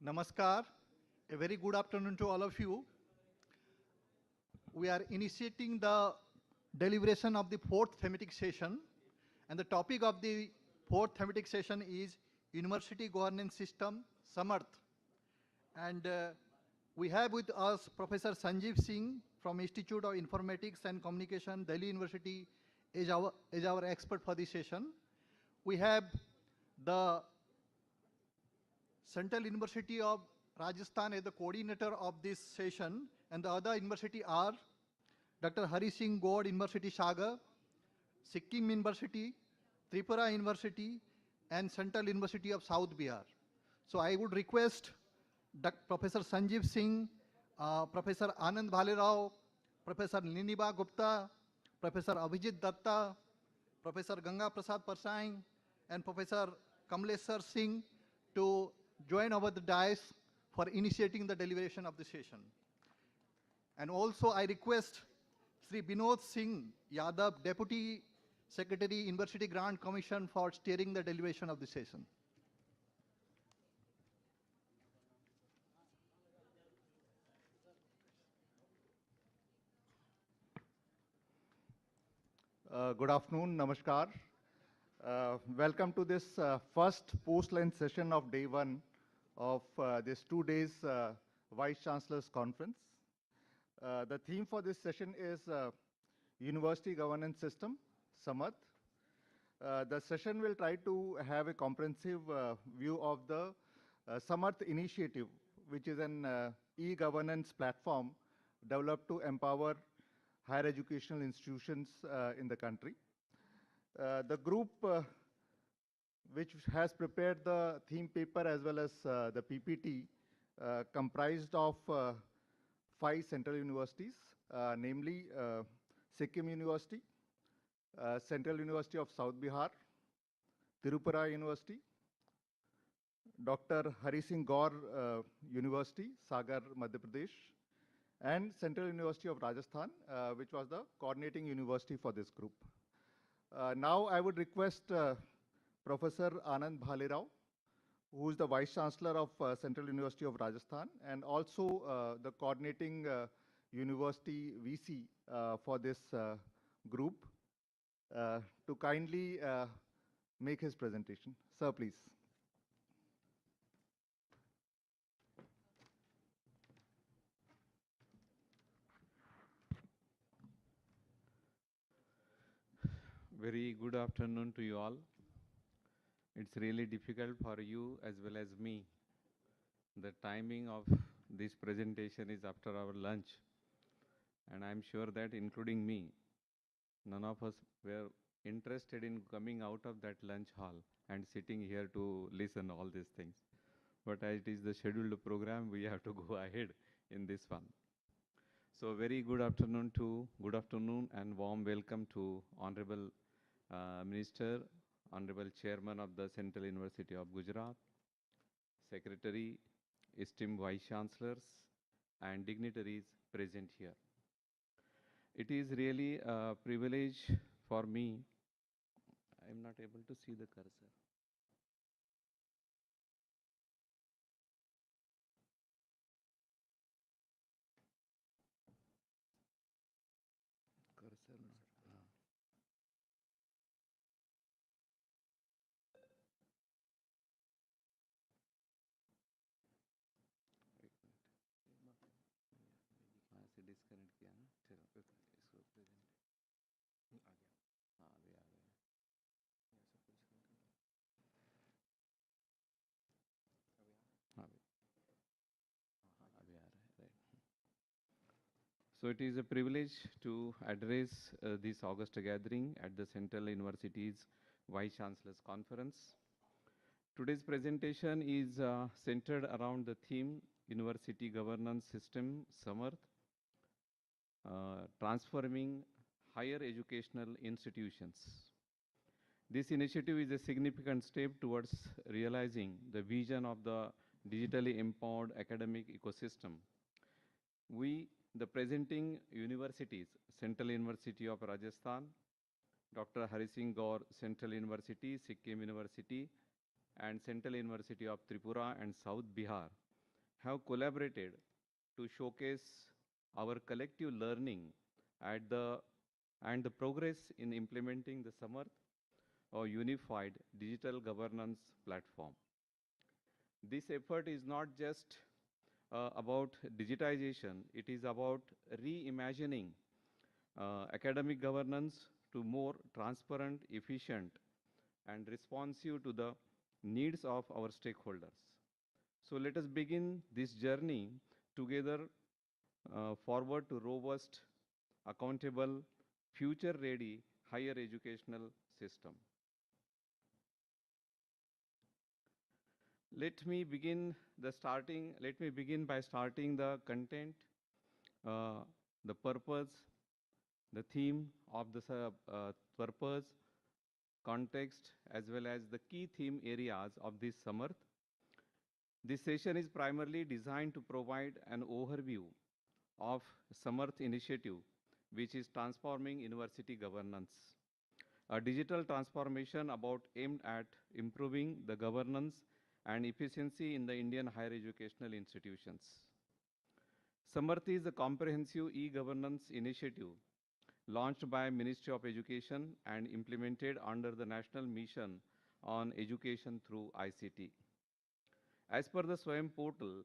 Namaskar. A very good afternoon to all of you. We are initiating the deliberation of the fourth thematic session, and the topic of the fourth thematic session is University Governance System, Samarth. And we have with us Professor Sanjeev Singh from Institute of Informatics and Communication, Delhi University, is our expert for this session. We have the Central University of Rajasthan as the coordinator of this session, and the other university are Dr. Hari Singh Gaur University Sagar, Sikkim University, Tripura University, and Central University of South Bihar. So I would request Professor Sanjeev Singh, Professor Anand Bhalerao, Professor Niniba Gupta, Professor Abhijit Datta, Professor Ganga Prasad Parsai, and Professor Kamleshwar Singh to join over the dais for initiating the deliberation of the session. And also I request Sri Binod Singh Yadav, Deputy Secretary, University Grant Commission, for steering the deliberation of the session. Good afternoon, Namaskar. Welcome to this first post-lunch session of day one of this 2 days Vice Chancellors Conference. The theme for this session is University Governance System, Samarth. The session will try to have a comprehensive view of the Samarth initiative, which is an e-governance platform developed to empower higher educational institutions in the country. The group which has prepared the theme paper as well as the PPT comprised of 5 central universities, namely Sikkim University, Central University of South Bihar, Tripura University, Dr. Hari Singh Gaur University, Sagar, Madhya Pradesh, and Central University of Rajasthan, which was the coordinating university for this group. Now I would request Professor Anand Bhalerao, who is the Vice Chancellor of Central University of Rajasthan and also the coordinating university VC for this group, to kindly make his presentation. Sir, please. Very good afternoon to you all. It's really difficult for you as well as me. The timing of this presentation is after our lunch. And I'm sure that including me, none of us were interested in coming out of that lunch hall and sitting here to listen all these things. But as it is the scheduled program, we have to go ahead in this one. So very good afternoon and warm welcome to Honorable Minister, Honorable Chairman of the Central University of Gujarat, Secretary, esteemed Vice Chancellors, and dignitaries present here. It is really a privilege for me. I am not able to see the cursor. Cursor. से disconnect किया ना, चलो इसको present आ गया, हाँ अभी आ गया, अभी आ रहा है, right. So it is a privilege to address this August gathering at the Central University's Vice Chancellors Conference. Today's presentation is centered around the theme University Governance System, Samarth, transforming higher educational institutions. This initiative is a significant step towards realizing the vision of the digitally empowered academic ecosystem. We, the presenting universities, Central University of Rajasthan, Dr. Hari Singh Gaur Central University, Sikkim University, and Central University of Tripura and South Bihar, have collaborated to showcase our collective learning at the, and the progress in implementing the Samarth, or unified digital governance platform. This effort is not just about digitization, it is about reimagining academic governance to more transparent, efficient, and responsive to the needs of our stakeholders. So let us begin this journey together forward to robust, accountable, future-ready higher educational system. Let me begin by starting the content, the purpose, the theme of the purpose, context, as well as the key theme areas of this Samarth. This session is primarily designed to provide an overview of Samarth initiative, which is transforming university governance. A digital transformation aimed at improving the governance and efficiency in the Indian higher educational institutions. Samarth is a comprehensive e-governance initiative launched by Ministry of Education and implemented under the National Mission on Education through ICT. As per the SWAYAM portal,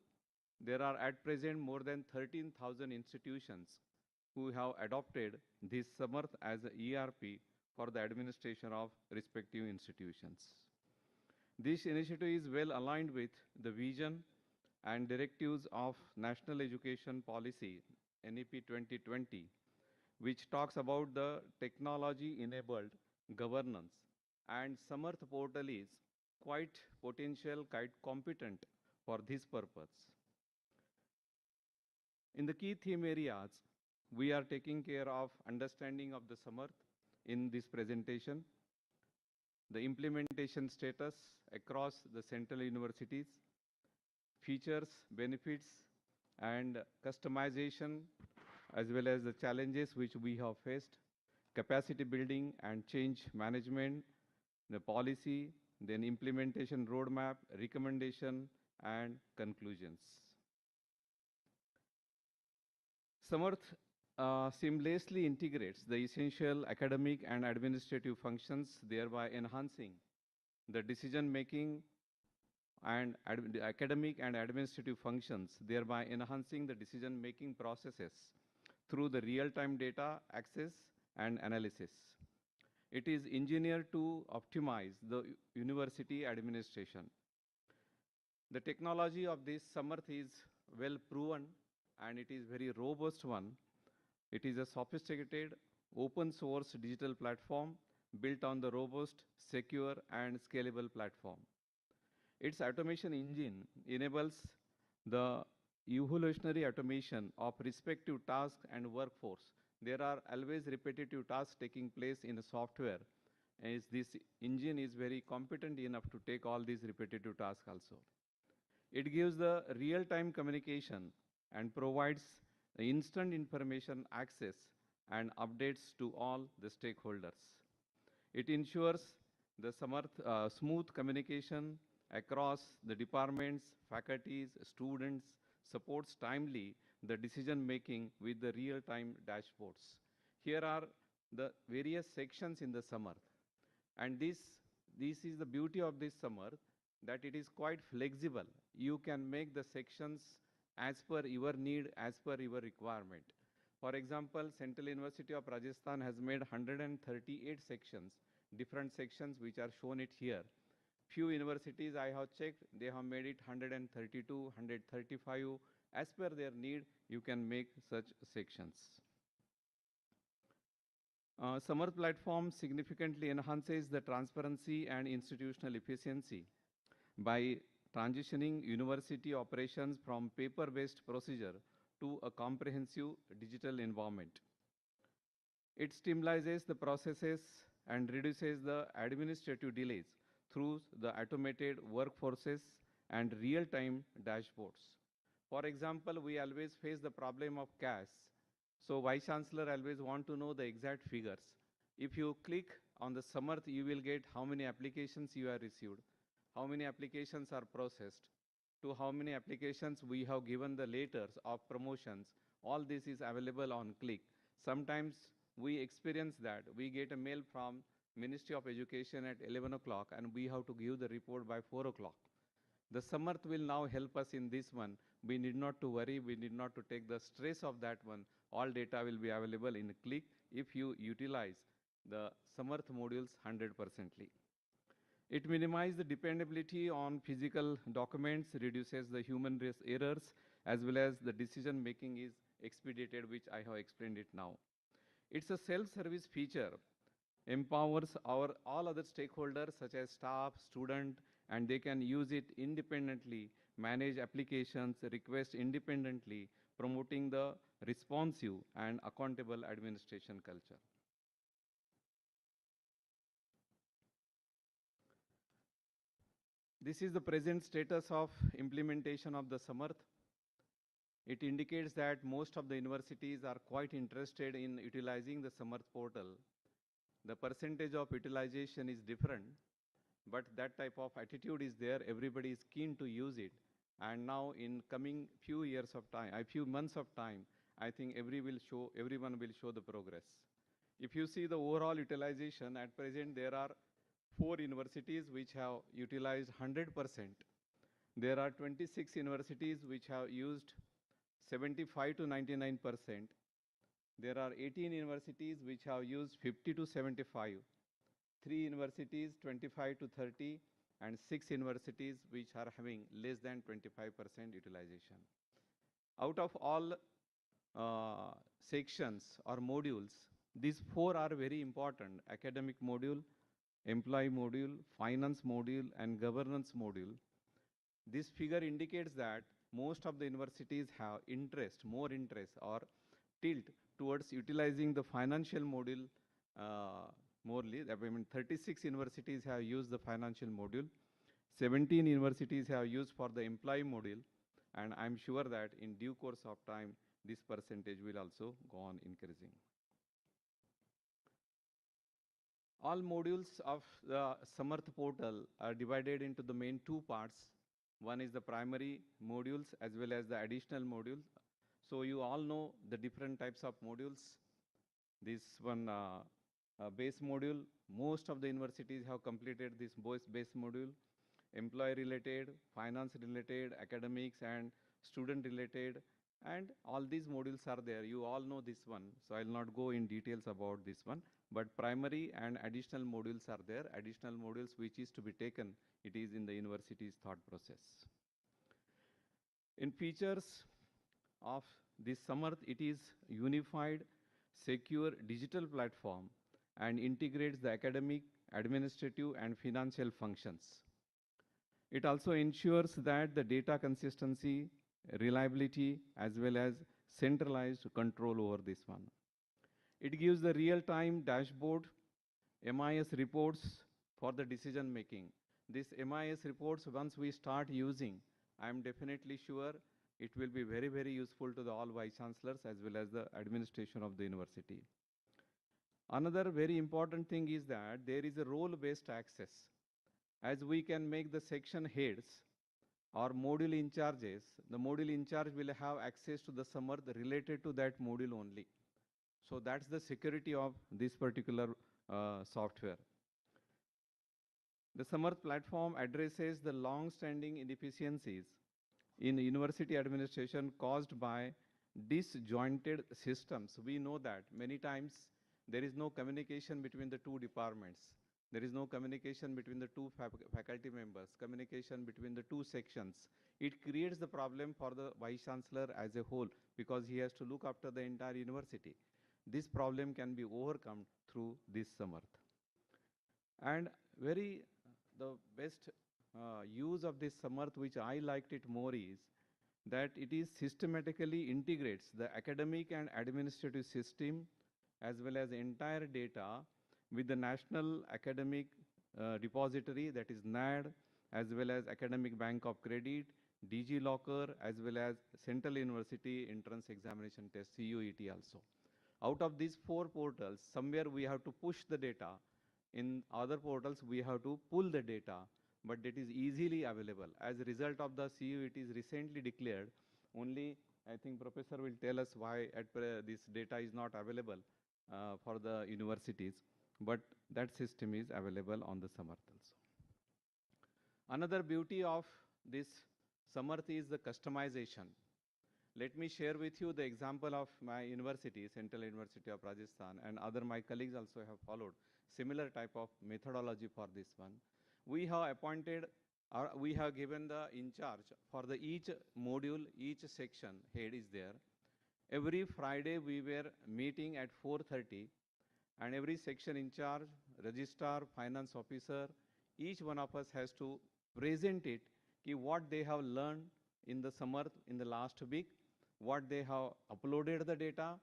there are at present more than 13,000 institutions who have adopted this Samarth as an ERP for the administration of respective institutions. This initiative is well aligned with the vision and directives of National Education Policy, NEP 2020, which talks about the technology-enabled governance, and Samarth portal is quite potential, quite competent for this purpose. In the key theme areas, we are taking care of understanding of the Samarth in this presentation, the implementation status across the central universities, features, benefits, and customization, as well as the challenges which we have faced, capacity building and change management, the policy, then implementation roadmap, recommendation, and conclusions. Samarth seamlessly integrates the essential academic and administrative functions, thereby enhancing the decision-making and academic and administrative functions, thereby enhancing the decision-making processes through the real-time data access and analysis. It is engineered to optimize the university administration. The technology of this Samarth is well proven and it is very robust one. It is a sophisticated open source digital platform built on the robust, secure and scalable platform. Its automation engine enables the evolutionary automation of respective tasks and workforce. There are always repetitive tasks taking place in a software, as this engine is very competent enough to take all these repetitive tasks also. It gives the real-time communication and provides instant information access and updates to all the stakeholders. It ensures the smooth communication across the departments, faculties, students, supports timely the decision making with the real-time dashboards. Here are the various sections in the Samarth, and this is the beauty of this Samarth, that it is quite flexible. You can make the sections as per your need, as per your requirement. For example, Central University of Rajasthan has made 138 sections, different sections which are shown it here. Few universities I have checked, they have made it 132, 135. As per their need, you can make such sections. Samarth platform significantly enhances the transparency and institutional efficiency by transitioning university operations from paper-based procedure to a comprehensive digital environment. It stabilizes the processes and reduces the administrative delays through the automated workforces and real-time dashboards. For example, we always face the problem of cash. So Vice Chancellor always want to know the exact figures. If you click on the Samarth, you will get how many applications you have received, how many applications are processed, to how many applications we have given the letters of promotions. All this is available on click. Sometimes we experience that we get a mail from Ministry of Education at 11 o'clock and we have to give the report by 4 o'clock. The Samarth will now help us in this one. We need not to worry, we need not to take the stress of that one. All data will be available in a click if you utilize the Samarth modules 100%. It minimizes the dependability on physical documents, reduces the human errors, as well as the decision making is expedited, which I have explained it now. It's a self-service feature, empowers our all other stakeholders such as staff, student, and they can use it independently, manage applications, request independently, promoting the responsive and accountable administration culture. This is the present status of implementation of the Samarth. It indicates that most of the universities are quite interested in utilizing the Samarth portal. The percentage of utilization is different, but that type of attitude is there. Everybody is keen to use it. And now in coming few years of time, few months of time, I think everyone will show the progress. If you see the overall utilization, at present there are 4 universities which have utilized 100%. There are 26 universities which have used 75 to 99%. There are 18 universities which have used 50 to 75. 3 universities 25 to 30, and 6 universities which are having less than 25% utilization. Out of all sections or modules, these 4 are very important: academic module, employee module, finance module, and governance module. This figure indicates that most of the universities have more interest or tilt towards utilizing the financial module morely. I mean, 36 universities have used the financial module, 17 universities have used for the employee module, and I'm sure that in due course of time, this percentage will also go on increasing. All modules of the Samarth portal are divided into the main 2 parts. One is the primary modules as well as the additional modules. So you all know the different types of modules. This one base module, most of the universities have completed this base module. Employee related, finance related, academics and student related, and all these modules are there. You all know this one, so I'll not go in details about this one. But primary and additional modules are there. Additional modules which is to be taken, it is in the university's thought process. In features of this Samarth, it is unified, secure digital platform and integrates the academic, administrative and financial functions. It also ensures that the data consistency, reliability as well as centralized control over this one. It gives the real-time dashboard, MIS reports for the decision making. This MIS reports, once we start using, I am definitely sure it will be very, very useful to the all vice chancellors as well as the administration of the university. Another very important thing is that there is a role-based access. As we can make the section heads or module in charges, the module in charge will have access to the Samarth related to that module only. So that's the security of this particular software. The Samarth platform addresses the long-standing inefficiencies in university administration caused by disjointed systems. We know that many times there is no communication between the 2 departments. There is no communication between the 2 faculty members, communication between the 2 sections. It creates the problem for the Vice Chancellor as a whole because he has to look after the entire university. This problem can be overcome through this Samarth. And the best use of this Samarth, which I liked it more, is that it is systematically integrates the academic and administrative system as well as entire data with the National Academic Depository, that is NAD, as well as Academic Bank of Credit, DG Locker, as well as Central University Entrance Examination Test, CUET also. Out of these 4 portals, somewhere we have to push the data. In other portals, we have to pull the data. but it is easily available. As a result of the CU, it is recently declared. Only, I think Professor will tell us why this data is not available for the universities, but that system is available on the Samarth also. Another beauty of this Samarth is the customization. Let me share with you the example of my university, Central University of Rajasthan, and other my colleagues also have followed similar type of methodology for this one. We have appointed, or we have given the in charge for the each module, each section head is there. Every Friday we were meeting at 4:30, and every section in charge, registrar, finance officer, each one of us has to present it, what they have learned in the Samarth in the last week, what they have uploaded the data,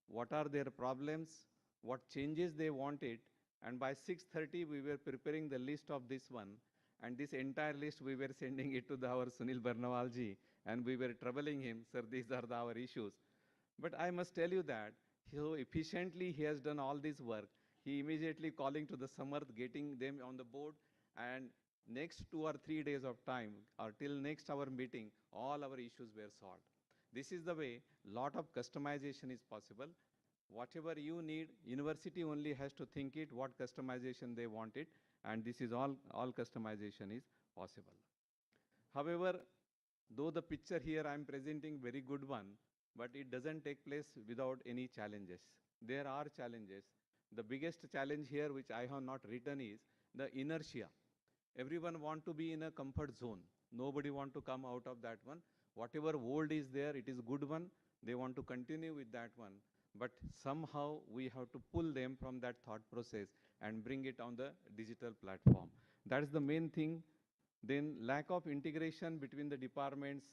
what are their problems, what changes they wanted, and by 6:30 we were preparing the list of this one, and this entire list we were sending it to our Sunil Barnawalji, and we were troubling him, sir, these are our issues. But I must tell you that so efficiently he has done all this work. He immediately calling to the Samarth, getting them on the board, and next 2 or 3 days of time, or till next our meeting, all our issues were solved. This is the way lot of customization is possible. Whatever you need, university only has to think it, what customization they want it, and this is all customization is possible. However, though the picture here I am presenting very good one, but it doesn't take place without any challenges. There are challenges. The biggest challenge here which I have not written is the inertia. Everyone want to be in a comfort zone. Nobody want to come out of that one. Whatever old is there, it is good one. They want to continue with that one. But somehow we have to pull them from that thought process and bring it on the digital platform. That is the main thing. Then lack of integration between the departments,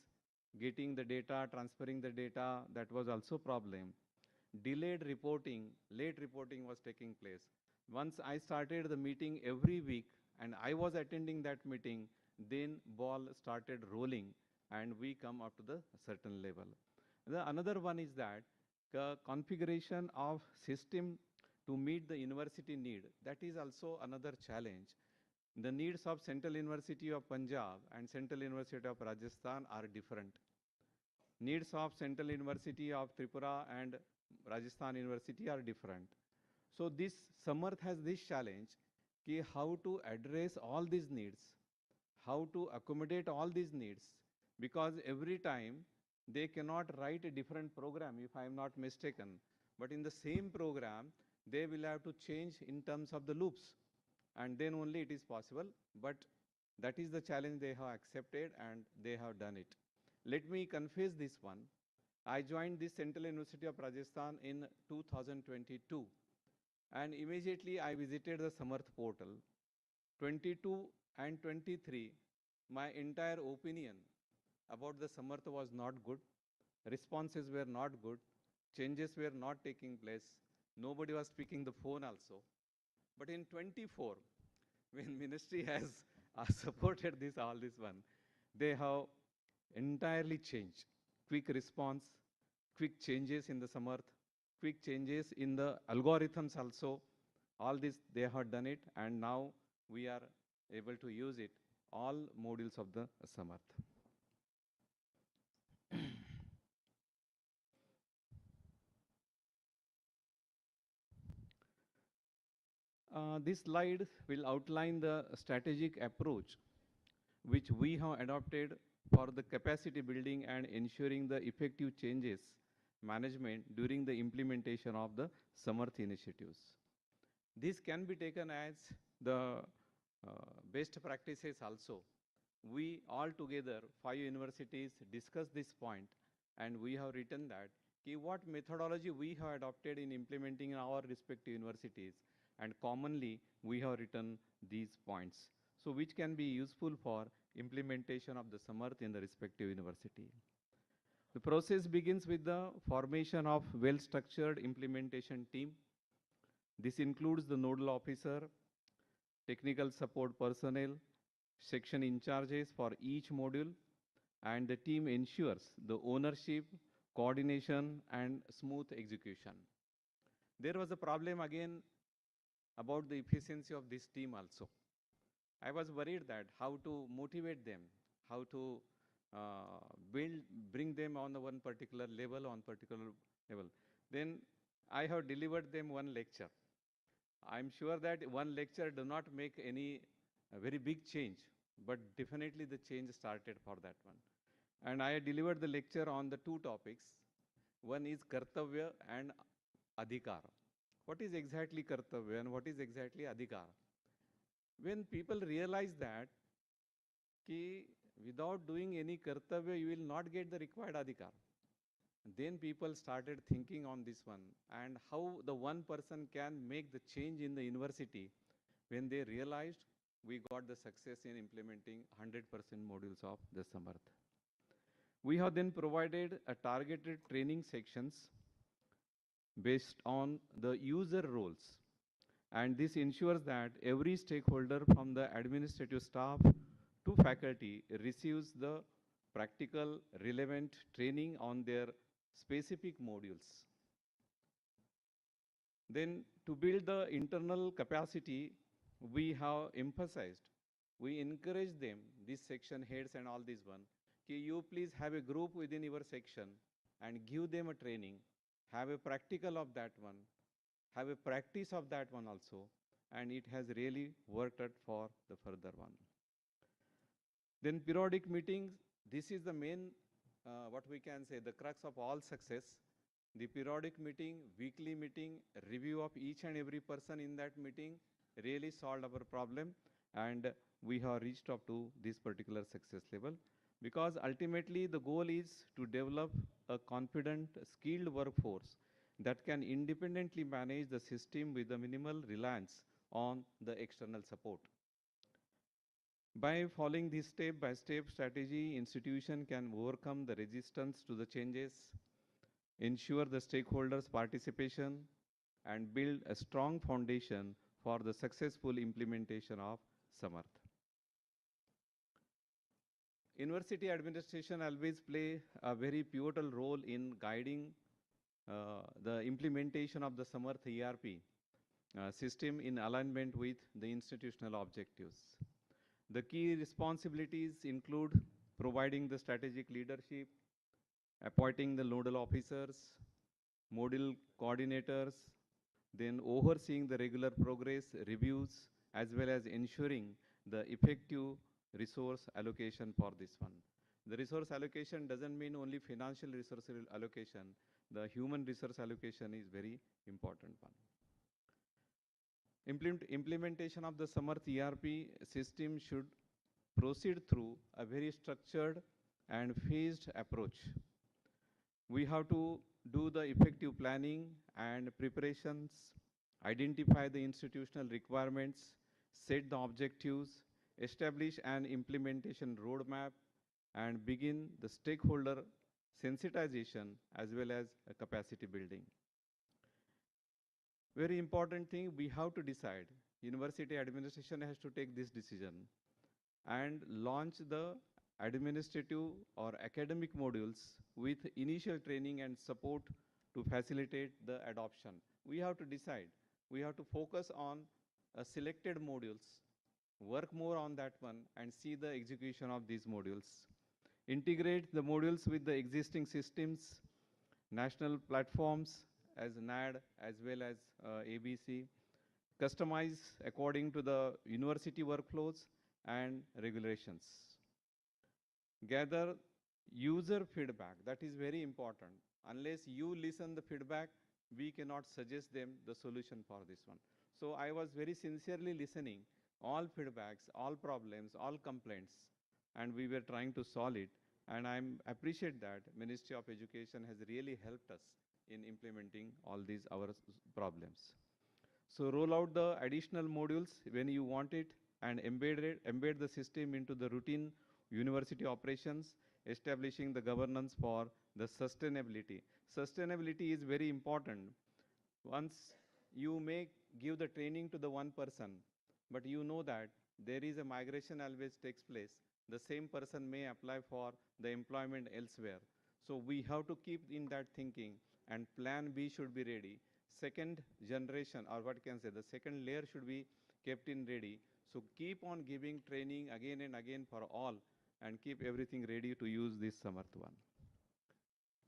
getting the data, transferring the data, that was also problem. Delayed reporting, late reporting was taking place. Once I started the meeting every week and I was attending that meeting, then ball started rolling and we come up to the certain level. Another one is that configuration of system to meet the university need, that is also another challenge. The needs of Central University of Punjab and Central University of Rajasthan are different. Needs of Central University of Tripura and Rajasthan University are different. So this Samarth has this challenge, ki how to address all these needs, how to accommodate all these needs, because every time they cannot write a different program, if I am not mistaken, but in the same program, they will have to change in terms of the loops, and then only it is possible, but that is the challenge they have accepted and they have done it. Let me confess this one. I joined this Central University of Rajasthan in 2022, and immediately I visited the Samarth portal. 22 and 23, my entire opinion about the Samarth was not good. Responses were not good. Changes were not taking place. Nobody was picking the phone also. But in 24, when ministry has supported this, all this one, they have entirely changed. Quick response, quick changes in the Samarth, quick changes in the algorithms also. All this, they have done it, and now we are able to use it, all modules of the Samarth. This slide will outline the strategic approach which we have adopted for the capacity building and ensuring the effective changes management during the implementation of the Samarth initiatives. This can be taken as the best practices also. We all together, 5 universities, discussed this point, and we have written that what methodology we have adopted in implementing in our respective universities, and commonly we have written these points, so which can be useful for implementation of the Samarth in the respective university. The process begins with the formation of well-structured implementation team. This includes the nodal officer, technical support personnel, section in charges for each module, and the team ensures the ownership, coordination, and smooth execution. There was a problem again about the efficiency of this team also. I was worried that how to motivate them, how to bring them on the one particular level, on particular level. Then I have delivered them one lecture. I'm sure that one lecture do not make any very big change, but definitely the change started for that one. And I delivered the lecture on the two topics. One is kartavya and adhikar. What is exactly kartavya and what is exactly adhikar? When people realize that ki without doing any kartavya, you will not get the required adhikar. Then people started thinking on this one and how the one person can make the change in the university. When they realized, we got the success in implementing 100% modules of the Samarth. We have then provided a targeted training sections based on the user roles. And this ensures that every stakeholder from the administrative staff to faculty receives the practical relevant training on their specific modules. Then to build the internal capacity, we have emphasized, we encourage them, these section heads and all this one, you please have a group within your section and give them a training, have a practical of that one, have a practice of that one also, and it has really worked out for the further one. Then periodic meetings, this is the main, what we can say, the crux of all success. The periodic meeting, weekly meeting, review of each and every person in that meeting really solved our problem, and we have reached up to this particular success level. Because ultimately the goal is to develop a confident, skilled workforce that can independently manage the system with a minimal reliance on the external support. By following this step-by-step strategy, institution can overcome the resistance to the changes, ensure the stakeholders' participation, and build a strong foundation for the successful implementation of Samarth. University administration always play a very pivotal role in guiding the implementation of the Samarth ERP system in alignment with the institutional objectives. The key responsibilities include providing the strategic leadership, appointing the nodal officers, module coordinators, then overseeing the regular progress reviews, as well as ensuring the effective resource allocation for this one. The resource allocation doesn't mean only financial resource allocation. The human resource allocation is very important one. Implementation of the Samarth ERP system should proceed through a very structured and phased approach. We have to do the effective planning and preparations, identify the institutional requirements, set the objectives, establish an implementation roadmap, and begin the stakeholder sensitization as well as capacity building. Very important thing, we have to decide. University administration has to take this decision and launch the administrative or academic modules with initial training and support to facilitate the adoption. We have to decide. We have to focus on selected modules, work more on that one, and see the execution of these modules. Integrate the modules with the existing systems, national platforms as NAD as well as ABC, customize according to the university workflows and regulations. Gather user feedback, that is very important. Unless you listen the feedback, we cannot suggest them the solution for this one. So I was very sincerely listening all feedbacks, all problems, all complaints, and we were trying to solve it. And I appreciate that Ministry of Education has really helped us in implementing all these our problems. So roll out the additional modules when you want it and embed the system into the routine university operations, establishing the governance for the sustainability. Sustainability is very important. Once you may give the training to the one person, but you know that there is a migration always takes place. The same person may apply for the employment elsewhere. So we have to keep in that thinking, and plan B should be ready. Second generation, or what can say, the second layer should be kept in ready, So keep on giving training again and again for all, and keep everything ready to use this Samarth one.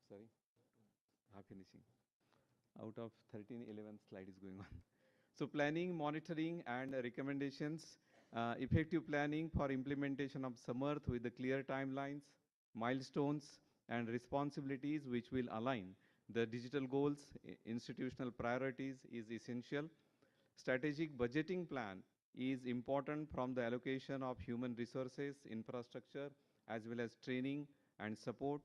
Sorry, finishing. Out of 13, 11 slide is going on. So planning, monitoring, and recommendations. Effective planning for implementation of Samarth with the clear timelines, milestones, and responsibilities which will align the digital goals, institutional priorities is essential. Strategic budgeting plan is important from the allocation of human resources, infrastructure, as well as training and support.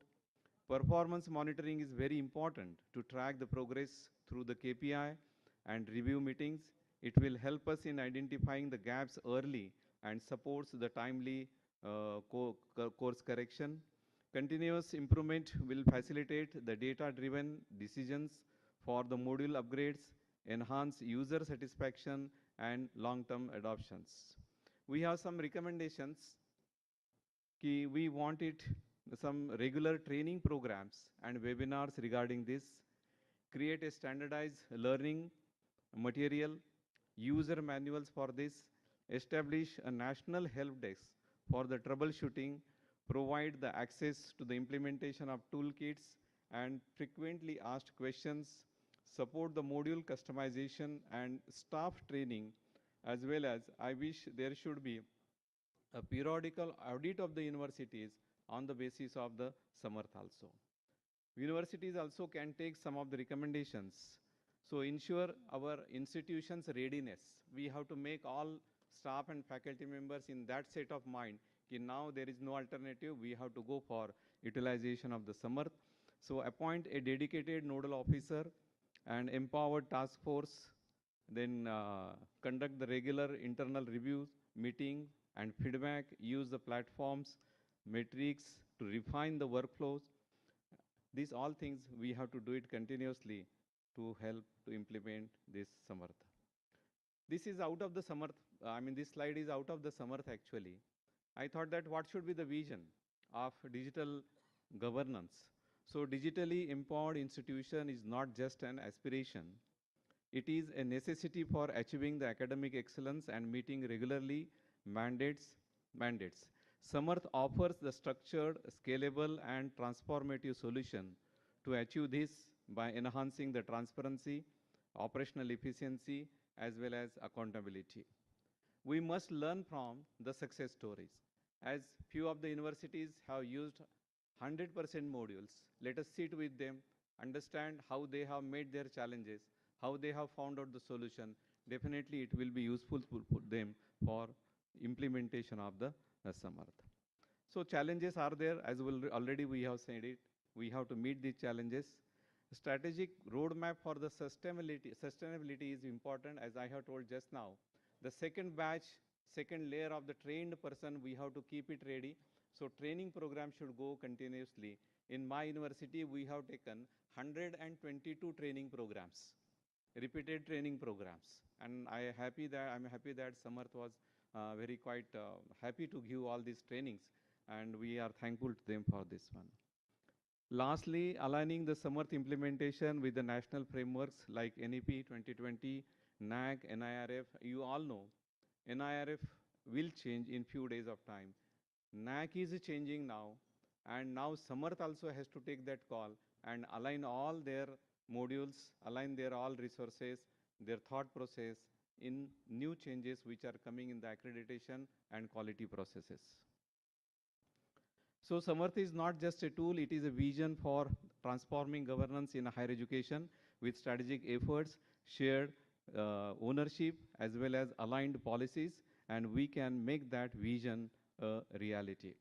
Performance monitoring is very important to track the progress through the KPI and review meetings. It will help us in identifying the gaps early and supports the timely course correction. Continuous improvement will facilitate the data-driven decisions for the module upgrades, enhance user satisfaction, and long-term adoptions. We have some recommendations. We want some regular training programs and webinars regarding this, create a standardized learning material, user manuals for this, establish a national help desk for the troubleshooting, provide the access to the implementation of toolkits and frequently asked questions, support the module customization and staff training, as well as I wish there should be a periodical audit of the universities on the basis of the Samarth also. Universities also can take some of the recommendations. So ensure our institution's readiness. We have to make all staff and faculty members in that state of mind. Now there is no alternative. We have to go for utilization of the Samarth. So appoint a dedicated nodal officer and empowered task force. Then conduct the regular internal reviews, meeting and feedback. Use the platforms, metrics to refine the workflows. These all things we have to do it continuously to help to implement this Samarth. This is out of the Samarth. This slide is out of the Samarth actually. I thought that what should be the vision of digital governance. So digitally empowered institution is not just an aspiration. It is a necessity for achieving the academic excellence and meeting regularly mandates. Samarth offers the structured, scalable, and transformative solution to achieve this by enhancing the transparency, operational efficiency, as well as accountability. We must learn from the success stories. As few of the universities have used 100% modules, let us sit with them, understand how they have made their challenges, how they have found out the solution. Definitely it will be useful for them for implementation of the Samarth. So challenges are there, as already we have said it. We have to meet these challenges. Strategic roadmap for the sustainability is important, as I have told just now. The second batch, second layer of the trained person, we have to keep it ready. So training program should go continuously. In my university, we have taken 122 training programs, repeated training programs. And I'm happy that Samarth was very quite happy to give all these trainings, and we are thankful to them for this one. Lastly, aligning the Samarth implementation with the national frameworks like NEP 2020, NAC, NIRF. You all know NIRF will change in few days of time. NAC is changing now, and now Samarth also has to take that call and align all their modules, align their all resources, their thought process in new changes which are coming in the accreditation and quality processes. So Samarth is not just a tool, it is a vision for transforming governance in higher education with strategic efforts, shared ownership, as well as aligned policies, and we can make that vision a reality.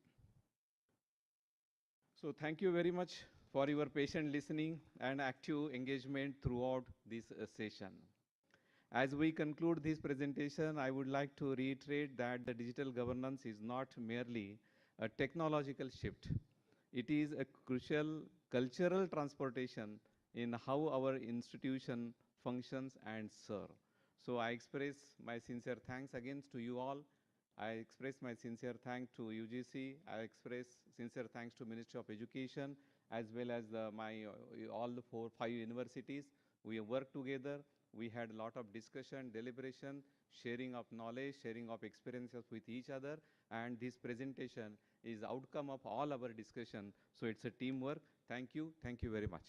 So thank you very much for your patient listening and active engagement throughout this session. As we conclude this presentation, I would like to reiterate that the digital governance is not merely a technological shift. It is a crucial cultural transportation in how our institution functions and serve. So I express my sincere thanks again to you all. I express my sincere thanks to UGC. I express sincere thanks to Ministry of Education, as well as all the 5 universities. We have worked together. We had a lot of discussion, deliberation, sharing of knowledge, sharing of experiences with each other, and this presentation is outcome of all our discussion. So it's a teamwork. Thank you very much.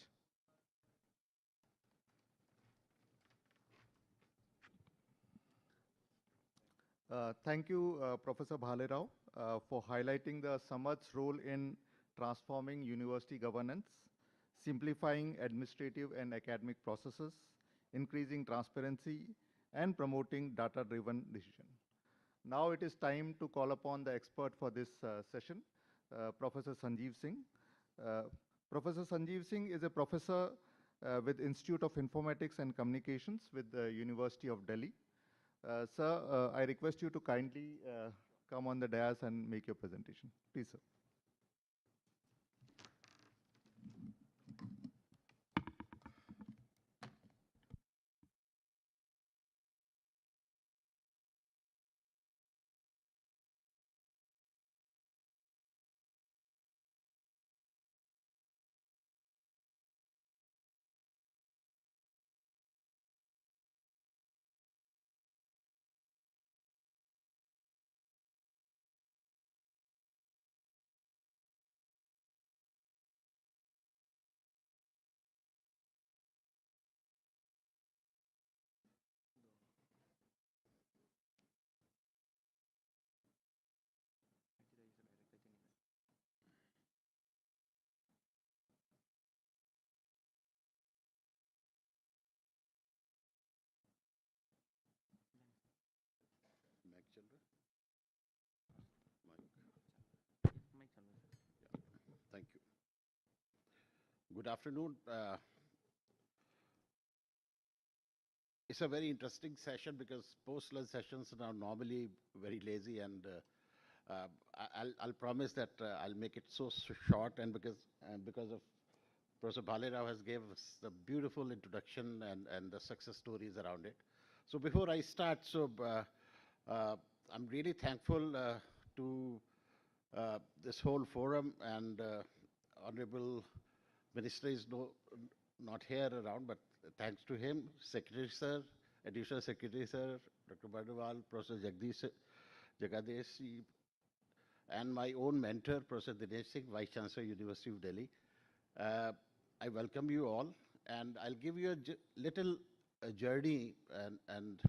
Thank you, Professor Bhalerao, for highlighting the Samarth's role in transforming university governance, simplifying administrative and academic processes, increasing transparency, and promoting data-driven decision. Now it is time to call upon the expert for this session, Professor Sanjeev Singh. Professor Sanjeev Singh is a professor with Institute of Informatics and Communications with the University of Delhi. Sir, I request you to kindly come on the dais and make your presentation. Please, sir. Thank you. Good afternoon. It's a very interesting session because post-lunch sessions are normally very lazy, and I'll promise that I'll make it so short, and because of Professor Bhalerao has gave us the beautiful introduction and the success stories around it. So before I start, I'm really thankful to this whole forum, and Honorable Minister is not here around, but thanks to him, Secretary Sir, Additional Secretary Sir, Dr. Bardawal, Professor Jagadesh, and my own mentor, Professor Dinesh Singh, Vice Chancellor, University of Delhi. I welcome you all, and I'll give you a little journey and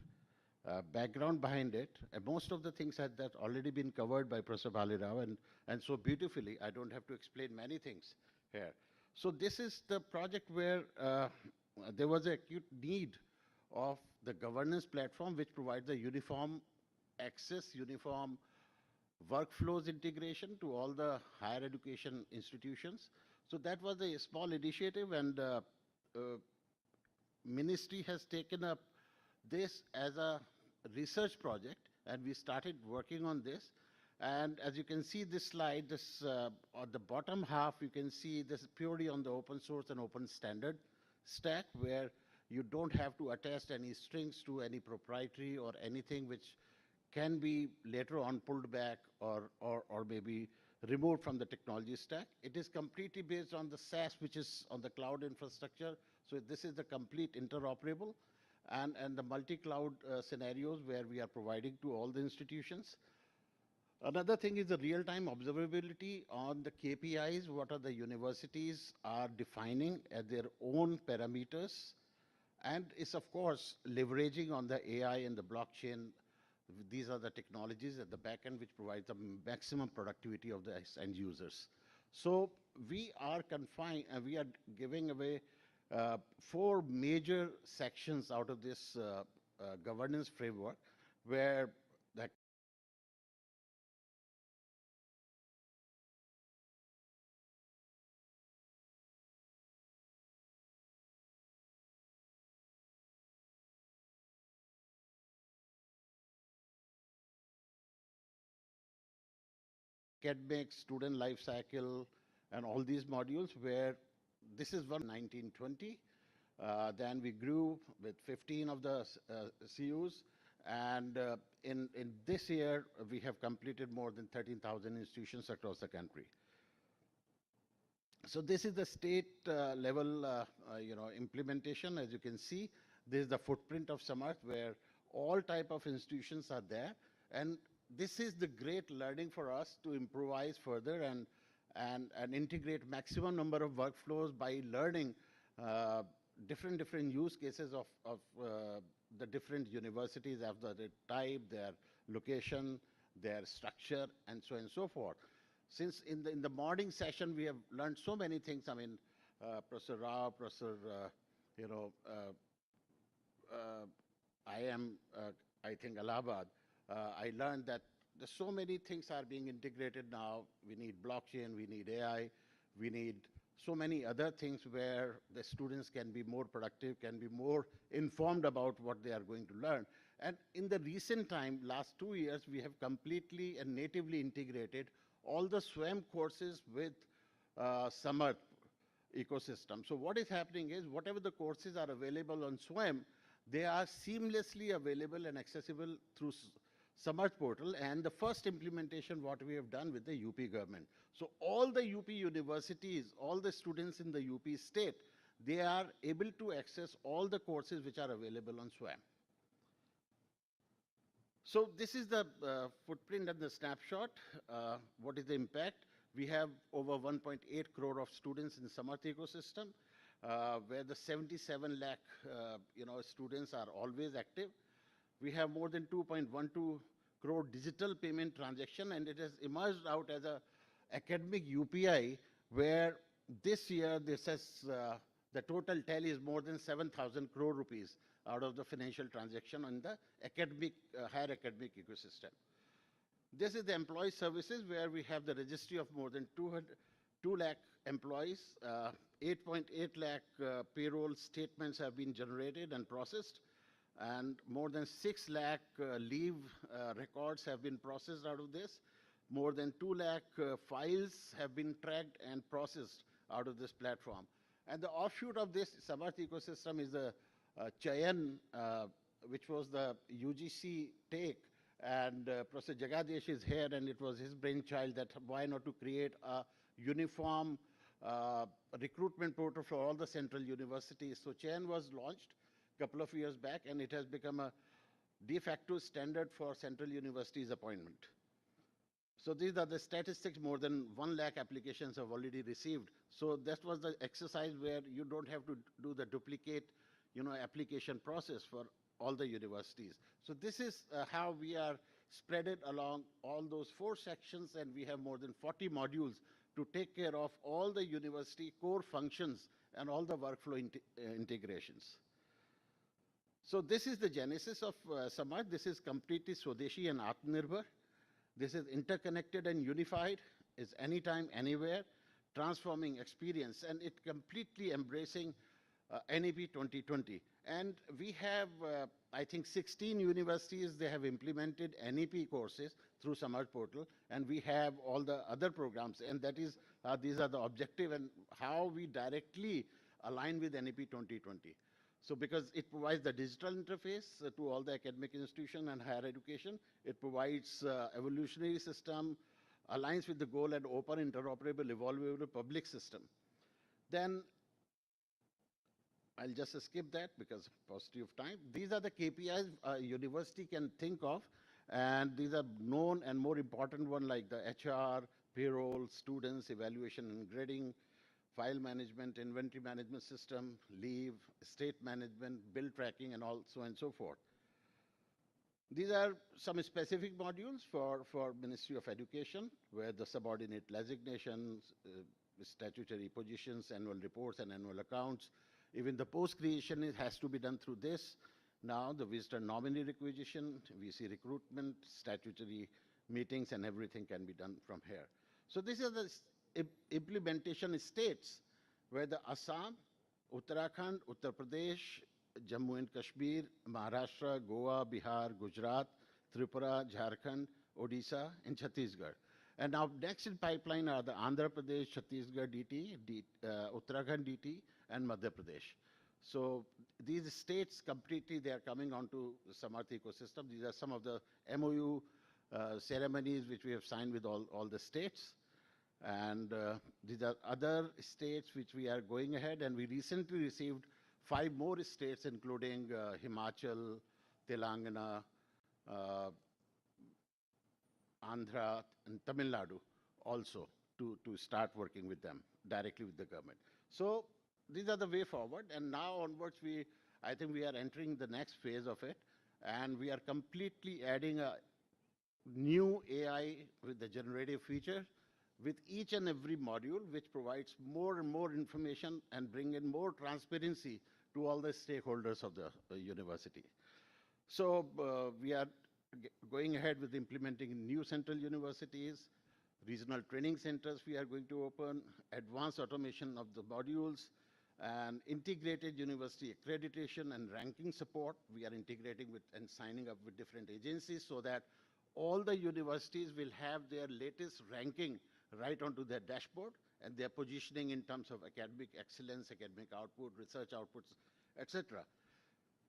background behind it. Most of the things that already been covered by Professor Bhalerao, and so beautifully, I don't have to explain many things here. So this is the project where there was an acute need of the governance platform which provides a uniform access, uniform workflows integration to all the higher education institutions. So that was a small initiative, and Ministry has taken up this as a research project, and we started working on this. And as you can see this slide, this on the bottom half, you can see this is purely on the open source and open standard stack, where you don't have to attach any strings to any proprietary or anything which can be later on pulled back or maybe removed from the technology stack. It is completely based on the SaaS, which is on the cloud infrastructure. So this is the complete interoperable and the multi-cloud scenarios where we are providing to all the institutions. Another thing is the real-time observability on the KPIs, what are the universities are defining as their own parameters. And it's, of course, leveraging on the AI and the blockchain. These are the technologies at the back end which provide the maximum productivity of the end users. So we are confined, and we are giving away 4 major sections out of this governance framework, where the academic, student life cycle, and all these modules, where this is 1920. Then we grew with 15 of the CUs, and in this year, we have completed more than 13,000 institutions across the country. So this is the state level implementation. As you can see, this is the footprint of Samarth, where all type of institutions are there. And this is the great learning for us to improvise further and integrate maximum number of workflows by learning different use cases of the different universities, of their type, their location, their structure, and so on and so forth. Since in the morning session we have learned so many things. I mean, Professor Rao, Professor, I am, I think, Allahabad. I learned that there's so many things are being integrated now. We need blockchain, we need AI, we need so many other things where the students can be more productive, can be more informed about what they are going to learn. And in the recent time, last 2 years, we have completely and natively integrated all the SWAM courses with Samarth ecosystem. So what is happening is whatever the courses are available on SWAM, they are seamlessly available and accessible through Samarth portal, and the first implementation what we have done with the UP government. So all the UP universities, all the students in the UP state, they are able to access all the courses which are available on SWAM. So this is the footprint and the snapshot. What is the impact? We have over 1.8 crore of students in Samarth ecosystem, where the 77 lakh students are always active. We have more than 2.12 crore digital payment transaction, and it has emerged out as a academic UPI, where this year this has the total tally is more than 7,000 crore rupees out of the financial transaction on the academic higher academic ecosystem. This is the employee services, where we have the registry of more than 2 lakh employees. 8.8 lakh payroll statements have been generated and processed, and more than 6 lakh leave records have been processed out of this. More than 2 lakh files have been tracked and processed out of this platform. And the offshoot of this Samarth ecosystem is the Chayan, which was the UGC take, and Professor Jagadesh is here, and it was his brainchild that why not to create a uniform recruitment portal for all the central universities. So Chayan was launched a couple of years back, and it has become a de facto standard for central universities appointment. So these are the statistics. More than 1 lakh applications have already received. So that was the exercise where you don't have to do the duplicate application process for all the universities. So this is how we are spread it along all those 4 sections, and we have more than 40 modules to take care of all the university core functions and all the workflow integrations. So this is the genesis of Samarth. This is completely Swadeshi and Atmanirbhar. This is interconnected and unified. It's anytime, anywhere, transforming experience, and it completely embracing NEP 2020. And we have, I think, 16 universities, they have implemented NEP courses through Samarth portal, and we have all the other programs, and that is, these are the objective and how we directly align with NEP 2020. So because it provides the digital interface to all the academic institution and higher education, it provides evolutionary system, aligns with the goal and open, interoperable, evolvable public system. Then I'll just skip that because paucity of time. These are the KPIs a university can think of, and these are known and more important one like the HR, payroll, students, evaluation and grading, file management, inventory management system, leave, estate management, bill tracking, and so on and so forth. These are some specific modules for Ministry of Education, where the subordinate designations, statutory positions, annual reports, and annual accounts. Even the post creation has to be done through this. Now the visitor nominee requisition, VC recruitment, statutory meetings, and everything can be done from here. So this is the implementation states where the Assam, Uttarakhand, Uttar Pradesh, Jammu and Kashmir, Maharashtra, Goa, Bihar, Gujarat, Tripura, Jharkhand, Odisha, and Chhattisgarh. And now next in pipeline are the Andhra Pradesh, Chhattisgarh DT, Uttarakhand DT, and Madhya Pradesh. So these states completely, they are coming onto the Samarth ecosystem. These are some of the MOU ceremonies which we have signed with all the states. And these are other states which we are going ahead, and we recently received 5 more states, including Himachal, Telangana, Andhra, and Tamil Nadu also to start working with them directly with the government. So these are the way forward. And now onwards, I think we are entering the next phase of it. And we are completely adding a new AI with the generative feature with each and every module, which provides more and more information and bring in more transparency to all the stakeholders of the university. So we are going ahead with implementing new central universities, regional training centers we are going to open, advanced automation of the modules, and integrated university accreditation and ranking support. We are integrating with and signing up with different agencies so that all the universities will have their latest ranking right onto their dashboard and their positioning in terms of academic excellence, academic output, research outputs, etc.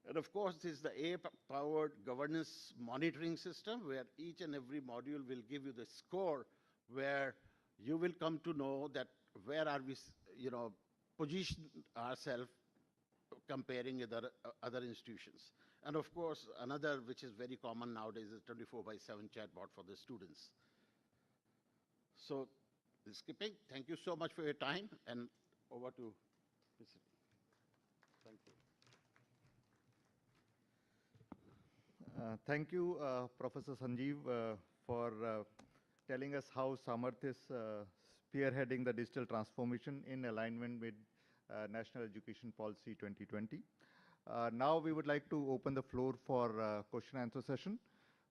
And of course, this is the AI-powered governance monitoring system where each and every module will give you the score where you will come to know that where are we, position ourselves comparing with other institutions. And of course, another which is very common nowadays is 24/7 chatbot for the students. So, skipping, thank you so much for your time, and over to Mr. Thank you. Thank you, Professor Sanjeev, for telling us how Samarth is spearheading the digital transformation in alignment with National Education Policy 2020. Now we would like to open the floor for question and answer session.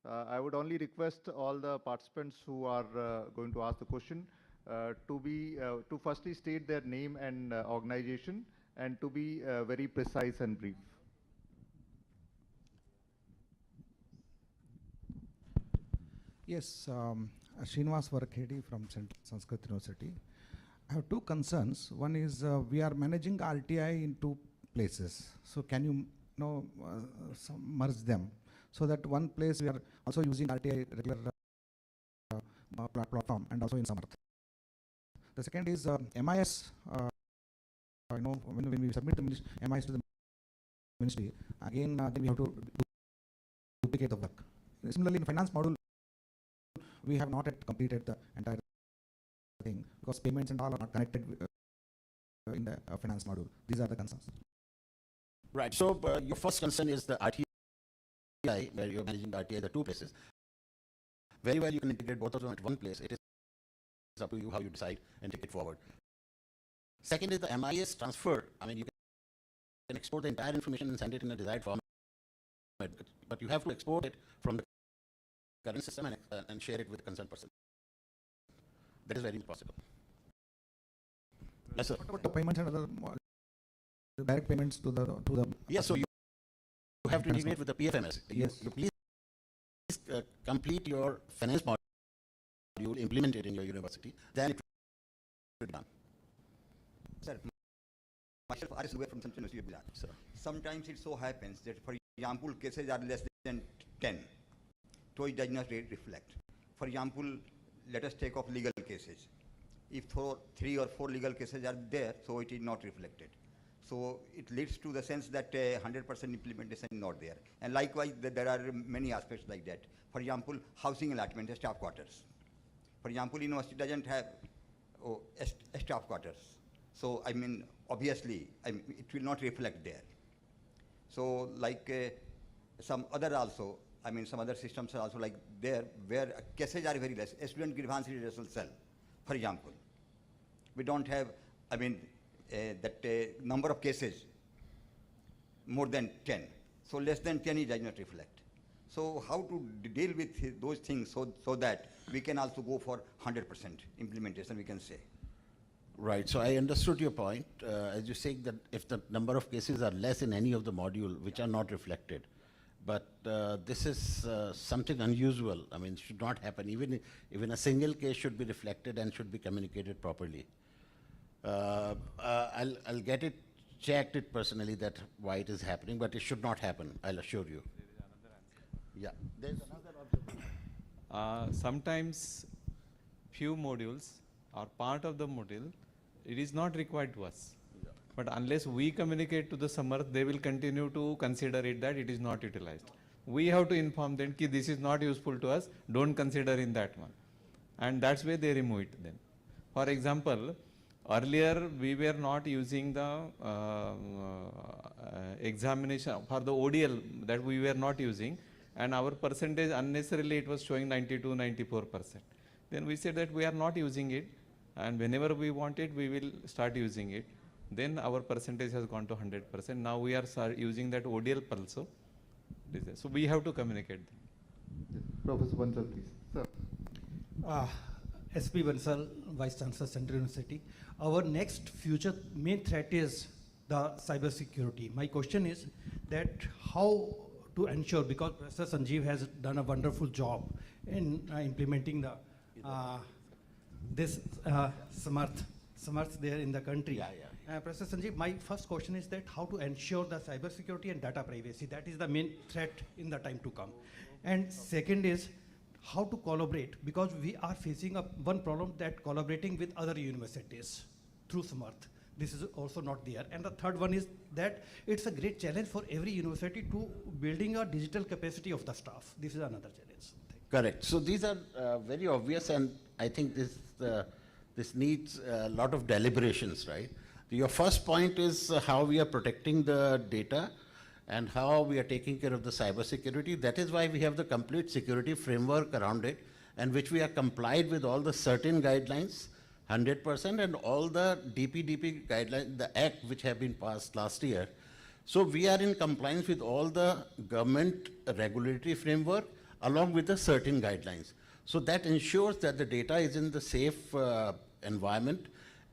I would only request all the participants who are going to ask the question to firstly state their name and organization, and to be very precise and brief. Yes, Srinivas Varakhedi from Central Sanskrit University. I have two concerns. One is we are managing RTI in two places. So can you merge them so that one place we are also using RTI regular platform and also in Samarth. The second is MIS. When we submit the MIS to the ministry, again we have to duplicate the work. Similarly, in finance module, we have not yet completed the entire thing because payments and all are not connected in the finance module. These are the concerns. Right. So your first concern is the RTI, where you're managing the RTI, the two places. Very well, you can integrate both of them at one place. It is up to you how you decide and take it forward. Second is the MIS transfer. I mean, you can export the entire information and send it in a desired format, but you have to export it from the current system and share it with the concerned person. That is very impossible. Yes, sir. What about the payments and other the direct payments to the? Yes, so you have to integrate with the PFMS. Yes. You please complete your finance module, implement it in your university, then it will be done. Sir, myself, R.S. from Central University of Gujarat. Sir. Sometimes it so happens that, for example, cases are less than 10, so it does not reflect. For example, let us take off legal cases. If 3 or 4 legal cases are there, so it is not reflected. So it leads to the sense that 100% implementation is not there. And likewise, there are many aspects like that. For example, housing allotment, staff quarters. For example, university doesn't have staff quarters. So, I mean, obviously, it will not reflect there. So, like some other also, I mean, some other systems are also like there, where cases are very less. A student grievance redressal cell, for example. We don't have, I mean, that number of cases more than 10. So less than 10 it does not reflect. So how to deal with those things so that we can also go for 100% implementation, we can say. Right. So I understood your point. As you say that if the number of cases are less in any of the module which are not reflected, but this is something unusual. I mean, it should not happen. Even a single case should be reflected and should be communicated properly. I'll get it checked it personally that why it is happening, but it should not happen. I'll assure you. Yeah. There's another observation. Sometimes few modules are part of the module. It is not required to us. Yeah. But unless we communicate to the Samarth, they will continue to consider it that it is not utilized. we have to inform them that this is not useful to us, don't consider in that one. And that's why they remove it then. For example, earlier we were not using the examination for the ODL, that we were not using, and our percentage unnecessarily it was showing 92-94%. Then we said that we are not using it, and whenever we want it, we will start using it. Then our percentage has gone to 100%. Now we are using that ODL also. So we have to communicate them. Professor Bansal, please. Sir. SP Bansal, Vice Chancellor Central University. Our next future main threat is the cyber security. My question is that how to ensure, because Professor Sanjeev has done a wonderful job in implementing the this Samarth there in the country. Professor Sanjeev, my first question is that how to ensure the cyber security and data privacy. That is the main threat in the time to come. And second is how to collaborate, because we are facing one problem, that collaborating with other universities through Samarth. This is also not there. And the third one is that it's a great challenge for every university to building a digital capacity of the staff. This is another challenge. Correct. So these are very obvious, and I think this needs a lot of deliberations, right? Your first point is how we are protecting the data and how we are taking care of the cyber security. That is why we have the complete security framework around it, and which we are complied with all the certain guidelines, 100%, and all the DPDP guidelines, the act which have been passed last year. So we are in compliance with all the government regulatory framework along with the certain guidelines. So that ensures that the data is in the safe environment.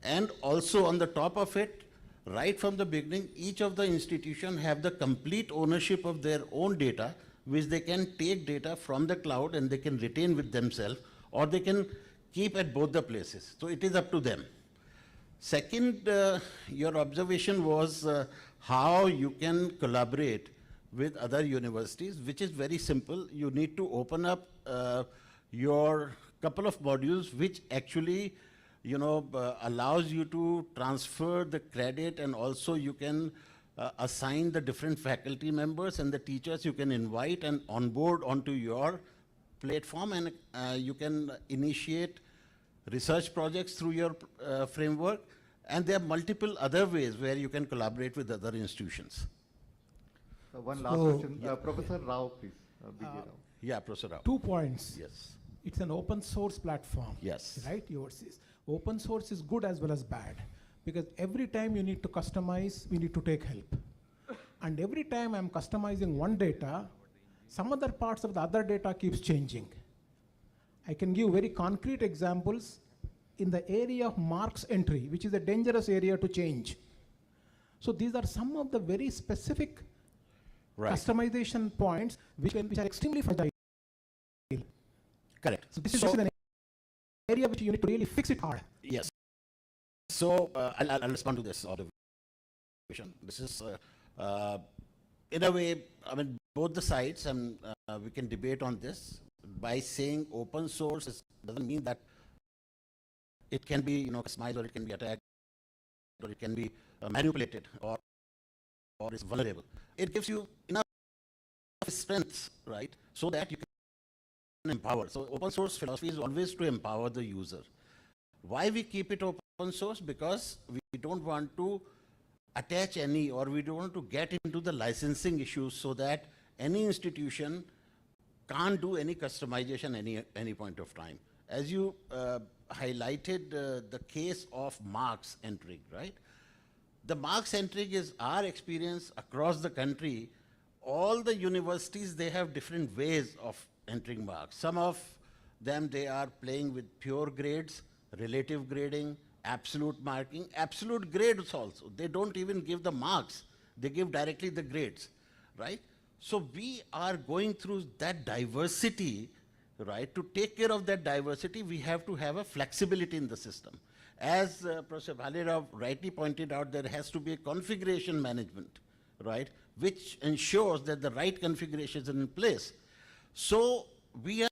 And also on the top of it, right from the beginning, each of the institutions have the complete ownership of their own data, which they can take data from the cloud and they can retain with themselves, or they can keep at both the places. So it is up to them. Second, your observation was how you can collaborate with other universities, which is very simple. You need to open up your couple of modules which actually allows you to transfer the credit, and also you can assign the different faculty members and the teachers you can invite and onboard onto your platform, and you can initiate research projects through your framework, and there are multiple other ways where you can collaborate with other institutions. One last question. Professor Rao, please. B.J. Rao. Yeah, Professor Rao. 2 points. Yes. It's an open source platform. Yes. Right? Yours is. Open source is good as well as bad, because every time you need to customize, we need to take help. And every time I'm customizing one data, some other parts of the other data keeps changing. I can give very concrete examples in the area of marks entry, which is a dangerous area to change. So these are some of the very specific customization points which are extremely fragile. Correct. So this is an area which you need to really fix it hard. Yes. So I'll respond to this observation. This is, in a way, I mean, both the sides, and we can debate on this. By saying open source doesn't mean that it can be customized, or it can be attacked, or it can be manipulated, or is vulnerable. It gives you enough strength, right, so that you can empower. So open source philosophy is always to empower the user. Why we keep it open source? Because we don't want to attach any, or we don't want to get into the licensing issues, so that any institution can't do any customization any point of time. As you highlighted the case of marks entering, right? The marks entering is our experience across the country. All the universities, they have different ways of entering marks. Some of them, they are playing with pure grades, relative grading, absolute marking, absolute grades also. They don't even give the marks. They give directly the grades, right? So we are going through that diversity, right? To take care of that diversity, we have to have a flexibility in the system. As Professor Bhalirao rightly pointed out, there has to be a configuration management, right? Which ensures that the right configuration is in place. So we are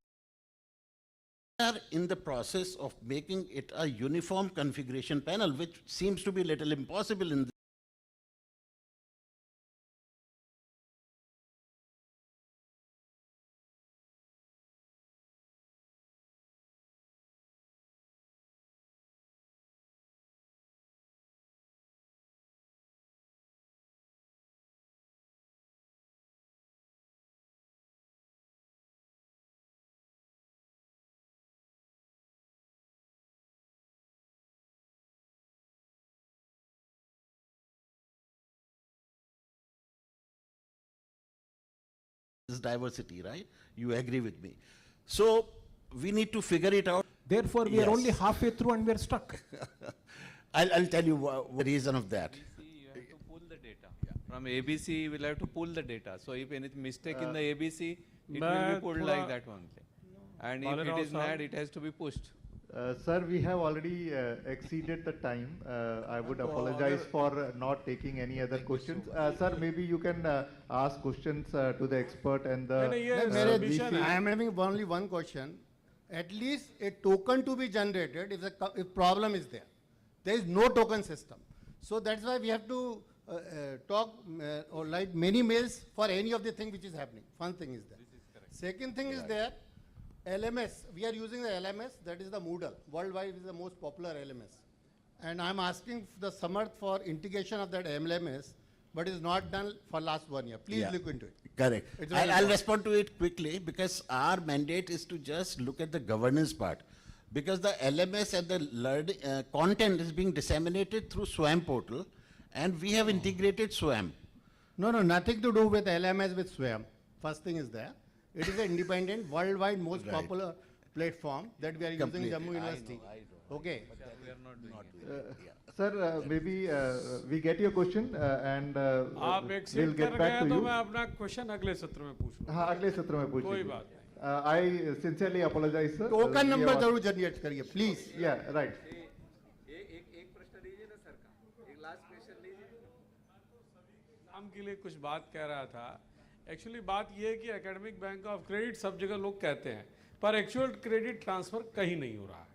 in the process of making it a uniform configuration panel, which seems to be a little impossible in diversity, right? You agree with me. So we need to figure it out. Therefore, we are Yes. only halfway through and we are stuck. I'll tell you the reason of that. You have to pull the data. From ABC, we'll have to pull the data. So if any mistake in the ABC, it will be pulled like that only. And if it is mad, it has to be pushed. Sir, we have already exceeded the time. I would apologize for not taking any other questions. Sir, maybe you can ask questions to the expert and the VC. I am having only one question. At least a token to be generated if problem is there. There is no token system. So that's why we have to talk or write many mails for any of the thing which is happening. One thing is there. Second thing is there, LMS. We are using the LMS, that is the Moodle. Worldwide is the most popular LMS. And I'm asking the Samarth for integration of that LMS, but is not done for last 1 year. Please Yeah. look into it. Correct. It's very I'll important. respond to it quickly because our mandate is to just look at the governance part. Because the LMS and the content is being disseminated through SWAM portal, and we have integrated SWAM. No, nothing to do with LMS with SWAM. First thing is there. It is an independent, worldwide most Right. popular platform that we are Completely. using Jammu University. Okay. Sir, maybe we get your question and आप we'll accept get कर back गए to तो you. मैं अपना question अगले सत्र में पूछ लूँगा हाँ, अगले सत्र में पूछिए. कोई बात I sincerely apologize, sir. Token We number have- जरूर जनरेट करिए प्लीज. Yeah, right. एक प्रश्न लीजिए ना सर का, एक लास्ट क्वेश्चन लीजिए. हम के लिए कुछ बात कह रहा था. एक्चुअली बात ये है कि एकेडमिक बैंक ऑफ क्रेडिट सब जगह लोग कहते हैं, पर एक्चुअल क्रेडिट ट्रांसफ़र कहीं नहीं हो रहा है,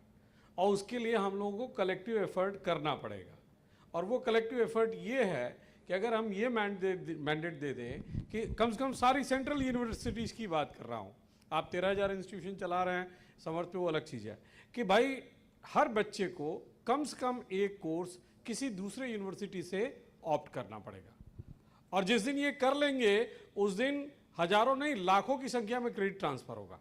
और उसके लिए हम लोगों को कलेक्टिव एफर्ट करना पड़ेगा. और वो कलेक्टिव एफर्ट ये है कि अगर हम ये मैंडेट दे दें कि कम से कम सारी सेंट्रल यूनिवर्सिटीज़ की बात कर रहा हूँ, आप 13,000 इंस्टीट्यूशन चला रहे हैं, समर्थ पे वो अलग चीज़ है, कि भाई हर बच्चे को कम से कम एक कोर्स किसी दूसरे यूनिवर्सिटी से ऑप्ट करना पड़ेगा. और जिस दिन ये कर लेंगे उस दिन हजारों नहीं लाखों की संख्या में क्रेडिट ट्रांसफर होगा.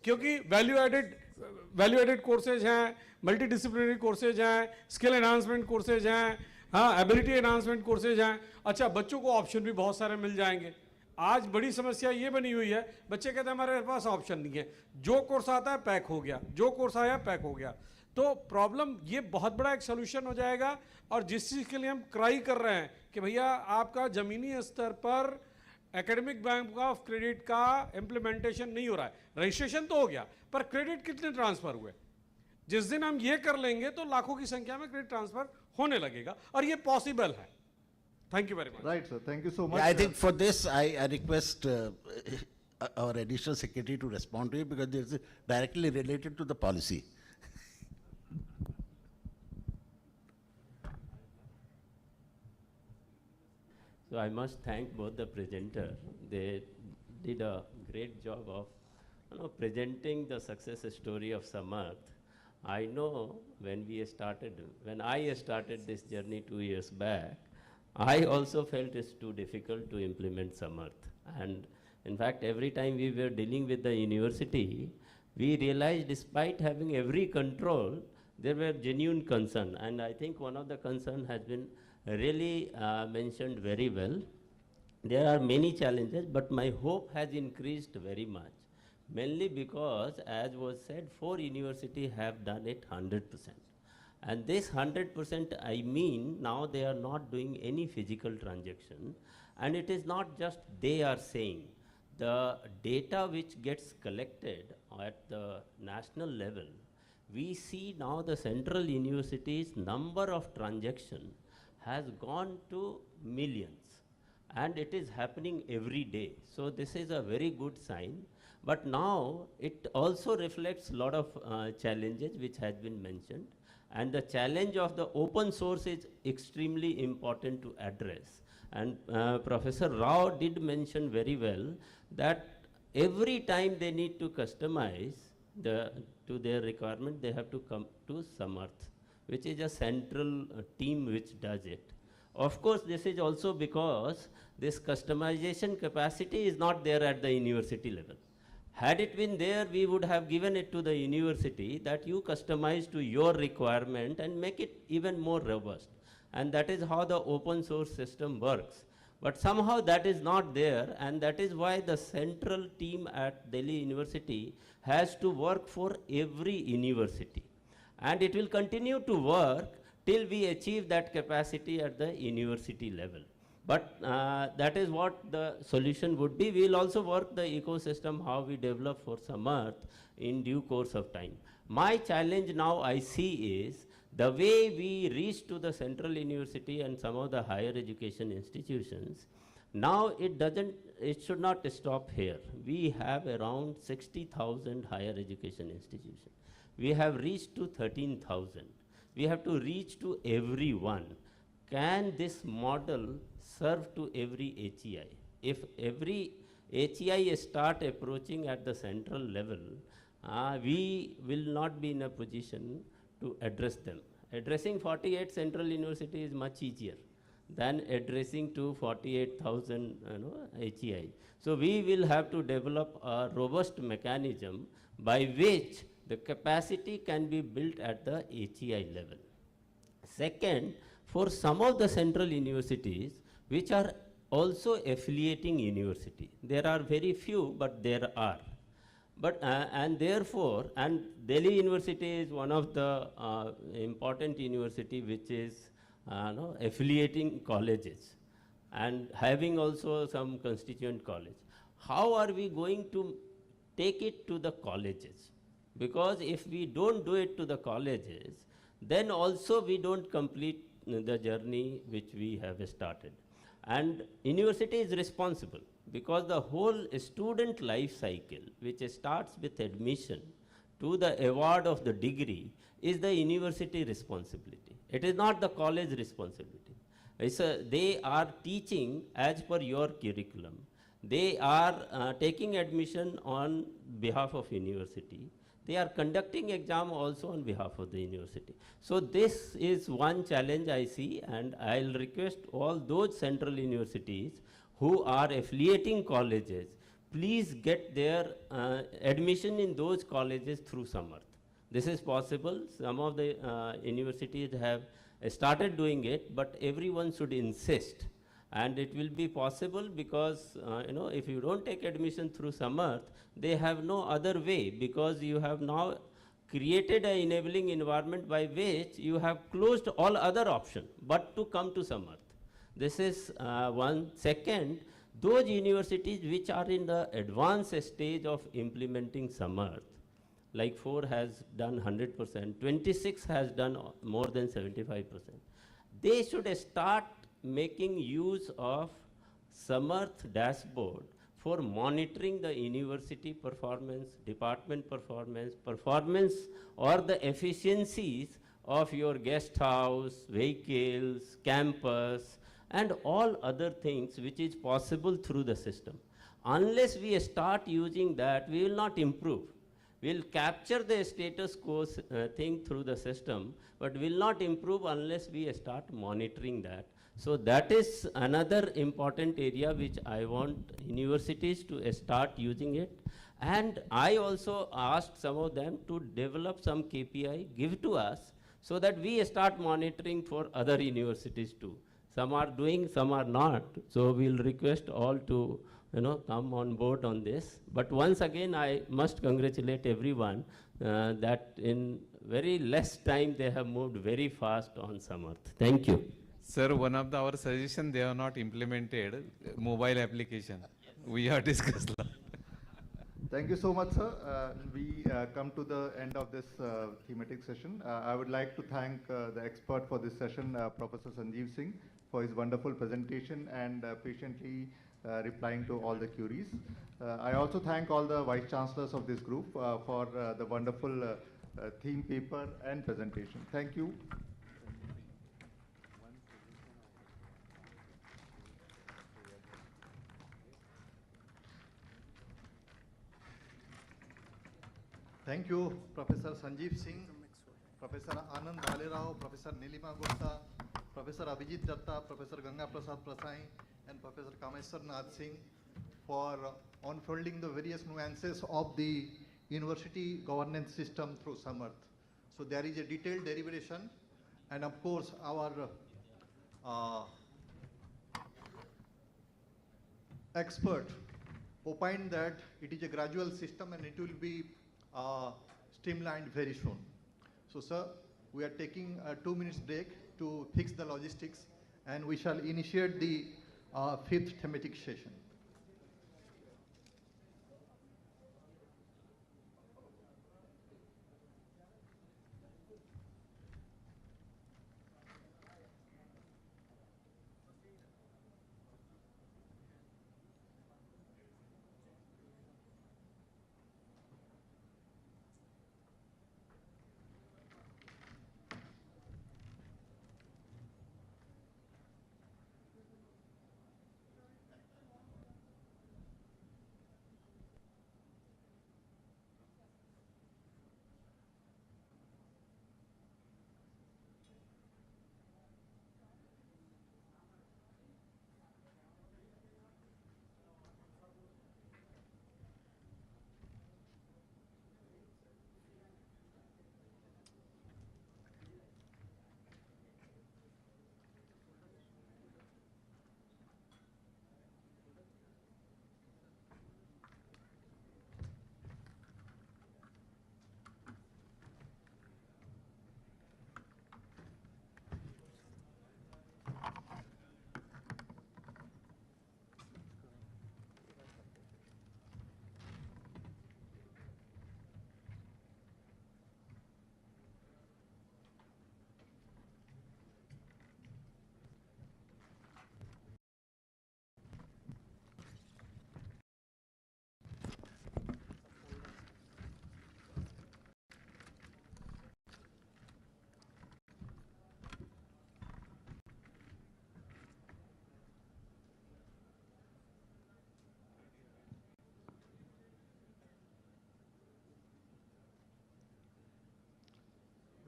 क्योंकि वैल्यू एडेड कोर्सेज हैं, मल्टी डिसिप्लिनरी कोर्सेज हैं, स्किल एनहांसमेंट कोर्सेज हैं, हाँ एबिलिटी एनहांसमेंट कोर्सेज हैं. अच्छा, बच्चों को ऑप्शन भी बहुत सारे मिल जाएंगे. आज बड़ी समस्या ये बनी हुई है, बच्चे कहते हैं हमारे पास ऑप्शन नहीं है, जो कोर्स आता है पैक हो गया, जो कोर्स आया पैक हो गया. तो प्रॉब्लम ये बहुत बड़ा एक सोल्यूशन हो जाएगा. और जिस चीज़ के लिए हम क्राई कर रहे हैं कि भैया आपका ज़मीनी स्तर पर एकेडमिक बैंक ऑफ क्रेडिट का इम्प्लीमेंटेशन नहीं हो रहा है. रजिस्ट्रेशन तो हो गया, पर क्रेडिट कितने ट्रांसफ़र हुए? जिस दिन हम ये कर लेंगे तो लाखों की संख्या में क्रेडिट ट्रांसफ़र होने लगेगा, और ये पॉसिबल है. Thank you very much. Right, sir. Thank you so much. Yeah, I think for this, I request our additional secretary to respond to it because it is directly related to the policy. So I must thank both the presenter. They did a great job of presenting the success story of Samarth. I know when I started this journey 2 years back, I also felt it's too difficult to implement Samarth. And in fact, every time we were dealing with the university, we realized despite having every control, there were genuine concern. And I think one of the concern has been really mentioned very well. There are many challenges, but my hope has increased very much. Mainly because, as was said, 4 universities have done it 100%. And this 100%, I mean, now they are not doing any physical transaction. And it is not just they are saying. The data which gets collected at the national level, we see now the central universities' number of transactions has gone to millions. And it is happening every day. So this is a very good sign. But now it also reflects a lot of challenges which has been mentioned. And the challenge of the open source is extremely important to address. And Professor Rao did mention very well that every time they need to customize to their requirement, they have to come to Samarth, which is a central team which does it. Of course, this is also because this customization capacity is not there at the university level. Had it been there, we would have given it to the university that you customize to your requirement and make it even more robust. And that is how the open source system works. But somehow that is not there, and that is why the central team at Delhi University has to work for every university. And it will continue to work till we achieve that capacity at the university level. But that is what the solution would be. We will also work the ecosystem, how we develop for Samarth in due course of time. My challenge now I see is the way we reach to the central university and some of the higher education institutions. Now it should not stop here. We have around 60,000 higher education institutions. We have reached to 13,000. We have to reach to everyone. Can this model serve to every HEI? If every HEI start approaching at the central level, we will not be in a position to address them. Addressing 48 central universities is much easier than addressing to 48,000 HEI. So we will have to develop a robust mechanism by which the capacity can be built at the HEI level. Second, for some of the central universities which are also affiliating university, there are very few, but there are. But, and therefore, and Delhi University is one of the important university which is affiliating colleges and having also some constituent college. How are we going to take it to the colleges? Because if we don't do it to the colleges, then also we don't complete the journey which we have started. And university is responsible because the whole student life cycle, which starts with admission to the award of the degree, is the university responsibility. It is not the college responsibility. They are teaching as per your curriculum. They are taking admission on behalf of university. They are conducting exam also on behalf of the university. So this is one challenge I see, and I'll request all those central universities who are affiliating colleges, please get their admission in those colleges through Samarth. This is possible. Some of the universities have started doing it, but everyone should insist. And it will be possible because, if you don't take admission through Samarth, they have no other way, because you have now created an enabling environment by which you have closed all other options but to come to Samarth. This is one. Second, those universities which are in the advanced stage of implementing Samarth, like 4 has done 100%, 26 has done more than 75%. They should start making use of Samarth dashboard for monitoring the university performance, department performance or the efficiencies of your guest house, vehicles, campus, and all other things which is possible through the system. Unless we start using that, we will not improve. We will capture the status quo thing through the system, but will not improve unless we start monitoring that. So that is another important area which I want universities to start using it. And I also asked some of them to develop some KPI, give to us, so that we start monitoring for other universities too. Some are doing, some are not. So we'll request all to come on board on this. But once again, I must congratulate everyone that in very less time they have moved very fast on Samarth. Thank you. Sir, one of our suggestions, they have not implemented mobile application. We have discussed that. Thank you so much, sir. We come to the end of this thematic session. I would like to thank the expert for this session, Professor Sanjeev Singh, for his wonderful presentation and patiently replying to all the queries. I also thank all the Vice Chancellors of this group for the wonderful theme paper and presentation. Thank you. Thank you, Professor Sanjeev Singh, Professor Anand Bhalerao, Professor Nilima Gupta, Professor Abhijit Datta, Professor Ganga Prasad Prasai, and Professor Kameshwar Nath Singh for unfolding the various nuances of the university governance system through Samarth. So there is a detailed deliberation, and of course our expert opined that it is a gradual system and it will be streamlined very soon. So, sir, we are taking a 2 minutes break to fix the logistics, and we shall initiate the fifth thematic session.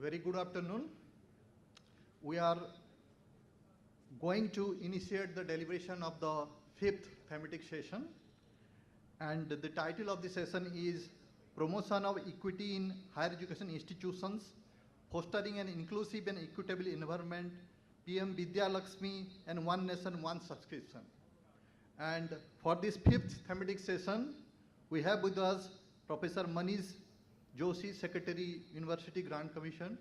Very good afternoon. We are going to initiate the deliberation of the fifth thematic session, and the title of the session is Promotion of Equity in Higher Education Institutions, Fostering an Inclusive and Equitable Environment, PM Vidya Lakshmi, and One Nation, One Subscription. And for this fifth thematic session, we have with us Professor Manish Joshi, Secretary, University Grant Commission,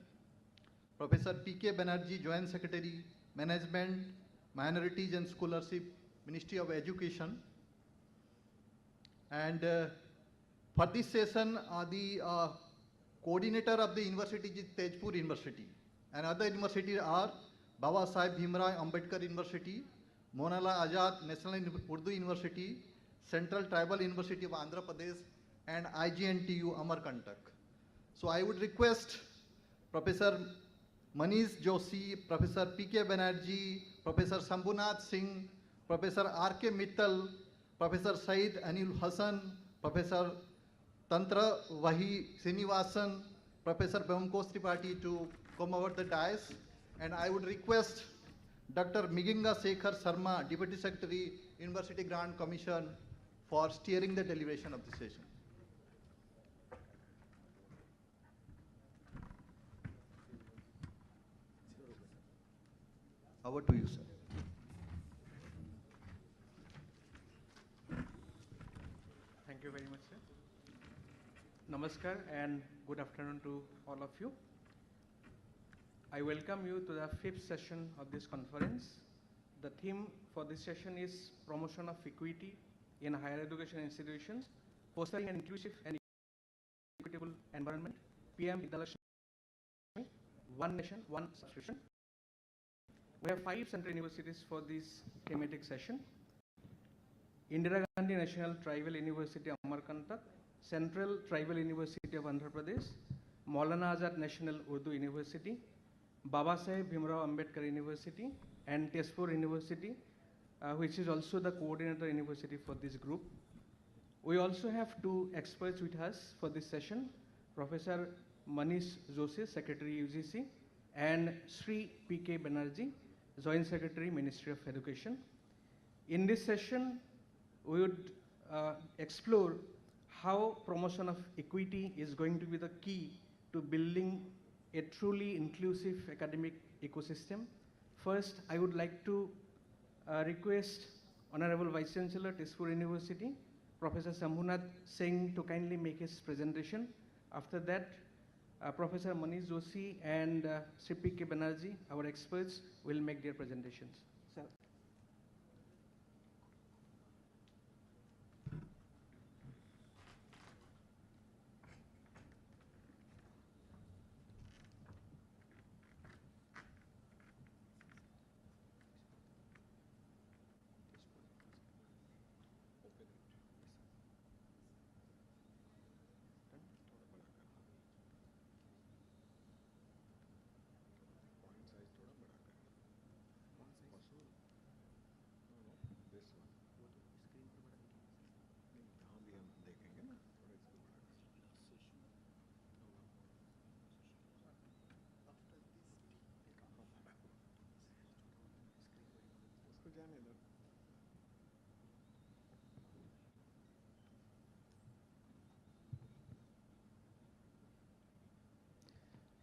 Professor P.K. Banerjee, Joint Secretary, Management, Minorities and Scholarship, Ministry of Education. And for this session, the coordinator of the university is Tezpur University. And other universities are Baba Sahib Bhimrao Ambedkar University, Monala Azad National Urdu University, Central Tribal University of Andhra Pradesh, and IGNTU Amarkantak. So I would request Professor Manish Joshi, Professor P.K. Banerjee, Professor Shambhunath Singh, Professor R.K. Mittal, Professor Said Anil Hassan, Professor Tantra Vahi Srinivasan, Professor Bhumkos Tripathi to come over the dais. And I would request Dr. Miginga Sekhar Sharma, Deputy Secretary, University Grant Commission, for steering the deliberation of the session. Over to you, sir. Thank you very much, sir. Namaskar and good afternoon to all of you. I welcome you to the fifth session of this conference. The theme for this session is Promotion of Equity in Higher Education Institutions, Fostering an Inclusive and Equitable Environment, PM Vidya Lakshmi, One Nation, One Subscription. We have 5 central universities for this thematic session: Indira Gandhi National Tribal University Amarkantak, Central Tribal University of Andhra Pradesh, Maulana Azad National Urdu University, Baba Sahib Bhimrao Ambedkar University, and Tezpur University, which is also the coordinator university for this group. We also have 2 experts with us for this session: Professor Manish Joshi, Secretary UGC, and Sri P.K. Banerjee, Joint Secretary, Ministry of Education. In this session, we would explore how promotion of equity is going to be the key to building a truly inclusive academic ecosystem. First, I would like to request Honorable Vice Chancellor, Tezpur University, Professor Shambhunath Singh to kindly make his presentation. After that, Professor Manish Joshi and Sri P.K. Banerjee, our experts, will make their presentations. Sir.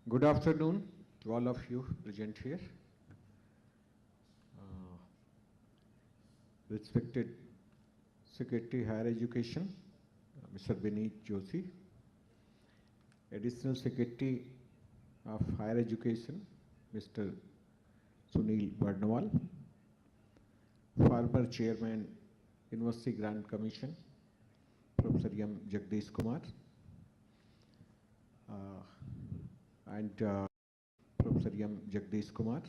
Good afternoon to all of you present here. Respected Secretary Higher Education, Mr. Vineet Joshi, Additional Secretary of Higher Education, Mr. Sunil Barnwal, former Chairman, University Grant Commission, Professor M. Jagdish Kumar, and Professor M. Jagdish Kumar,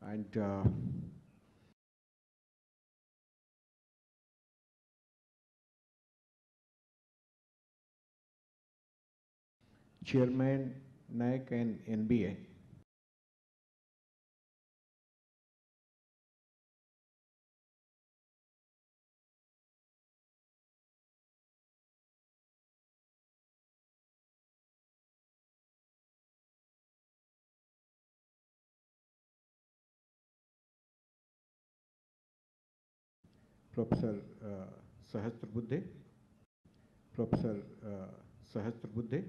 and Chairman NAC and NBA. Professor Sahasrabuddhe, Professor Sahasrabuddhe,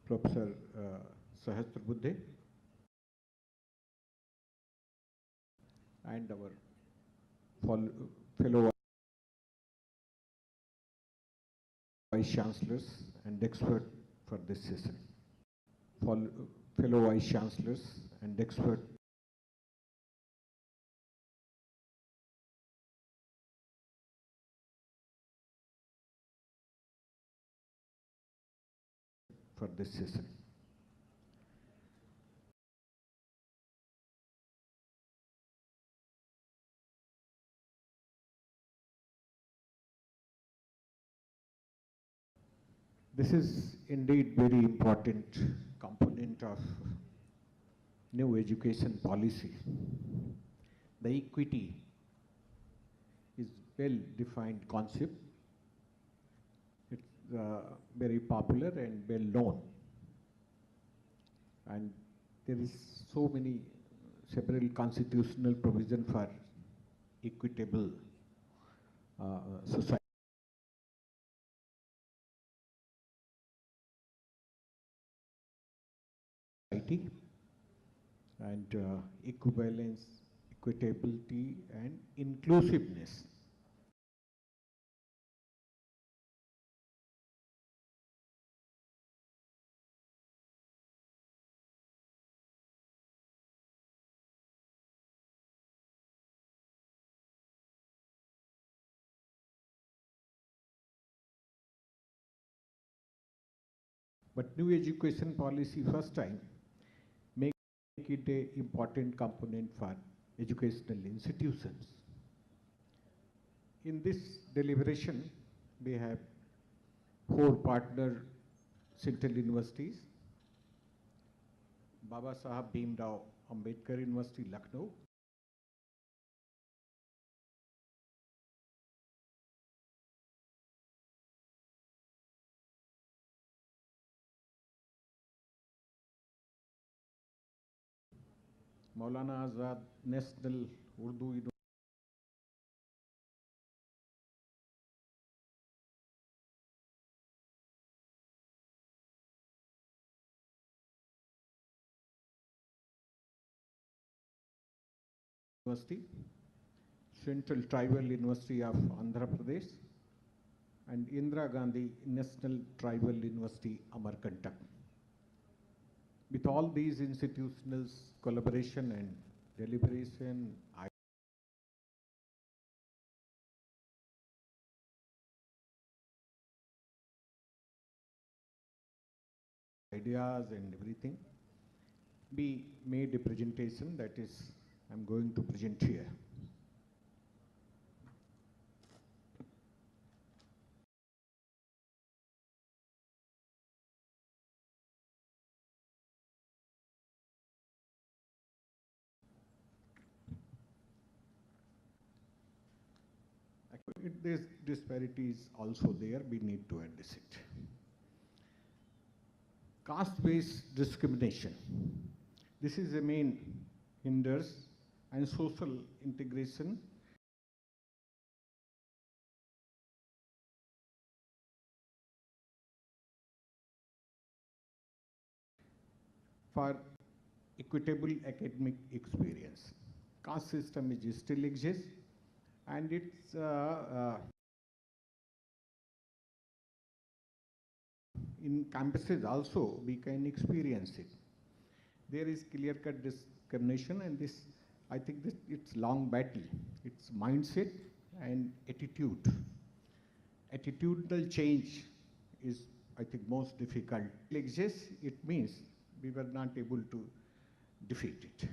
Professor Sahasrabuddhe, and our fellow Vice Chancellors and experts for this session. Fellow Vice Chancellors and experts for this session. This is indeed very important component of new education policy. The equity is well-defined concept. It's very popular and well known. And there is several constitutional provision for equitable society. And equivalence, equitability, and inclusiveness. But new education policy first time make it an important component for educational institutions. In this deliberation, we have 4 partner central universities: Baba Saheb Bhimrao Ambedkar University, Lucknow; Maulana Azad National Urdu University, Central Tribal University of Andhra Pradesh, and Indira Gandhi National Tribal University, Amarkantak. With all these institutional collaboration and deliberation, ideas and everything, we made a presentation that is I'm going to present here. This disparity is also there, we need to address it. Caste-based discrimination. This is the main hinders and social integration for equitable academic experience. Caste system is still exists, and it's in campuses also we can experience it. There is clear-cut discrimination, and this, I think this, it's long battle. It's mindset and attitude. Attitudinal change is, I think, most difficult. It exists, it means we were not able to defeat it.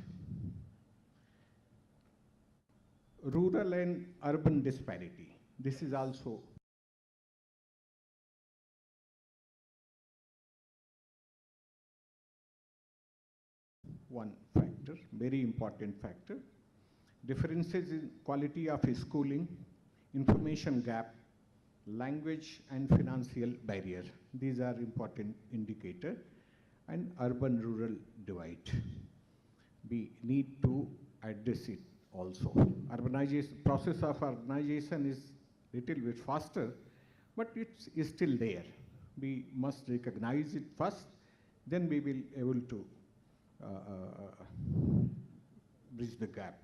Rural and urban disparity. This is also one factor, very important factor. Differences in quality of schooling, information gap, language and financial barrier. These are important indicators. And urban-rural divide. We need to address it also. Urbanization, process of urbanization is little bit faster, but it's still there. We must recognize it first, then we will able to bridge the gap.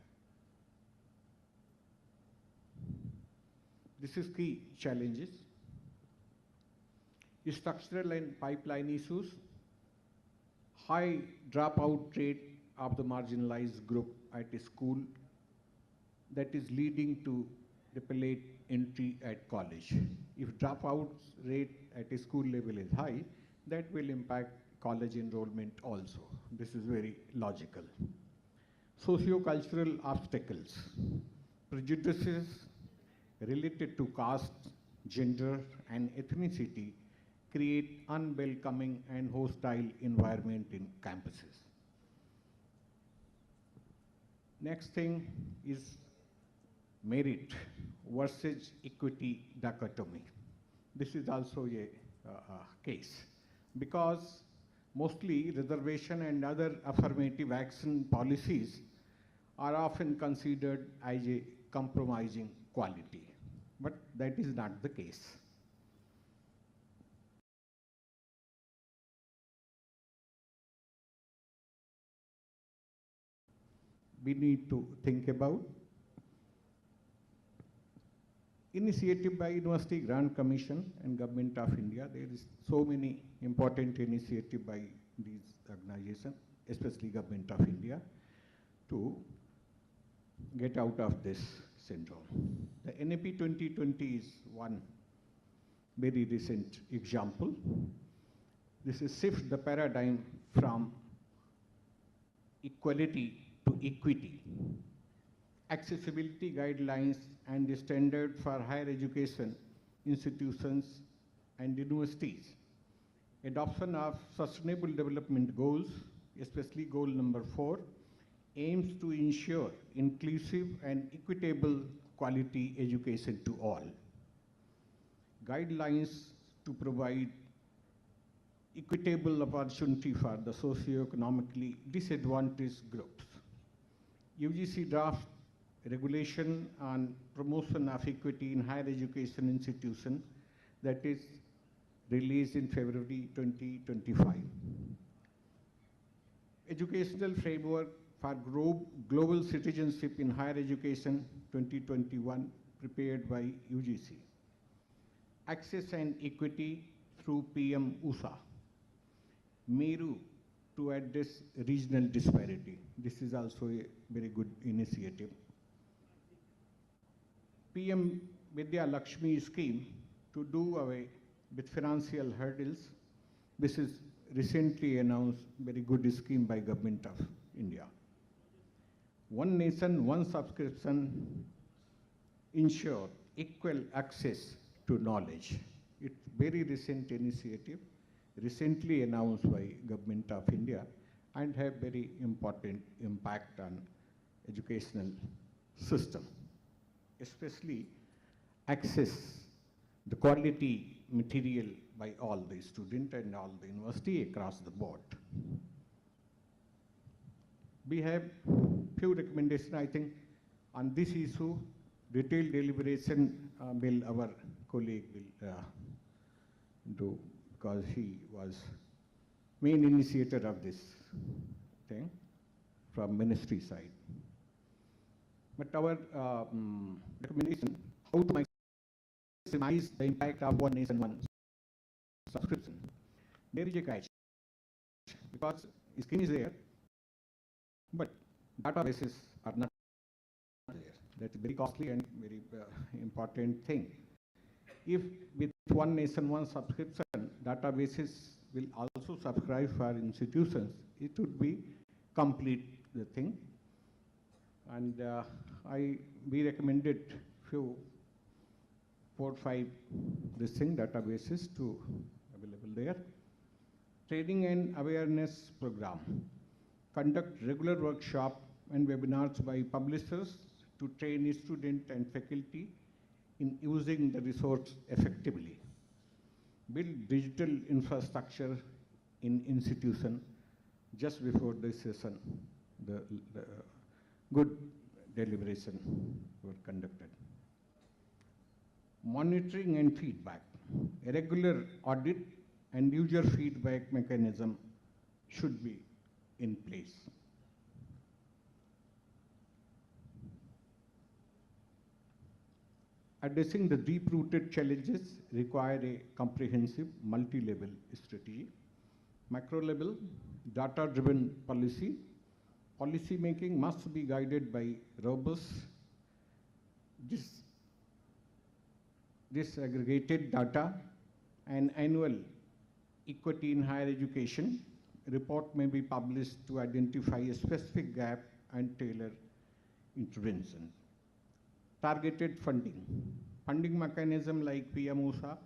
This is key challenges. Structural and pipeline issues. High dropout rate of the marginalized group at a school that is leading to repellent entry at college. If dropout rate at a school level is high, that will impact college enrollment also. This is very logical. Socio-cultural obstacles, prejudices related to caste, gender, and ethnicity create unwelcoming and hostile environment in campuses. Next thing is merit versus equity dichotomy. This is also a case because mostly reservation and other affirmative action policies are often considered as a compromising quality, but that is not the case. We need to think about initiative by University Grant Commission and Government of India. There is so many important initiative by these organizations, especially Government of India, to get out of this syndrome. The NAP 2020 is one very recent example. This is shift the paradigm from equality to equity. Accessibility guidelines and the standard for higher education institutions and universities. Adoption of sustainable development goals, especially goal number 4, aims to ensure inclusive and equitable quality education to all. Guidelines to provide equitable opportunity for the socio-economically disadvantaged groups. UGC draft regulation on promotion of equity in higher education institution that is released in February 2025. Educational framework for global citizenship in higher education 2021 prepared by UGC. Access and equity through PM USA. Meru to address regional disparity. This is also a very good initiative. PM Vidya Lakshmi scheme to do away with financial hurdles. This is recently announced very good scheme by Government of India. One nation, one subscription ensure equal access to knowledge. It's very recent initiative, recently announced by Government of India and have very important impact on educational system, especially access the quality material by all the student and all the university across the board. We have few recommendations, I think, on this issue. Detailed deliberation will our colleague will do, because he was main initiator of this thing from ministry side. But our recommendation, how to maximize the impact of one nation, one subscription. There is a catch, because scheme is there, but databases are not there. That's very costly and very important thing. If with one nation, one subscription, databases will also subscribe for institutions, it would be complete the thing. And we recommended few 4 or 5 databases to available there. Training and awareness program. Conduct regular workshop and webinars by publishers to train students and faculty in using the resource effectively. Build digital infrastructure in institution just before the session. The good deliberation were conducted. Monitoring and feedback. A regular audit and user feedback mechanism should be in place. Addressing the deep-rooted challenges require a comprehensive multi-level strategy. Macro-level, data-driven policy. Policy making must be guided by robust, disaggregated data and annual equity in higher education. Report may be published to identify a specific gap and tailor intervention. Targeted funding. Funding mechanism like PMUSA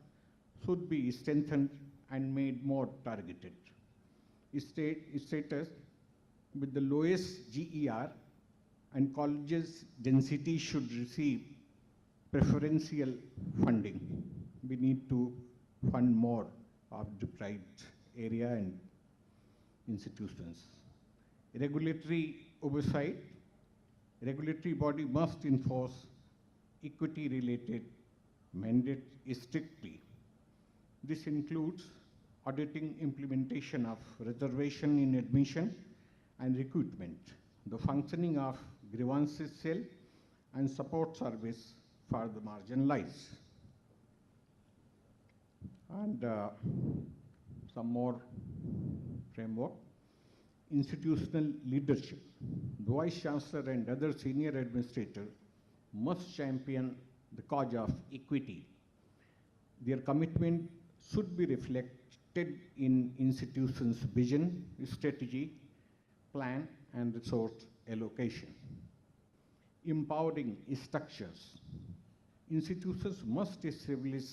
should be strengthened and made more targeted. Status with the lowest GER and colleges density should receive preferential funding. We need to fund more of deprived area and institutions. Regulatory oversight. Regulatory body must enforce equity-related mandate strictly. This includes auditing implementation of reservation in admission and recruitment, the functioning of grievances cell, and support service for the marginalized. And some more framework. Institutional leadership. The Vice Chancellor and other senior administrators must champion the cause of equity. Their commitment should be reflected in institutions' vision, strategy, plan, and resource allocation. Empowering structures. Institutions must establish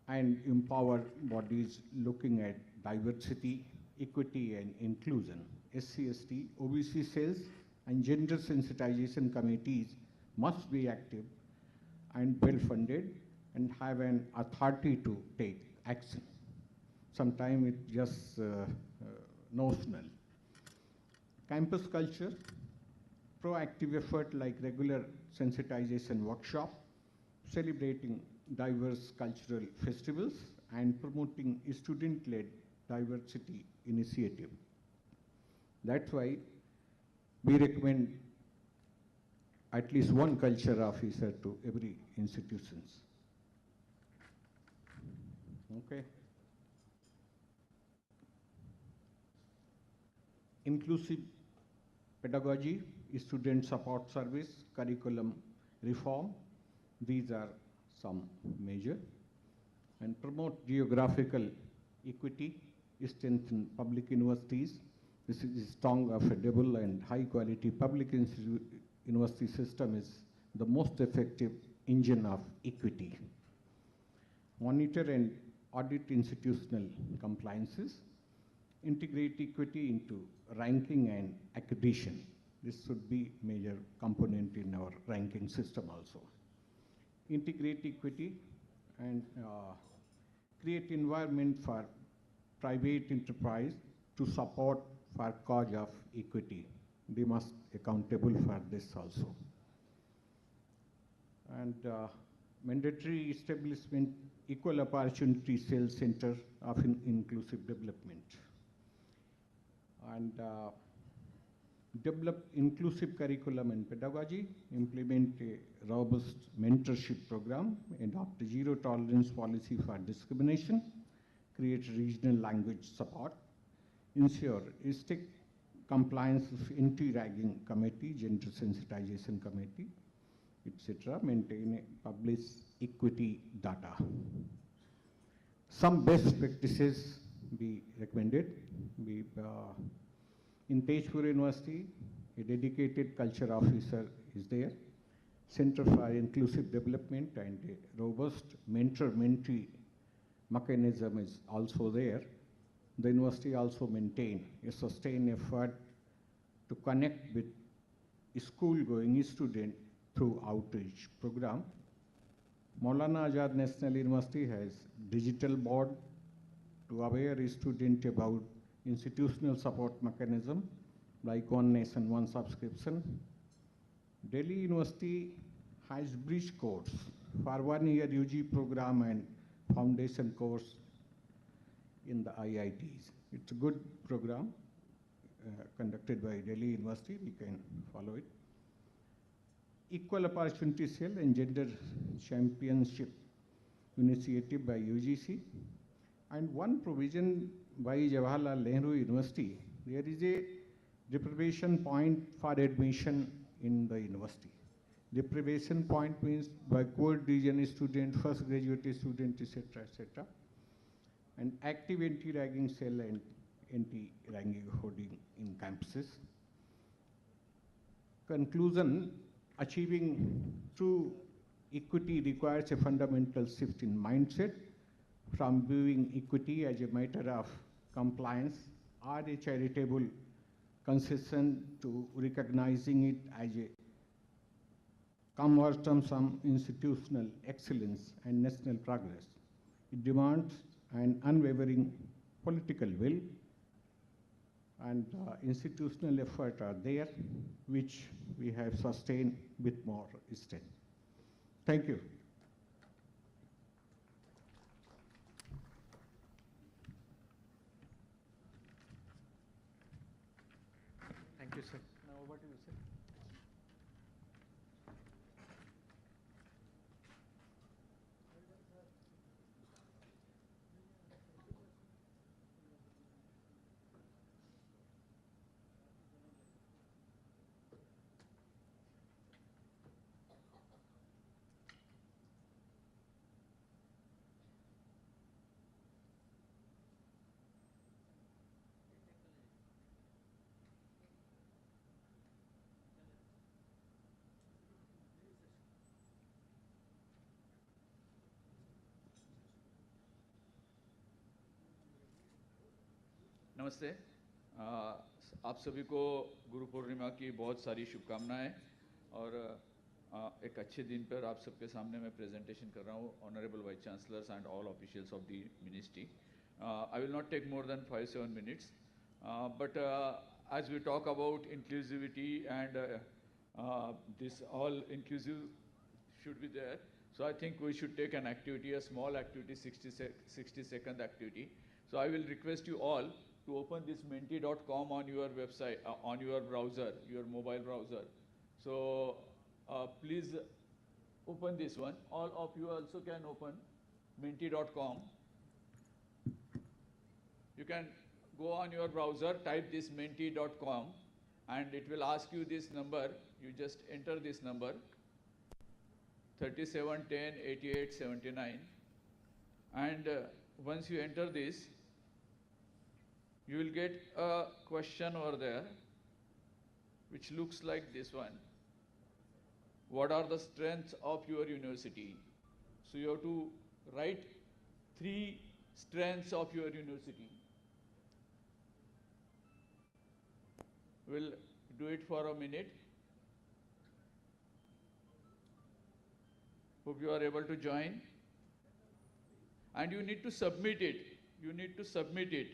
and empower bodies looking at diversity, equity, and inclusion. SC/ST, OBC cells, and gender sensitization committees must be active and well-funded and have an authority to take action. Sometimes it's just notional. Campus culture. proactive effort like regular sensitization workshop, celebrating diverse cultural festivals, and promoting student-led diversity initiative. That's why we recommend at least one culture officer to every institutions. Okay. Inclusive pedagogy, student support service, curriculum reform, these are some major. And promote geographical equity, strengthen public universities. This is a strong, affordable, and high-quality public university system is the most effective engine of equity. Monitor and audit institutional compliances. Integrate equity into ranking and accreditation. This should be major component in our ranking system also. Integrate equity and create environment for private enterprise to support for cause of equity. They must accountable for this also. And mandatory establishment equal opportunity sales center of inclusive development. And develop inclusive curriculum and pedagogy, implement a robust mentorship program, adopt a zero tolerance policy for discrimination, create regional language support, ensure strict compliance of anti-ragging committee, gender sensitization committee, etc., maintain a publish equity data. Some best practices be recommended. In Tejpur University, a dedicated culture officer is there. Center for Inclusive Development and a robust mentor-mentee mechanism is also there. The university also maintain a sustained effort to connect with school-going students through outreach program. Maulana Azad National University has digital board to aware students about institutional support mechanism like One Nation, One Subscription. Delhi University has bridge course for 1 year UG program and foundation course in the IITs. It's a good program conducted by Delhi University. We can follow it. Equal Opportunity Cell and Gender Championship Initiative by UGC. And one provision by Jawaharlal Nehru University, there is a deprivation point for admission in the university. Deprivation point means backward region student, first graduate student, etc., etc. And active anti-ragging cell and anti-ragging hoarding in campuses. Conclusion, achieving true equity requires a fundamental shift in mindset from viewing equity as a matter of compliance or a charitable concession to recognizing it as a cumbersome institutional excellence and national progress. It demands an unwavering political will, and institutional effort are there, which we have sustained with more strength. Thank you. Thank you, sir. Now over to you, sir. नमस्ते। आप सभी को गुरु पूर्णिमा की बहुत सारी शुभकामनाएं और एक अच्छे दिन पर आप सबके सामने मैं प्रेजेंटेशन कर रहा हूँ honourable vice chancellors and all officials of the ministry. I will not take more than 5-7 minutes, but as we talk about inclusivity and This all inclusive should be there. So I think we should take an activity, a small activity, 60-second activity. So I will request you all to open this menti.com on your website, on your browser, your mobile browser. So please open this one. All of you also can open menti.com. You can go on your browser, type this menti.com, and it will ask you this number. You just enter this number, 3710 8879, and once you enter this, you will get a question over there which looks like this one. What are the strengths of your university? So you have to write 3 strengths of your university. We'll do it for a minute. Hope you are able to join. And you need to submit it. You need to submit it.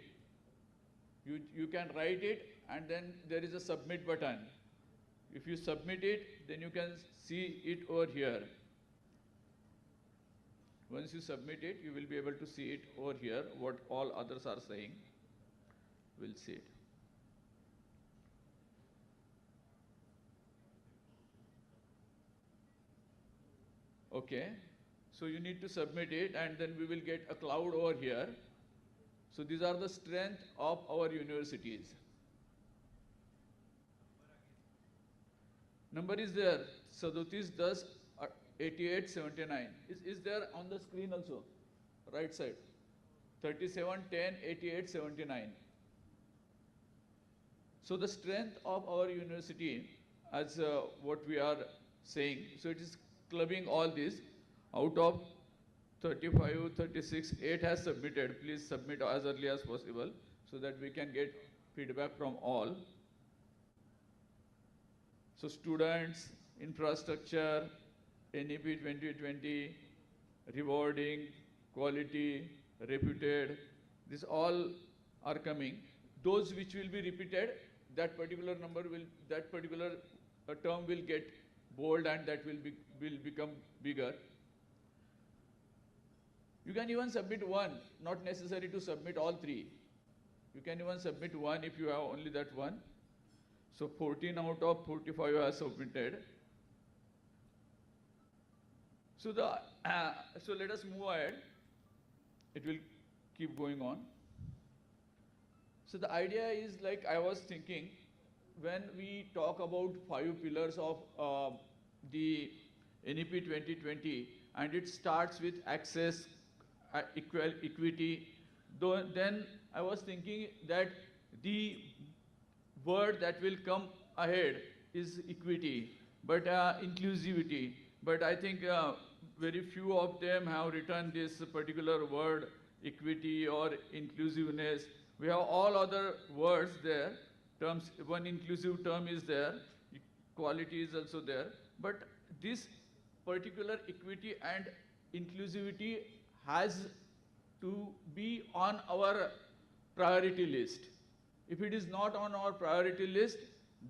You can write it, and then there is a submit button. If you submit it, then you can see it over here. Once you submit it, you will be able to see it over here, what all others are saying. We'll see it. Okay, so you need to submit it, and then we will get a cloud over here. So these are the strength of our universities. Number is there, 3710 8879. Is there on the screen also, right side, 3710 8879. So the strength of our university, as what we are saying, so it is clubbing all this. Out of 35, 36, 8 has submitted. Please submit as early as possible so that we can get feedback from all. So students, infrastructure, NEP 2020, rewarding, quality, reputed, these all are coming. Those which will be repeated, that particular number will, that particular term will get bold, and that will become bigger. You can even submit 1, not necessary to submit all 3. You can even submit 1 if you have only that 1. So 14 out of 45 are submitted. So so let us move ahead. It will keep going on. So the idea is, like I was thinking, when we talk about 5 pillars of the NEP 2020, and it starts with access, equity, then I was thinking that the word that will come ahead is equity, but inclusivity. But I think very few of them have written this particular word, equity or inclusiveness. We have all other words there, terms. One inclusive term is there, equality is also there, but this particular equity and inclusivity has to be on our priority list. If it is not on our priority list,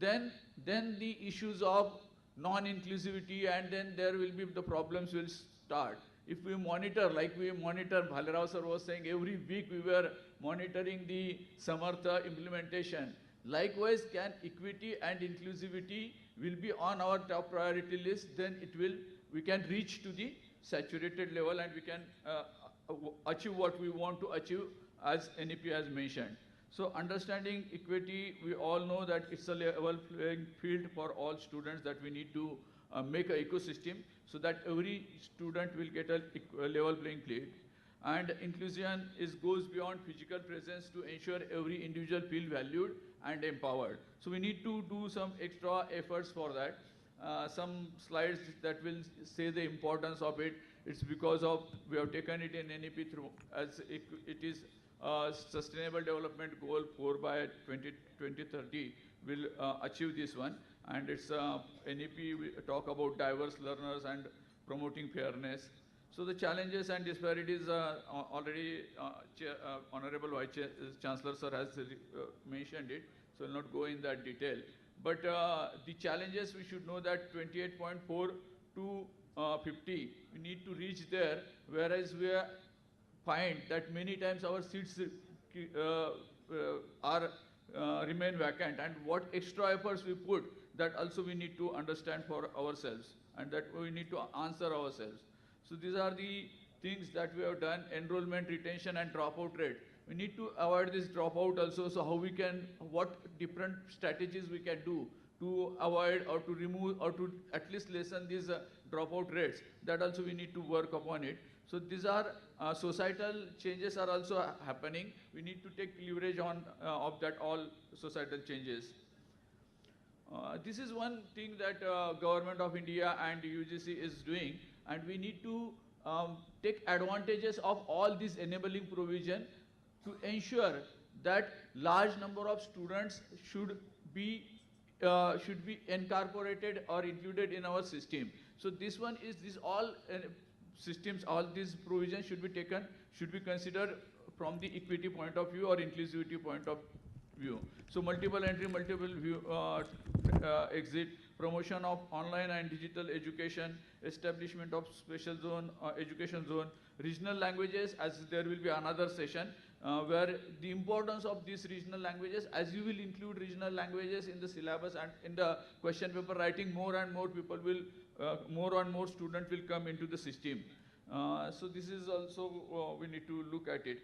then the issues of non-inclusivity, and then there will be, the problems will start. If we monitor, like we monitor, Bhalerao sir was saying, every week we were monitoring the Samarth implementation. Likewise, can equity and inclusivity will be on our top priority list, then we can reach to the saturated level, and we can achieve what we want to achieve, as NEP has mentioned. So understanding equity, we all know that it's a level playing field for all students, that we need to make an ecosystem so that every student will get a level playing field. And inclusion goes beyond physical presence to ensure every individual feel valued and empowered. So we need to do some extra efforts for that. Some slides that will say the importance of it. It's because of, we have taken it in NEP through, as it is Sustainable Development Goal 4 by 2030 will achieve this one. And it's NEP, we talk about diverse learners and promoting fairness. So the challenges and disparities already Honorable Vice Chancellor sir has mentioned it, so I'll not go in that detail. But the challenges, we should know that 28.4 to 50, we need to reach there, whereas we find that many times our seats remain vacant, and what extra efforts we put, that also we need to understand for ourselves, and that we need to answer ourselves. So these are the things that we have done: enrollment, retention, and dropout rate. We need to avoid this dropout also. So how we can, what different strategies we can do to avoid or to remove or to at least lessen these dropout rates, that also we need to work upon it. So these are societal changes are also happening. We need to take leverage on of that all societal changes. This is one thing that Government of India and UGC is doing, and we need to take advantages of all this enabling provision to ensure that large number of students should be incorporated or included in our system. So this one is, this all systems, all these provisions should be taken, should be considered from the equity point of view or inclusivity point of view. So multiple entry, multiple view, exit, promotion of online and digital education, establishment of special zone, education zone, regional languages, as there will be another session where the importance of these regional languages, as you will include regional languages in the syllabus and in the question paper writing, more and more people will, more and more students will come into the system. So this is also, we need to look at it.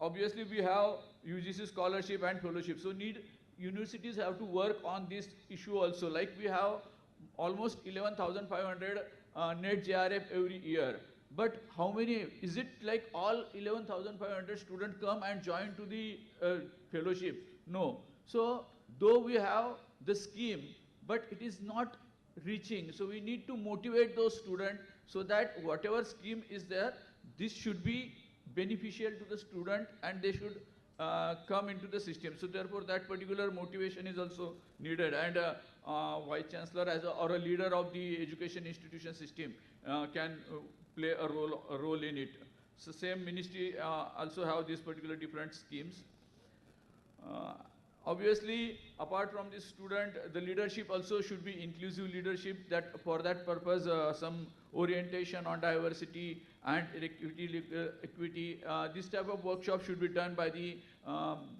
Obviously we have UGC scholarship and fellowship, so universities have to work on this issue also. Like we have almost 11,500 net JRF every year. But how many, is it like all 11,500 students come and join to the fellowship? No. So though we have the scheme, but it is not reaching. So we need to motivate those students so that whatever scheme is there, this should be beneficial to the student and they should come into the system. So therefore that particular motivation is also needed, and Vice Chancellor as or a leader of the education institution system can play a role in it. So same ministry also have these particular different schemes. Obviously, apart from the student, the leadership also should be inclusive leadership. That for that purpose, some orientation on diversity and equity. This type of workshop should be done by the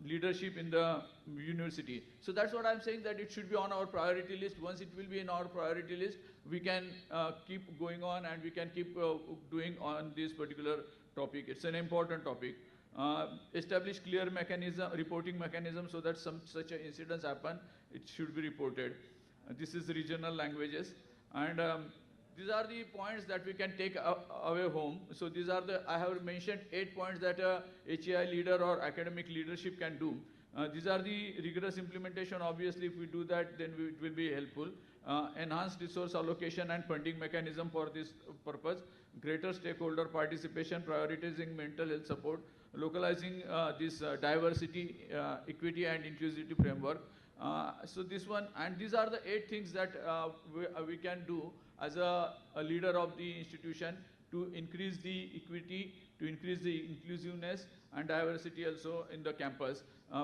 leadership in the university. So that's what I'm saying, that it should be on our priority list. Once it will be in our priority list, we can keep going on and we can keep doing on this particular topic. It's an important topic. Establish clear mechanism, reporting mechanism, so that such incidents happen, it should be reported. This is regional languages, and these are the points that we can take away home. So these are the, I have mentioned 8 points that a HEI leader or academic leadership can do. These are the rigorous implementation. Obviously, if we do that, then it will be helpful. Enhanced resource allocation and funding mechanism for this purpose. Greater stakeholder participation, prioritizing mental health support, localizing this diversity, equity and inclusivity framework. So this one, and these are the 8 things that we can do as a leader of the institution to increase the equity, to increase the inclusiveness and diversity also in the campus.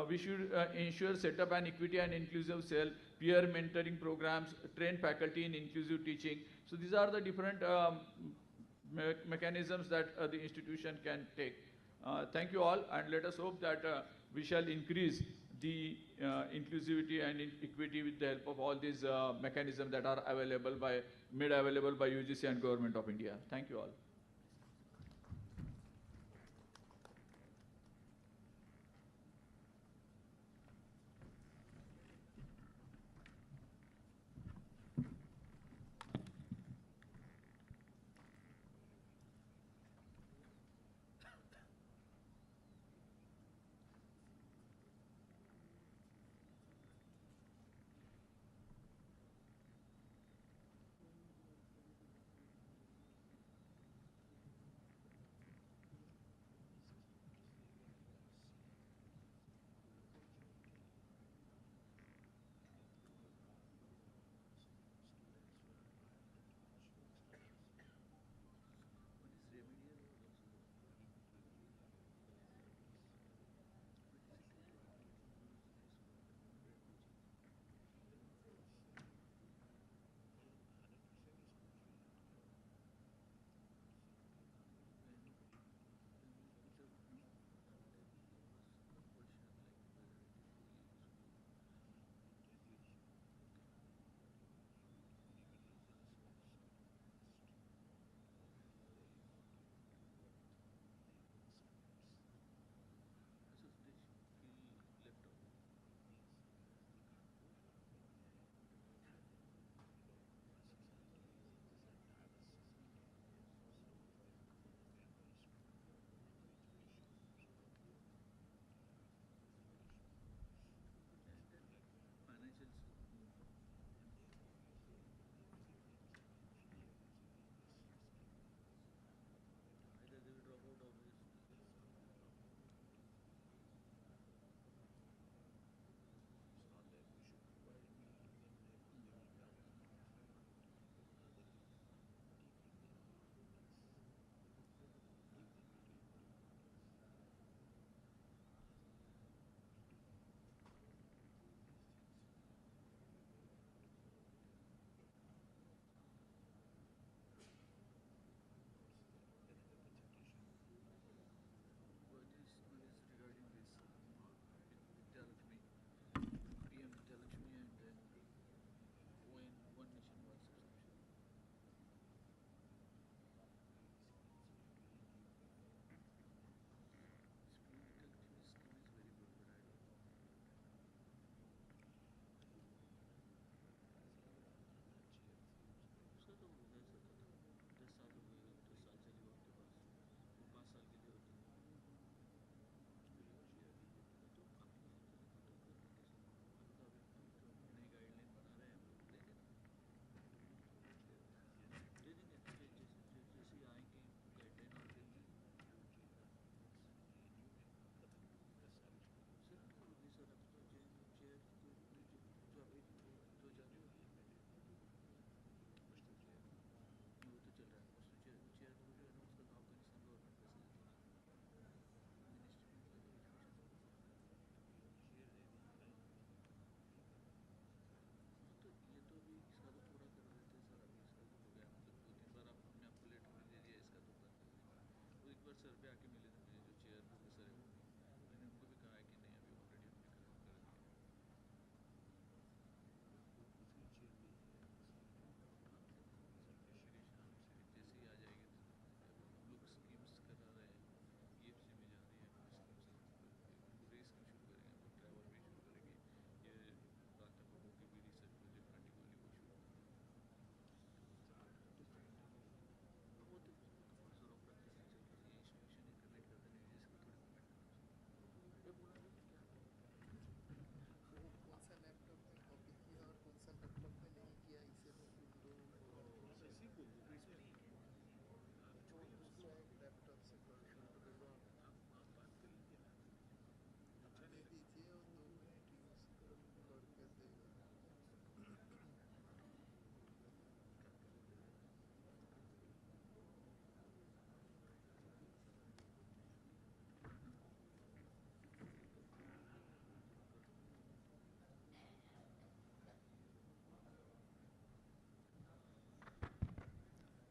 We should ensure set up an equity and inclusive cell, peer mentoring programs, train faculty in inclusive teaching. So these are the different mechanisms that the institution can take. Thank you all, and let us hope that we shall increase the inclusivity and equity with the help of all these mechanisms that are available made available by UGC and Government of India. Thank you all.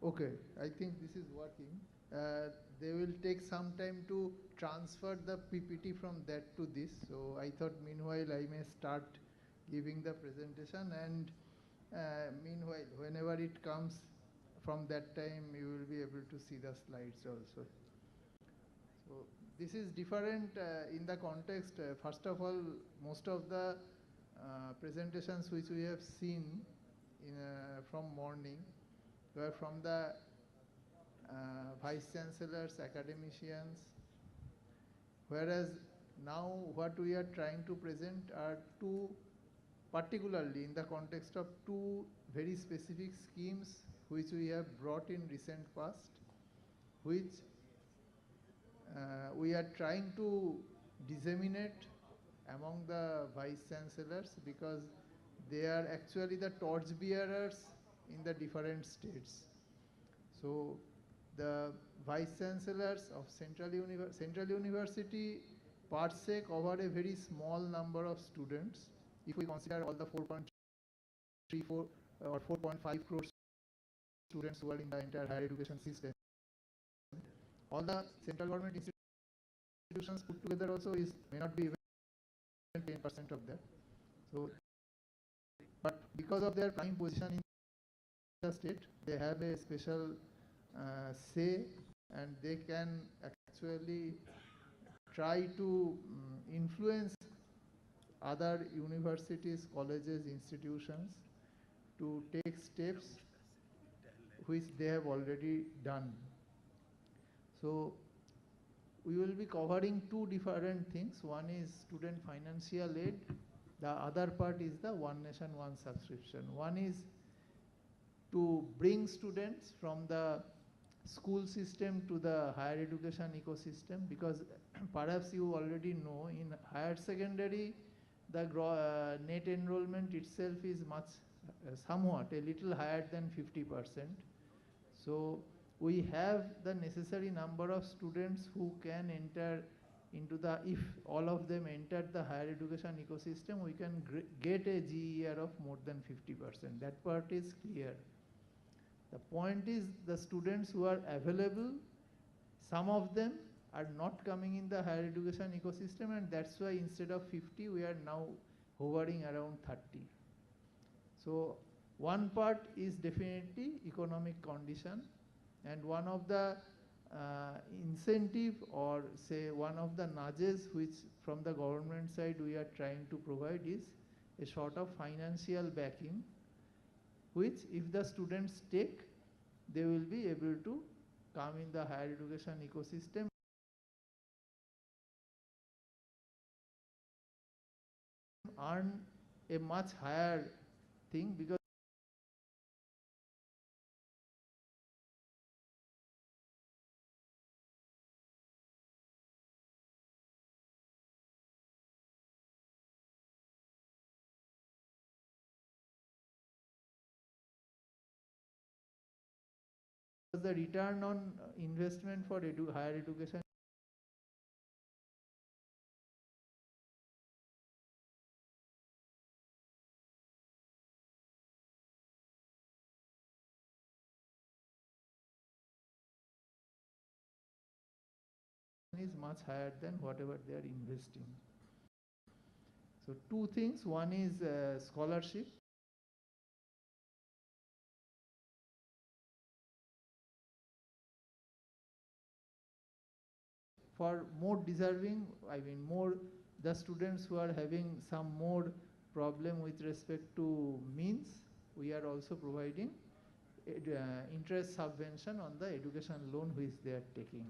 Okay, I think this is working. They will take some time to transfer the PPT from that to this. So I thought meanwhile I may start giving the presentation, and meanwhile whenever it comes from that time you will be able to see the slides also. So this is different in the context. First of all, most of the presentations which we have seen from morning were from the Vice Chancellors, academicians, whereas now what we are trying to present are two, particularly in the context of two very specific schemes which we have brought in recent past, which we are trying to disseminate among the Vice Chancellors, because they are actually the torch bearers in the different states. So the Vice Chancellors of Central University per se cover a very small number of students. If we consider all the 4.34 or 4.5 crore students who are in the entire higher education system, all the central government institutions put together also may not be even 10% of that. So, but because of their prime position in the state, they have a special say, and they can actually try to influence other universities, colleges, institutions to take steps which they have already done. So we will be covering two different things. One is student financial aid. The other part is the One Nation, One Subscription. One is to bring students from the school system to the higher education ecosystem, because perhaps you already know in higher secondary the net enrollment itself is much, somewhat a little higher than 50%. So we have the necessary number of students who can enter into the, if all of them enter the higher education ecosystem, we can get a GER of more than 50%. That part is clear. The point is the students who are available, some of them are not coming in the higher education ecosystem, and that's why instead of 50 we are now hovering around 30. So one part is definitely economic condition, and one of the incentive, or say one of the nudges which from the government side we are trying to provide, is a sort of financial backing, which if the students take, they will be able to come in the higher education ecosystem earn a much higher thing, because the return on investment for higher education is much higher than whatever they are investing. So two things. One is scholarship. For more deserving, I mean more the students who are having some more problem with respect to means, we are also providing interest subvention on the education loan which they are taking.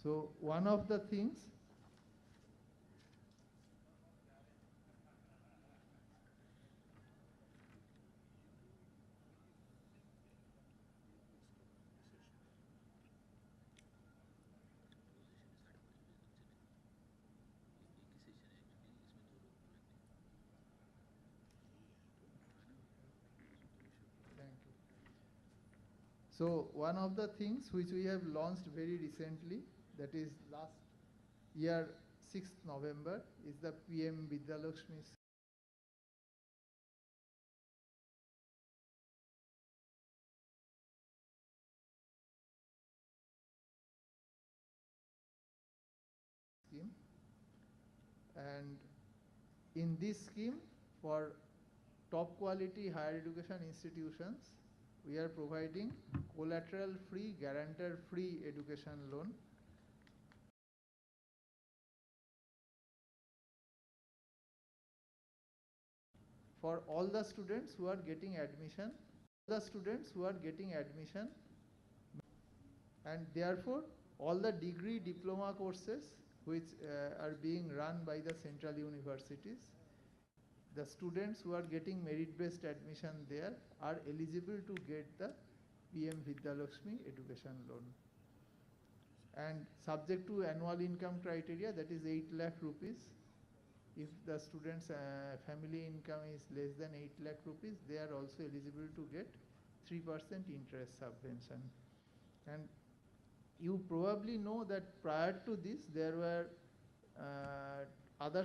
So one of the things So one of the things which we have launched very recently, that is last year 6th November, is the PM Vidyalakshmi And in this scheme, for top quality higher education institutions, we are providing collateral free, guarantor free education loan. For all the students who are getting admission, and therefore all the degree diploma courses which are being run by the central universities, the students who are getting merit based admission there are eligible to get the PM Vidyalakshmi education loan, and subject to annual income criteria, that is 8 lakh rupees. If the student's family income is less than 8 lakh rupees, they are also eligible to get 3% interest subvention. And you probably know that prior to this, there were other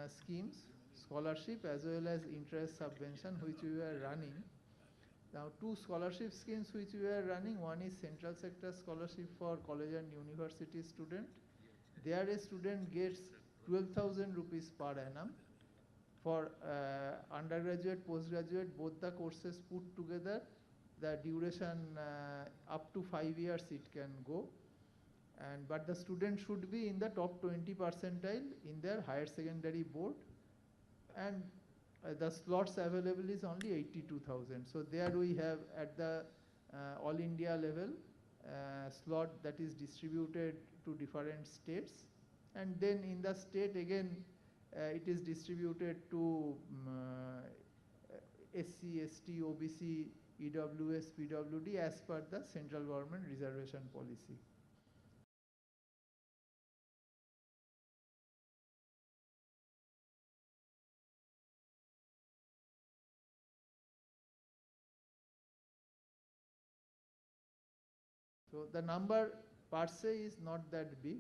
schemes, scholarship as well as interest subvention, which we were running. Now, two scholarship schemes which we are running, one is central sector scholarship for college and university student. There a student gets 12,000 rupees per annum for undergraduate, postgraduate, both the courses put together. The duration up to 5 years it can go, and but the student should be in the top 20 percentile in their higher secondary board, and the slots available is only 82,000. So there we have at the all India level slot that is distributed to different states, and then in the state again it is distributed to SC, ST, OBC, EWS, PWD as per the central government reservation policy. So the number per se is not that big.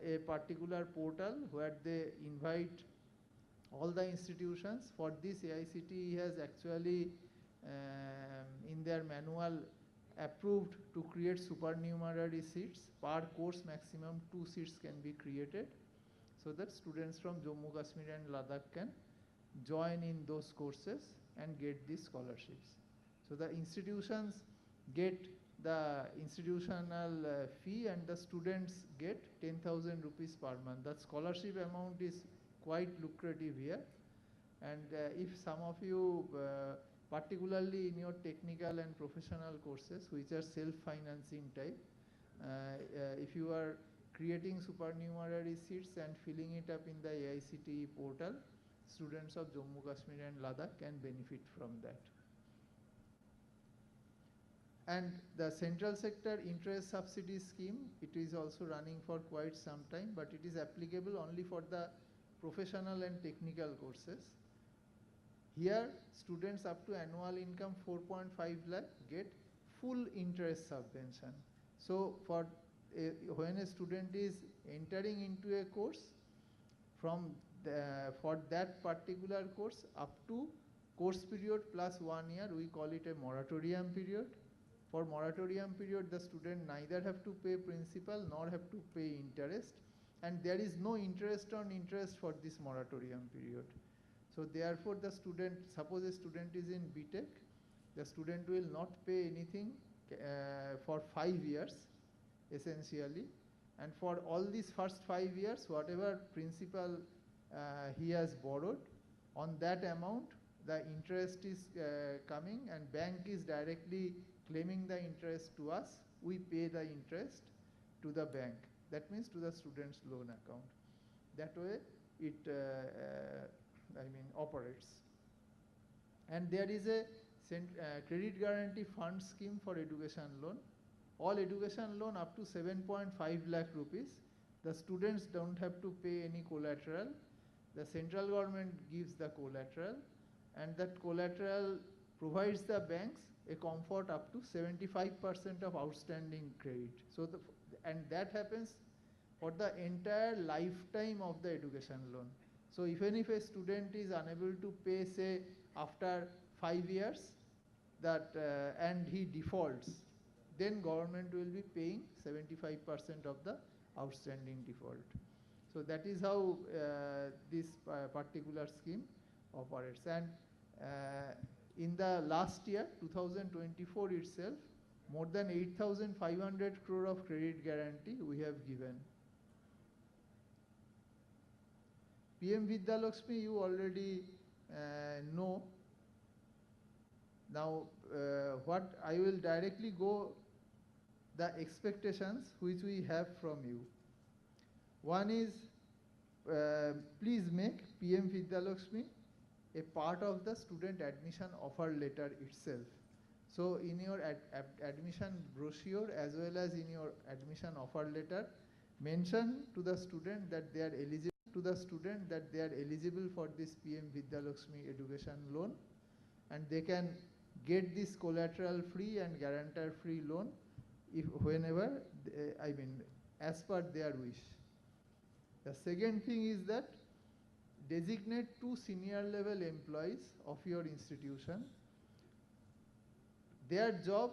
A particular portal where they invite all the institutions. For this, AICTE has actually in their manual approved to create supernumerary seats. Per course maximum 2 seats can be created, so that students from Jammu, Kashmir and Ladakh can join in those courses and get these scholarships. So the institutions get the institutional fee, and the students get 10,000 rupees per month. The scholarship amount is quite lucrative here, and if some of you particularly in your technical and professional courses which are self-financing type, if you are creating supernumerary seats and filling it up in the AICTE portal, students of Jammu, Kashmir and Ladakh can benefit from that. And the central sector interest subsidy scheme, it is also running for quite some time, but it is applicable only for the professional and technical courses. Here, students up to annual income 4.5 lakh get full interest subvention. So for when a student is entering into a course, from for that particular course up to course period plus 1 year, we call it a moratorium period. For moratorium period, the student neither have to pay principal nor have to pay interest, and there is no interest on interest for this moratorium period. So therefore the student, suppose a student is in BTech, the student will not pay anything for 5 years essentially, and for all these first 5 years, whatever principal he has borrowed, on that amount the interest is coming, and bank is directly claiming the interest to us. We pay the interest to the bank, that means to the student's loan account. That way it operates. And there is a credit guarantee fund scheme for education loan. All education loan up to 7.5 lakh rupees. The students don't have to pay any collateral. The central government gives the collateral, and that collateral provides the banks a comfort up to 75% of outstanding credit. So and that happens for the entire lifetime of the education loan. So even if a student is unable to pay, say after 5 years, that and he defaults, then government will be paying 75% of the outstanding default. So that is how this particular scheme operates. And in the last year, 2024 itself, more than 8,500 crore of credit guarantee we have given. PM Vidya Lakshmi you already know. Now what I will directly go the expectations which we have from you. One is please make PM Vidya Lakshmi a part of the student admission offer letter itself. So in your admission brochure as well as in your admission offer letter, mention to the student that they are eligible for this PM Vidya Lakshmi education loan, and they can get this collateral free and guarantor free loan if whenever as per their wish. The second thing is that designate 2 senior level employees of your institution. Their job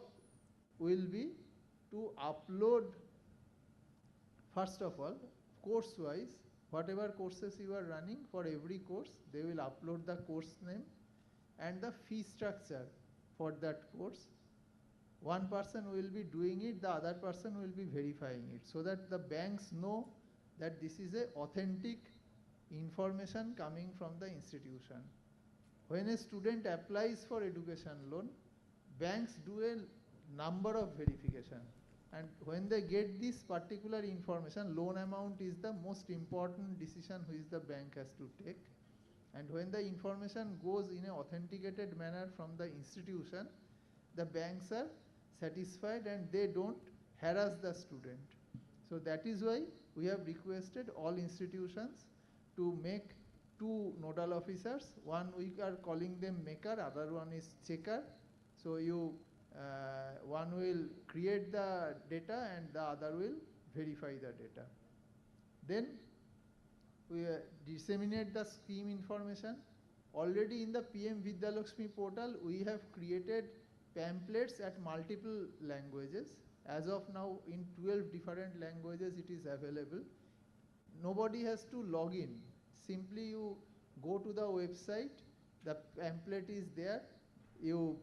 will be to upload, first of all, course wise, whatever courses you are running, for every course they will upload the course name and the fee structure for that course. One person will be doing it, the other person will be verifying it, so that the banks know that this is a authentic information coming from the institution. When a student applies for education loan, banks do a number of verification, and when they get this particular information, loan amount is the most important decision which the bank has to take. And when the information goes in an authenticated manner from the institution, the banks are satisfied and they don't harass the student. So that is why we have requested all institutions to make 2 nodal officers. One we are calling them maker, other one is checker. So you one will create the data and the other will verify the data. Then we disseminate the scheme information. Already in the PM Vidya Lakshmi portal, we have created pamphlets at multiple languages. As of now, in 12 different languages it is available. Nobody has to log in. Simply you go to the website, the pamphlet is there. You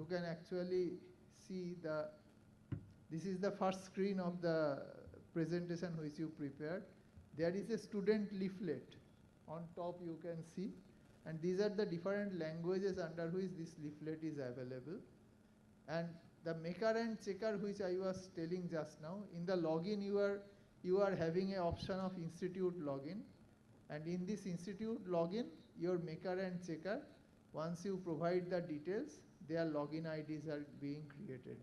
can actually see this is the first screen of the presentation which you prepared. There is a student leaflet on top, you can see, and these are the different languages under which this leaflet is available. And the maker and checker which I was telling just now, in the login you are having an option of institute login, and in this institute login your maker and checker, once you provide the details, their login IDs are being created.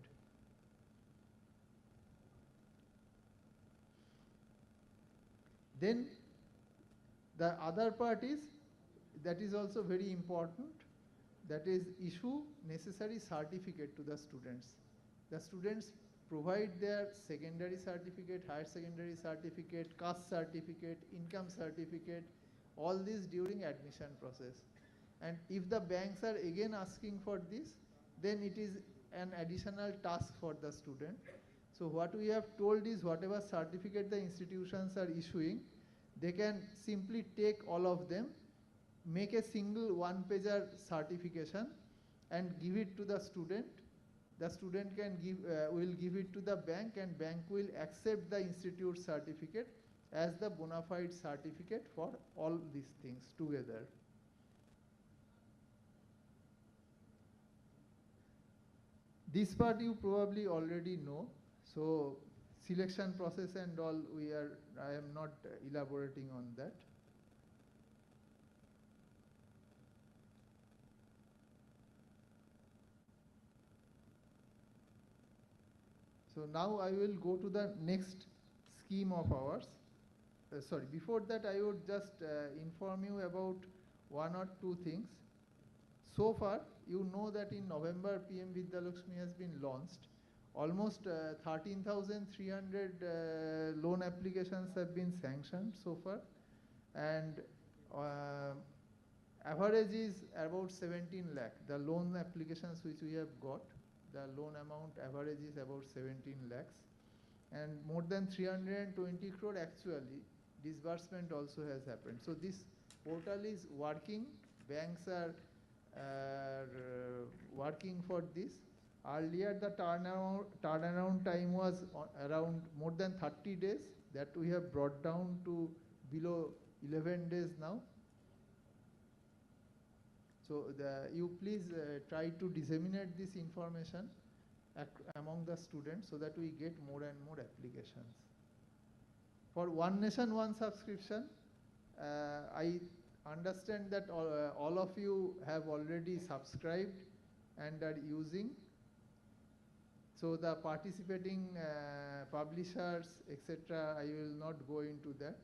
Then the other part is, that is also very important, that is issue necessary certificate to the students. The students provide their secondary certificate, higher secondary certificate, caste certificate, income certificate, all this during admission process. And if the banks are again asking for this, then it is an additional task for the student. So what we have told is, whatever certificate the institutions are issuing, they can simply take all of them, make a single one-pager certification and give it to the student. The student can will give it to the bank, and bank will accept the institute certificate as the bona fide certificate for all these things together. This part you probably already know. So selection process and all, I am not elaborating on that. So now I will go to the next scheme of ours. Sorry, before that I would just inform you about 1 or 2 things. So far, you know that in November PM Vidya Lakshmi has been launched. Almost 13,300 loan applications have been sanctioned so far, and average is about 17 lakh, the loan applications which we have got. the loan amount average is about 17 lakhs. And more than 320 crore actually disbursement also has happened. So this portal is working. Banks are working for this. Earlier the turnaround time was around more than 30 days. That we have brought down to below 11 days now. So you please try to disseminate this information among the students so that we get more and more applications. For One Nation, One Subscription, I understand that all of you have already subscribed and are using. So the participating publishers, etc., I will not go into that.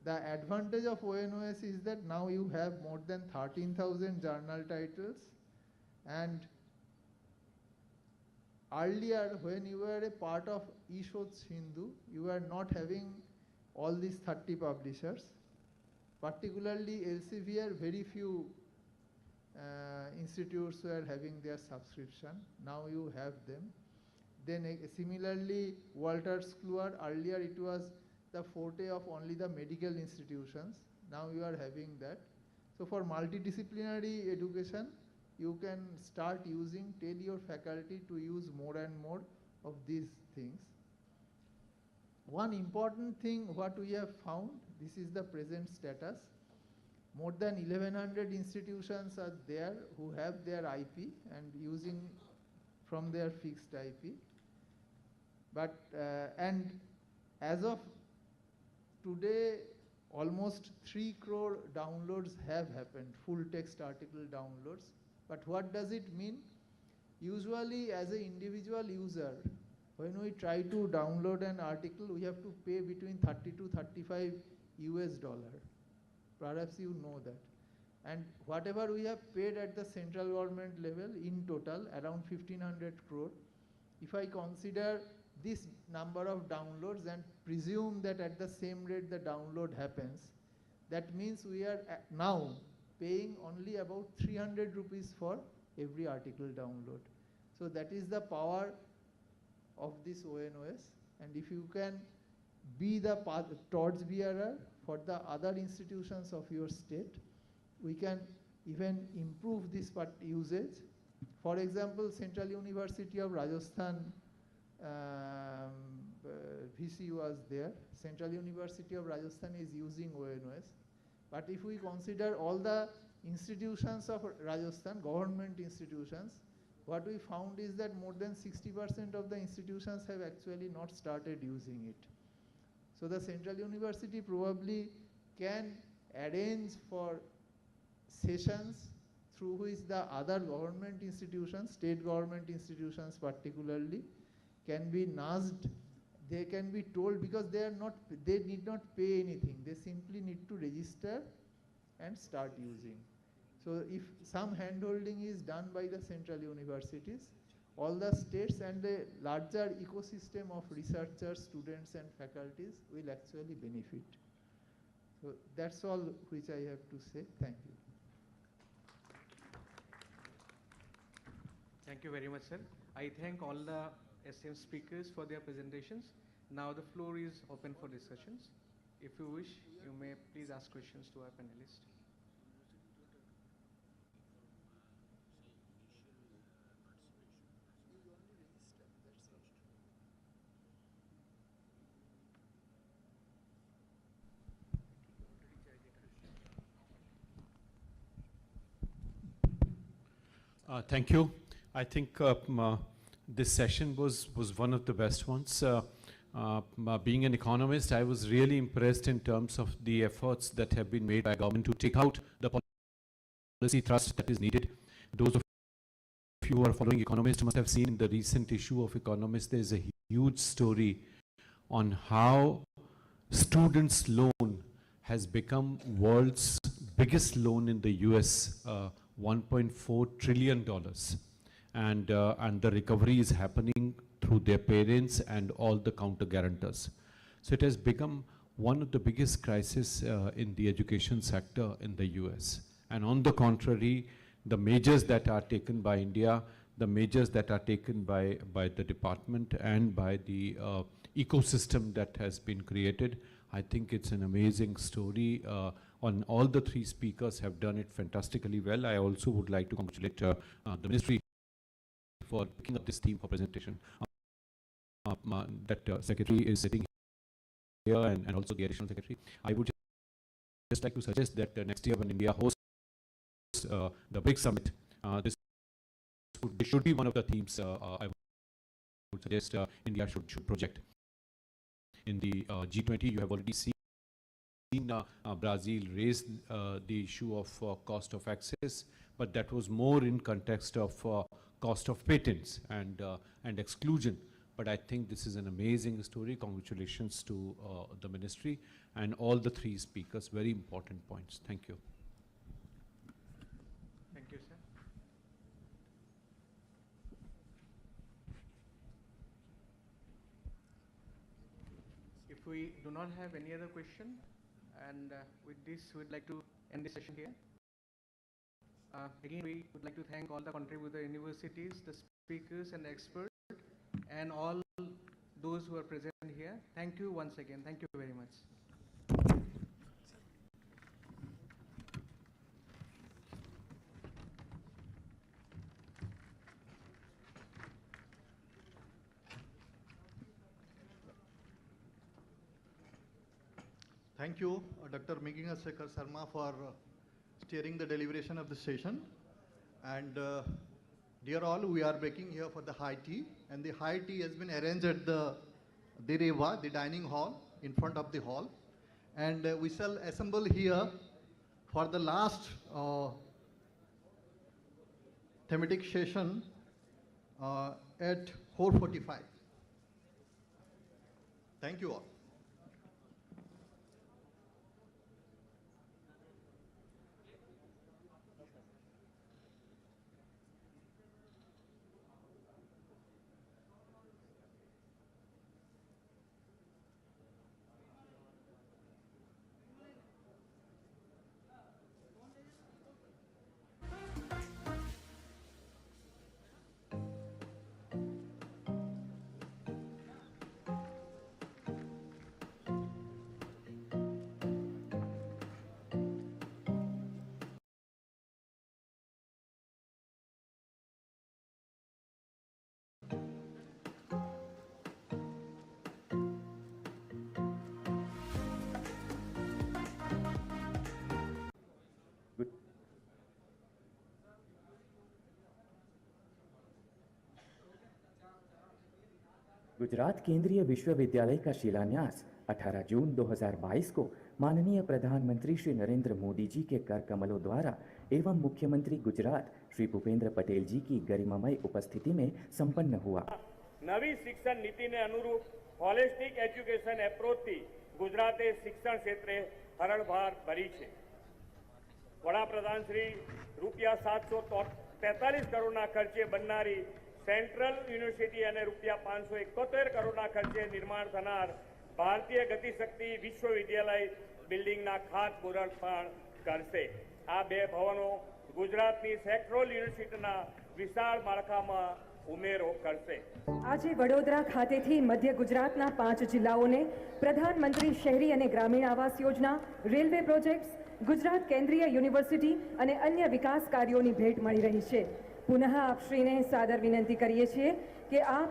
The advantage of ONOS is that now you have more than 13,000 journal titles, and earlier when you were a part of Ishots Hindu, you were not having all these 30 publishers. Particularly Elsevier, very few institutes were having their subscription. Now you have them. Then similarly, Walters Kluwer, earlier it was the forte of only the medical institutions. Now you are having that. So for multidisciplinary education, you can start using, tell your faculty to use more and more of these things. One important thing what we have found, this is the present status. More than 1100 institutions are there who have their IP and using from their fixed IP. But, and as of today, almost 3 crore downloads have happened, full text article downloads. But what does it mean? Usually as an individual user, when we try to download an article, we have to pay between 30 to 35 US dollar. Perhaps you know that. And whatever we have paid at the central government level in total, around 1500 crore, if I consider this number of downloads and presume that at the same rate the download happens, that means we are now paying only about 300 rupees for every article download. So that is the power of this ONOS, and if you can be the torch bearer for the other institutions of your state, we can even improve this usage. For example, Central University of Rajasthan VC was there. Central University of Rajasthan is using ONOS. But if we consider all the institutions of Rajasthan, government institutions, what we found is that more than 60% of the institutions have actually not started using it. So the Central University probably can arrange for sessions through which the other government institutions, state government institutions particularly, can be nudged. They can be told, because they need not pay anything. They simply need to register and start using. So if some handholding is done by the central universities, all the states and the larger ecosystem of researchers, students and faculties will actually benefit. So that's all which I have to say. Thank you. Thank you very much, sir. I thank all the SM speakers for their presentations. Now the floor is open for discussions. If you wish, you may please ask questions to our panelists. Thank you. I think this session was one of the best ones. Being an economist, I was really impressed in terms of the efforts that have been made by government to take out the policy thrust that is needed. Those of you who are following Economist must have seen in the recent issue of Economist, there is a huge story on how students' loan has become world's biggest loan in the US, $1.4 trillion. And the recovery is happening through their parents and all the counter guarantors. So it has become one of the biggest crises in the education sector in the US. And on the contrary, the measures that are taken by India the measures that are taken by the department and by the ecosystem that has been created. I think it's an amazing story. On all the three speakers have done it fantastically well. I also would like to congratulate the Ministry for picking up this theme for presentation. That Secretary is sitting here and also the Additional Secretary. I would just like to suggest that next year when India hosts the BRICS Summit, this should be one of the themes I would suggest India should project. In the G20, you have already seen Brazil raise the issue of cost of access, but that was more in context of cost of patents and exclusion. But I think this is an amazing story. Congratulations to the ministry and all the three speakers. Very important points. Thank you. Thank you, sir. If we do not have any other question, and with this, we'd like to end the session here. Again, we would like to thank all the contributor universities, the speakers and experts, and all those who are present here. Thank you once again. Thank you very much. Thank you, Dr. Meghina Shekhar Sharma, for steering the deliberation of the session. And dear all, we are breaking here for the high tea, and the high tea has been arranged at the Direva, the dining hall, in front of the hall. And we shall assemble here for the last thematic session at 4:45. Thank you all. Gujarat केंद्रीय विश्वविद्यालय का शिलान्यास 18 जून 2022 को माननीय प्रधानमंत्री श्री नरेंद्र मोदी जी के कर कमलों द्वारा एवं मुख्यमंत्री गुजरात श्री भूपेंद्र पटेल जी की गरिमामय उपस्थिति में संपन्न हुआ। नवी शिक्षण नीति ने अनुरूप होलिस्टिक एज्युकेशन एप्रोच थी गुजराते शिक्षण क्षेत्रे हरણભાર ભરી છે। વડાપ્રધાન શ્રી રૂપિયા 743 કરોડના ખર્ચે બનનારી સેન્ટ્રલ યુનિવર્સિટી અને રૂપિયા 571 કરોડના ખર્ચે નિર્માણ થનાર ભારતીય ગતિશક્તિ વિશ્વવિદ્યાલય બિલ્ડિંગના ખાતમુહૂર્ત પણ કરશે। આ બે ભવનો ગુજરાતની સેક્ટરલ યુનિવર્સિટીના વિશાળ માળખામાં ઉમેરો કરશે। આજે વડોદરા ખાતેથી મધ્ય ગુજરાતના 5 જિલ્લાઓને પ્રધાનમંત્રી શહેરી અને ગ્રામીણ આવાસ યોજના, રેલવે પ્રોજેક્ટ્સ, ગુજરાત કેન્દ્રીય યુનિવર્સિટી અને અન્ય વિકાસ કાર્યોની ભેટ મળી રહી છે। પુનઃ આપશ્રીને સાદર વિનંતી કરીએ છીએ કે આપ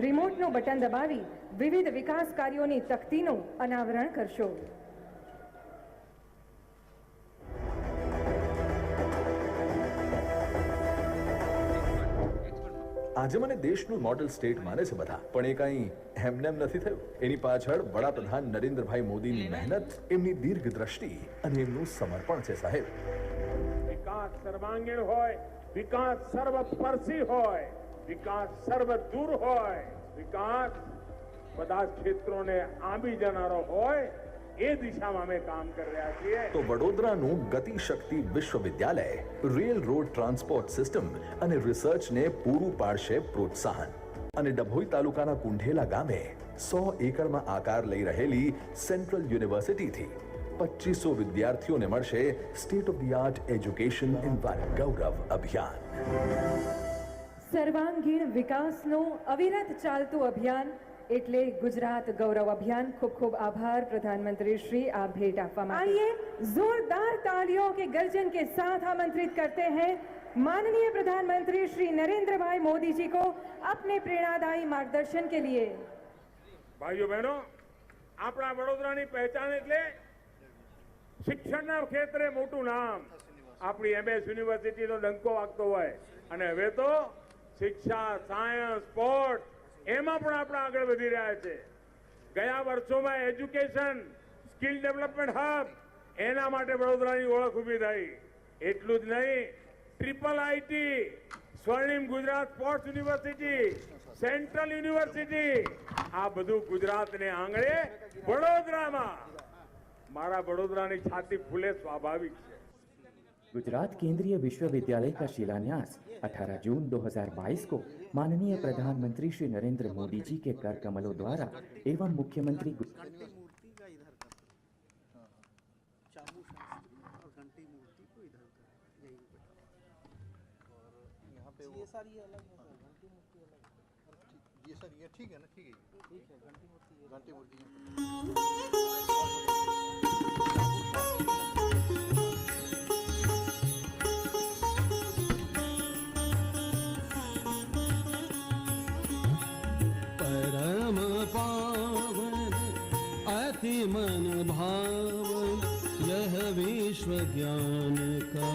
રિમોટનું બટન દબાવી વિવિધ વિકાસ કાર્યોની તકતીનું અનાવરણ કરશો। આજે મને દેશનું મોડલ સ્ટેટ માને છે બધા, પણ એ કાંઈ એમનેમ નથી થયું। એની પાછળ વડાપ્રધાન નરેન્દ્રભાઈ મોદીની મહેનત, એમની દીર્ઘ દ્રષ્ટિ અને એમનું સમર્પણ છે સાહેબ। વિકાસ સર્વાંગીણ હોય, વિકાસ સર્વસ્પર્શી હોય, વિકાસ સર્વદૂર હોય, વિકાસ બધા ક્ષેત્રોને આંબી જનારો હોય, એ દિશામાં અમે કામ કરી રહ્યા છીએ। તો વડોદરાનું ગતિશક્તિ વિશ્વવિદ્યાલય રેલ રોડ ટ્રાન્સપોર્ટ સિસ્ટમ અને રિસર્ચને પૂરું પાડશે પ્રોત્સાહન। અને ડભોઈ તાલુકાના કુંઢેલા ગામે 100 એકરમાં આકાર લઈ રહેલી સેન્ટ્રલ યુનિવર્સિટીથી 2500 વિદ્યાર્થીઓને મળશે state of the art education in Gaurav Abhiyan. સર્વાંગીણ વિકાસનું અવિરત ચાલતું અભિયાન એટલે ગુજરાત ગૌરવ અભિયાન। ખૂબ ખૂબ આભાર પ્રધાનમંત્રી શ્રી આ भेंट આપવા માટે। आइए जोरदार तालियों के गर्जन के साथ आमंत्रित करते हैं माननीय प्रधानमंत्री श्री नरेंद्र भाई मोदी जी को अपने प्रेरणादायी मार्गदर्शन के लिए। भाइयों बहनों, આપણા વડોદરાની પહેચાન એટલે શિક્ષણના ક્ષેત્રે મોટું નામ। આપણી એમએસ યુનિવર્સિટીનો ડંકો વાગતો હોય અને હવે તો શિક્ષા, સાયન્સ, સ્પોર્ટ એમાં પણ આપણે આગળ વધી રહ્યા છે। ગયા વર્ષોમાં એજ્યુકેશન સ્કિલ ડેવલપમેન્ટ હબ એના માટે વડોદરાની ઓળખ ઊભી થઈ। એટલું જ નહીં, triple IT, Swarnim Gujarat sports university, central university, આ બધું ગુજરાતને આંગણે વડોદરામાં। મારા વડોદરાની છાતી ફૂલે સ્વાભાવિક છે। गुजरात केंद्रीय विश्वविद्यालय का शिलान्यास 18 जून 2022 को माननीय प्रधानमंत्री श्री नरेंद्र मोदी जी के कर कमलों द्वारा एवं मुख्यमंत्री ये सर ये ठीक है ना? ठीक है, ठीक है। घंटी मूर्ति परम पावन अति मन भावन यह विश्व ज्ञान का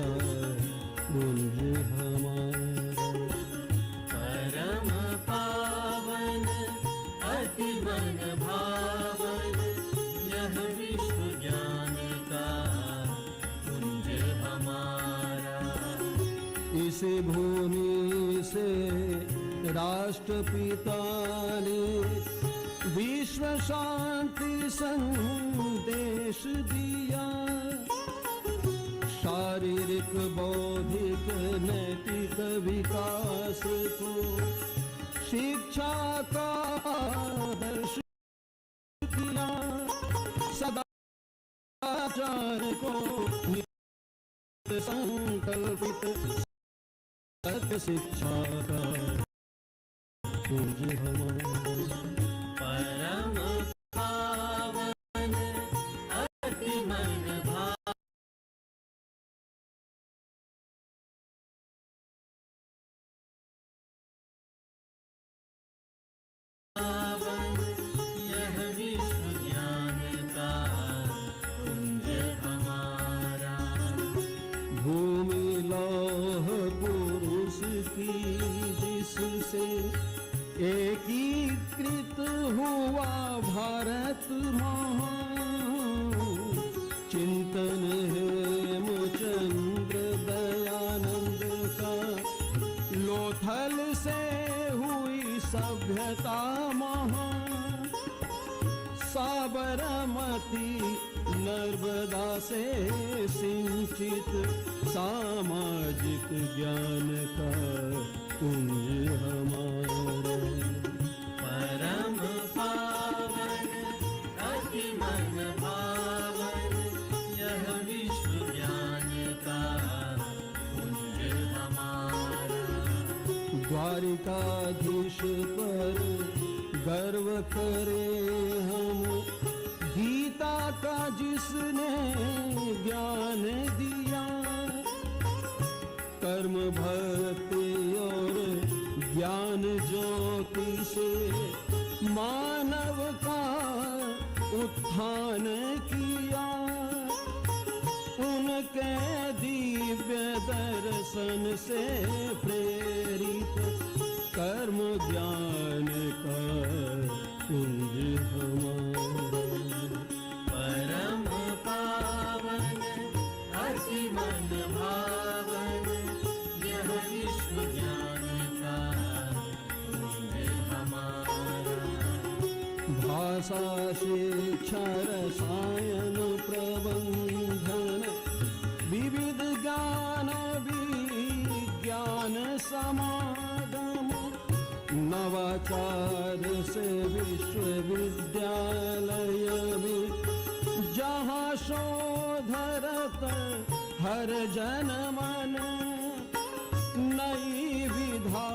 पुंज हमारा। परम पावन अति मन भावन यह विश्व ज्ञान का पुंज हमारा। इस भूमि से राष्ट्रपिता ने विश्व शांति संदेश दिया। शारीरिक, बौद्धिक, नैतिक विकास को शिक्षा का आदर्श किया। सदाचार को संकल्पित सत्य शिक्षा का पुंज हमारा। परम पावन अति मन भावन यह विश्व ज्ञान का पुंज हमारा। भूमि लौह पुरुष की जिससे एकीकृत हुआ भारत महान। चिंतन हेमचंद्र दयानंद का लोथल से हुई सभ्यता महान। साबरमती नर्मदा से सिंचित सामाजिक ज्ञान का पुंज हमारा। परम पावन अति मन भावन यह विश्व ज्ञान का पुंज हमारा। द्वारिकाधीश पर गर्व करे हम, गीता का जिसने ज्ञान दिया। कर्म भक्ति और ज्ञान ज्योति से मानव का उत्थान किया। उनके दिव्य दर्शन से प्रेरित कर्म ज्ञान का पुंज हमारा। परम पावन अति मन भावन यह विश्व ज्ञान का पुंज हमारा। भाषा शिक्षा रसायन प्रबंधन विविध ज्ञान विज्ञान समागम। नवाचार से विश्वविद्यालय में जहाँ शोधरत हर जन मन नई विधा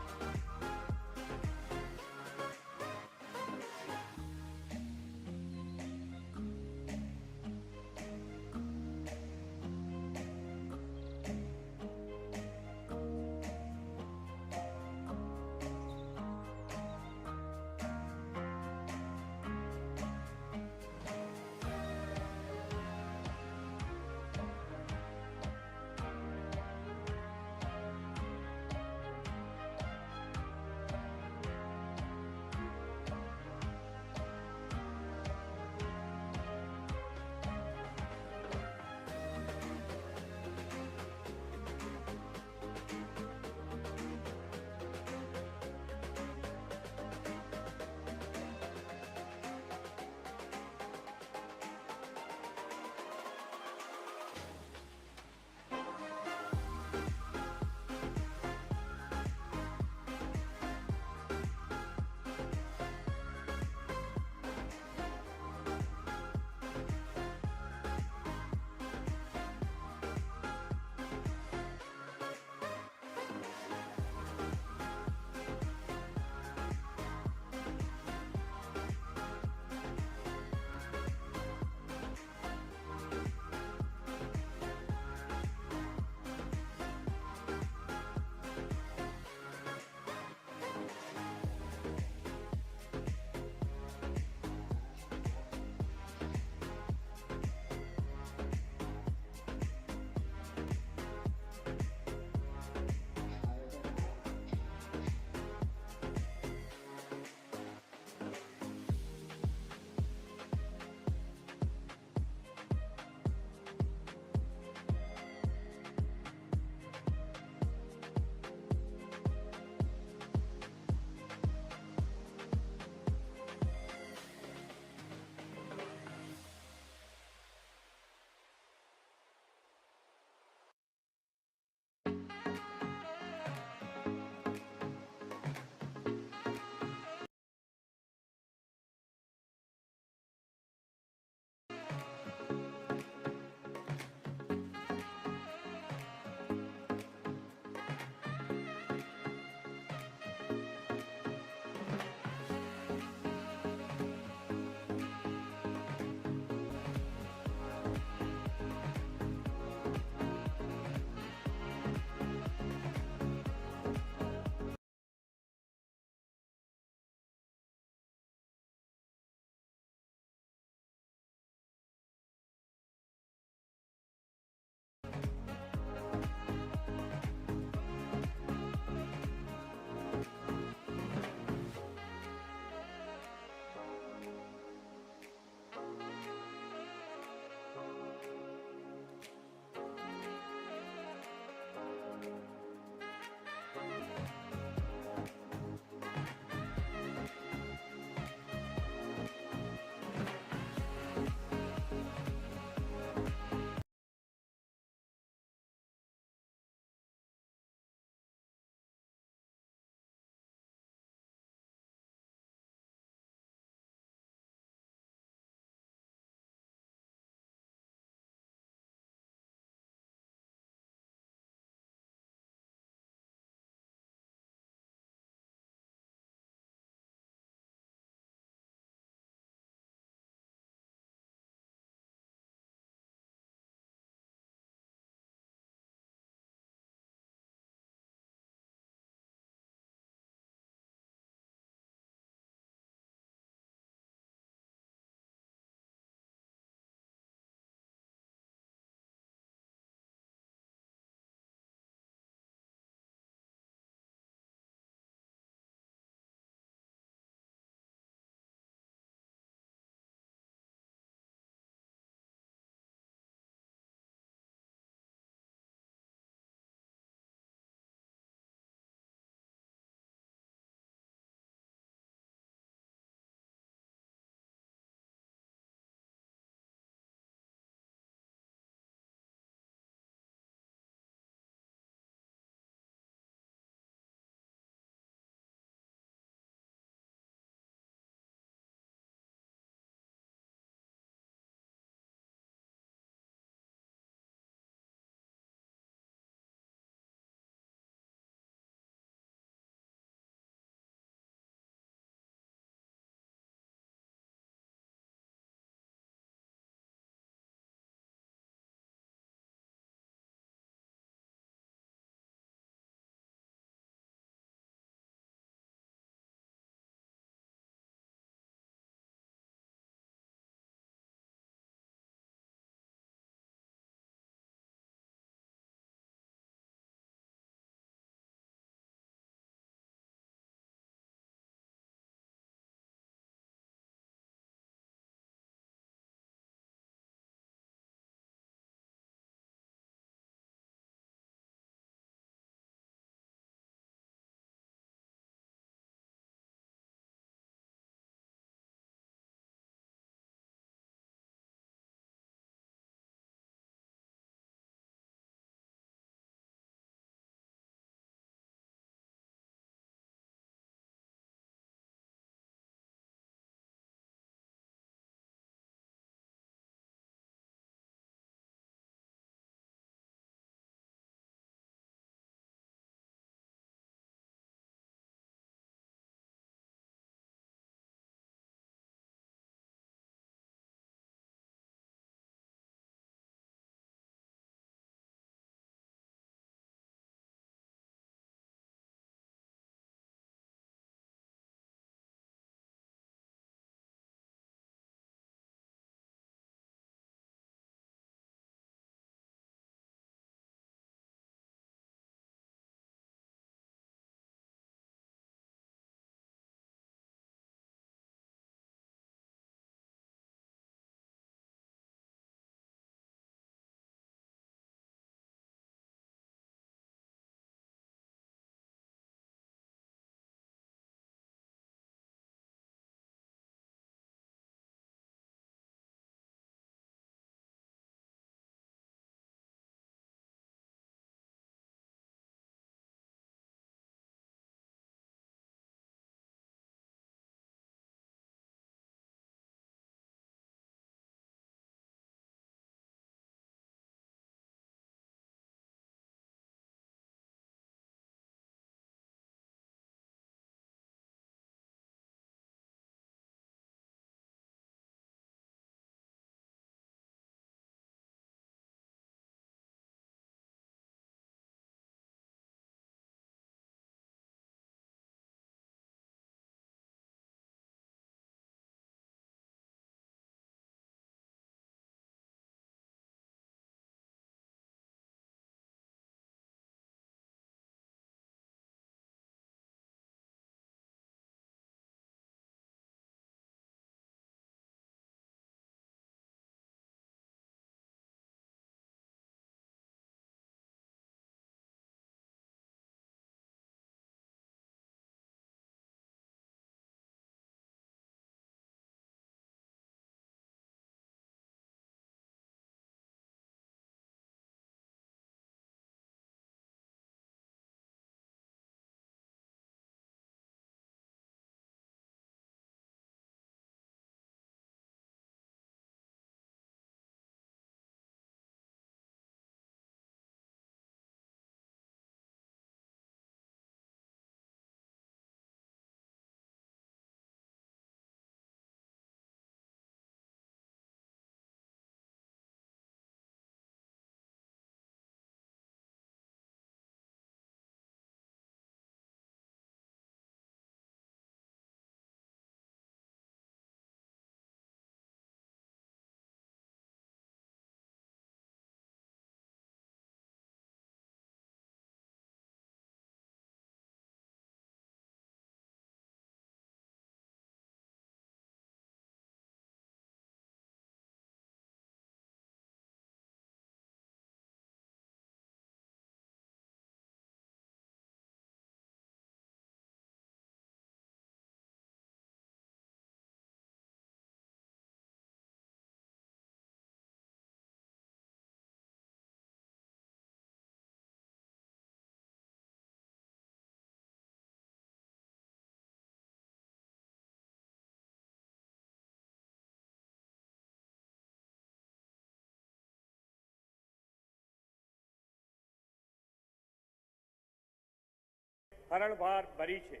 હરણભાર ભરી છે.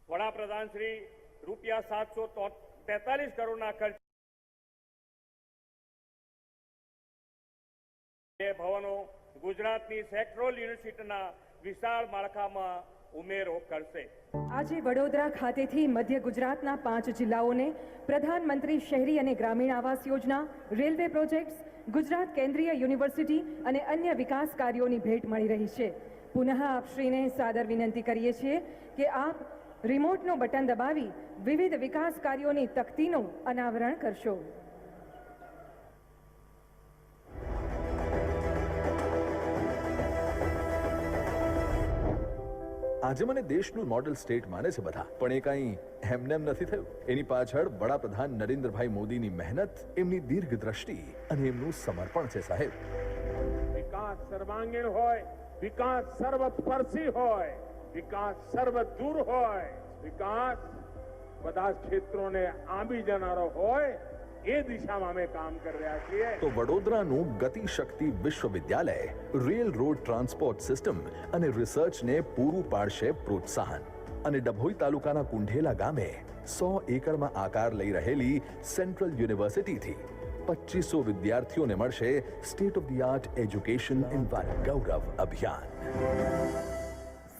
વડાપ્રધાન શ્રી રૂપિયા 743 કરોડના ખર્ચ એ ભવનો ગુજરાતની સેક્ટરલ યુનિવર્સિટીના વિશાળ માળખામાં ઉમેરો કરશે. આજે વડોદરા ખાતેથી મધ્ય ગુજરાતના 5 જિલ્લાઓને પ્રધાનમંત્રી શહેરી અને ગ્રામીણ આવાસ યોજના, રેલવે પ્રોજેક્ટ્સ, ગુજરાત કેન્દ્રીય યુનિવર્સિટી અને અન્ય વિકાસ કાર્યોની ભેટ મળી રહી છે. પુનઃ આપશ્રીને સાદર વિનંતી કરીએ છીએ કે આપ રિમોટનું બટન દબાવી વિવિધ વિકાસ કાર્યોની તકતીનું અનાવરણ કરશો. આજે મને દેશનું મોડેલ સ્ટેટ માને છે બધા, પણ એ કાંઈ એમનેમ નથી થયું. એની પાછળ વડાપ્રધાન નરેન્દ્રભાઈ મોદીની મહેનત, એમની દીર્ઘ દ્રષ્ટિ અને એમનું સમર્પણ છે સાહેબ. વિકાસ સર્વાંગીણ હોય, વિકાસ સર્વસ્પર્શી હોય, વિકાસ સર્વદૂર હોય, વિકાસ બધા ક્ષેત્રોને આંબી જનારો હોય, એ દિશામાં અમે કામ કરી રહ્યા છીએ. તો વડોદરાનું ગતિશક્તિ વિશ્વવિદ્યાલય રેલ રોડ ટ્રાન્સપોર્ટ સિસ્ટમ અને રિસર્ચને પૂરું પાડશે પ્રોત્સાહન. અને ડભોઈ તાલુકાના કુંઢેલા ગામે 100 એકરમાં આકાર લઈ રહેલી સેન્ટ્રલ યુનિવર્સિટીથી 2500 વિદ્યાર્થીઓને મળશે state of the art education environment Gaurav Abhiyan.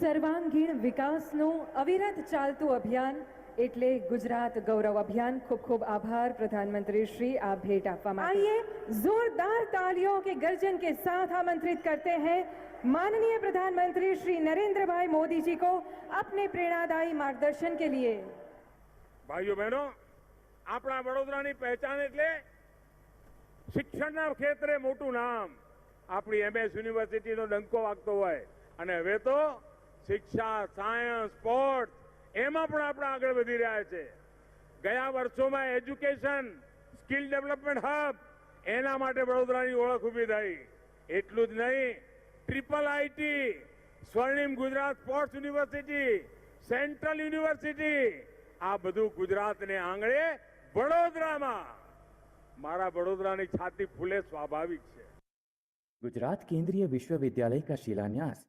સર્વાંગીણ વિકાસનું અવિરત ચાલતું અભિયાન એટલે गुजरात गौरव अभियान. खूब खूब आभार प्रधानमंत्री श्री, आप भेंट आपवा माटे. आइए जोरदार तालियों के गर्जन के साथ आमंत्रित करते हैं माननीय प्रधानमंत्री श्री नरेंद्र भाई मोदी जी को अपने प्रेरणादायी मार्गदर्शन के लिए. ભાઈઓ બહેનો, આપણા વડોદરાની પહેચાન એટલે શિક્ષણના ક્ષેત્રે મોટું નામ. આપણી MS યુનિવર્સિટીનો ડંકો વાગતો હોય, અને હવે તો શિક્ષા, સાયન્સ, સ્પોર્ટ્સ એમાં પણ આપણે આગળ વધી રહ્યા છે. ગયા વર્ષોમાં એજ્યુકેશન સ્કિલ ડેવલપમેન્ટ હબ એના માટે વડોદરાની ઓળખ ઊભી થઈ. એટલું જ નહીં, IIIT, સ્વર્ણિમ Gujarat sports university, central university, આ બધું ગુજરાતને આંગણે વડોદરામાં. મારા વડોદરાની છાતી ફૂલે સ્વાભાવિક છે. गुजरात केंद्रीय विश्वविद्यालय का शिलान्यास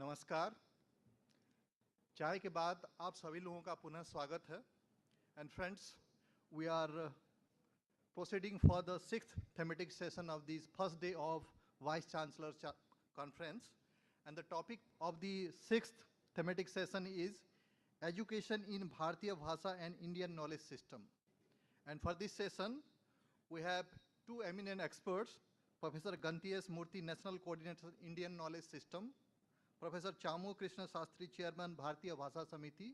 नमस्कार। चाय के बाद आप सभी लोगों का पुनः स्वागत है। And friends, we are proceeding for the 6th thematic session of this first day of Vice Chancellors Conference. And the topic of the 6th thematic session is Education in Bharatiya Bhasha and Indian Knowledge System. And for this session, we have two eminent experts, Professor Ganti S. Murthy, National Coordinator, Indian Knowledge System, Professor Chamu Krishna Sastry, Chairman, Bharatiya Bhasha Samiti,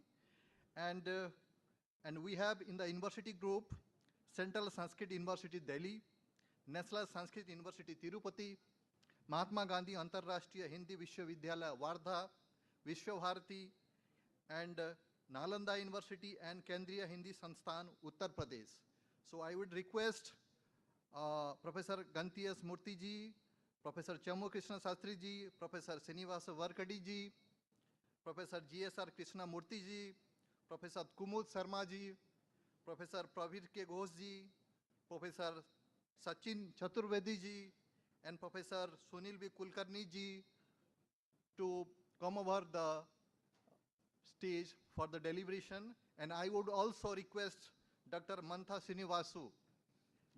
and we have in the university group, Central Sanskrit University, Delhi, National Sanskrit University, Tirupati, Mahatma Gandhi Antarrashtriya Hindi Vishwavidyalaya, Wardha, Vishwabharati, and Nalanda University and Kendriya Hindi Sansthan, Uttar Pradesh. So I would request Professor Ganti S. Murthy ji, Professor Chamu Krishna Sastry ji, Professor Srinivasa Varkadi ji, Professor G.S.R. Krishna Murthy ji, Professor Kumud Sharma ji, Professor Pravir K. Ghosh ji, Professor Sachin Chaturvedi ji, and Professor Sunil B. Kulkarni ji to come over the stage for the deliberation. And I would also request Dr. Mantha Srinivasu,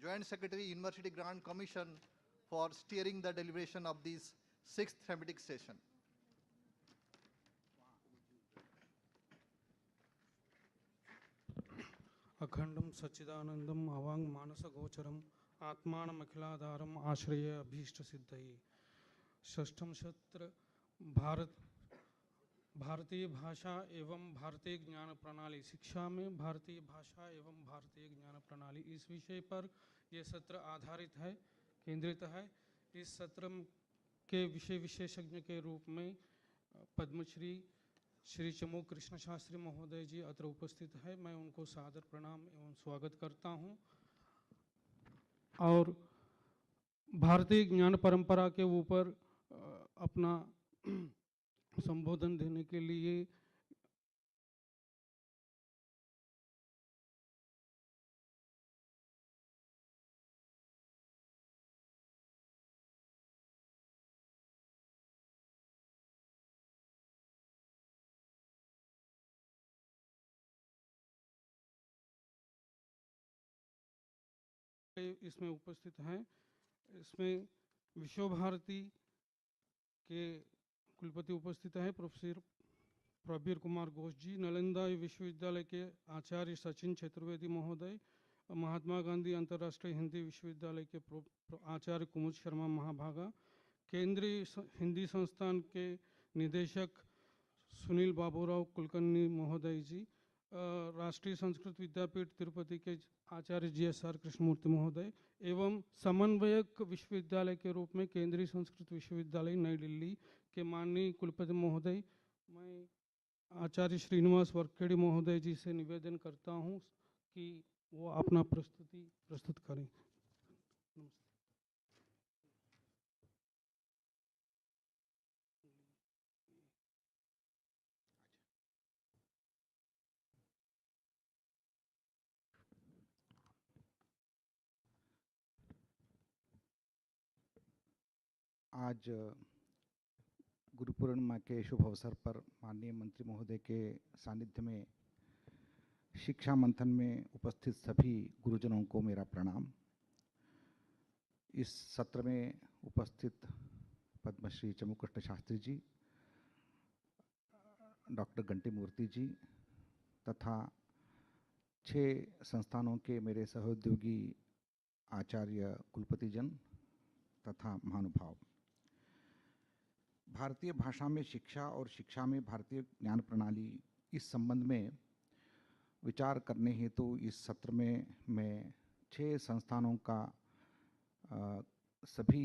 Joint Secretary, University Grant Commission, for steering the deliberation of this 6th thematic session. अखंडम सच्चिदानंदम अवांग मानस गोचरम आत्मानम अखिलाधारम आश्रय अभीष्ट सिद्धये। षष्ठम सत्र भारतीय भाषा एवं भारतीय ज्ञान प्रणाली, शिक्षा में भारतीय भाषा एवं भारतीय ज्ञान प्रणाली, इस विषय पर यह सत्र आधारित है, केंद्रित है। इस सत्र के विषय विशेषज्ञ के रूप में पद्मश्री श्री चमू कृष्ण शास्त्री महोदय जी अत्र उपस्थित है। मैं उनको सादर प्रणाम एवं स्वागत करता हूं। और भारतीय ज्ञान परंपरा के ऊपर अपना संबोधन देने के लिए इसमें उपस्थित हैं। इसमें विश्व भारती के कुलपति उपस्थित हैं, प्रोफेसर प्रवीर कुमार घोष जी, नालंदा विश्वविद्यालय के आचार्य सचिन चतुर्वेदी महोदय, महात्मा गांधी अंतर्राष्ट्रीय हिंदी विश्वविद्यालय के आचार्य कुमुद शर्मा महाभागा, केंद्रीय हिंदी संस्थान के निदेशक सुनील बाबूराव कुलकर्णी महोदय जी, राष्ट्रीय संस्कृत विद्यापीठ तिरुपति के आचार्य GSR कृष्णमूर्ति महोदय एवं समन्वयक विश्वविद्यालय के रूप में केंद्रीय संस्कृत विश्वविद्यालय नई दिल्ली के माननीय कुलपति महोदय, मैं आचार्य श्रीनिवास वरखेड़ी महोदय जी से निवेदन करता हूं कि वो अपना प्रस्तुति प्रस्तुत करें। आज गुरु पूर्णिमा के शुभ अवसर पर माननीय मंत्री महोदय के सानिध्य में शिक्षा मंथन में उपस्थित सभी गुरुजनों को मेरा प्रणाम। इस सत्र में उपस्थित पद्मश्री चमू कृष्ण शास्त्री जी, डॉक्टर घंटी मूर्ति जी तथा 6 संस्थानों के मेरे सहोद्योगी आचार्य कुलपतिजन तथा महानुभाव, भारतीय भाषा में शिक्षा और शिक्षा में भारतीय ज्ञान प्रणाली, इस संबंध में विचार करने हेतु इस सत्र में मैं 6 संस्थानों का सभी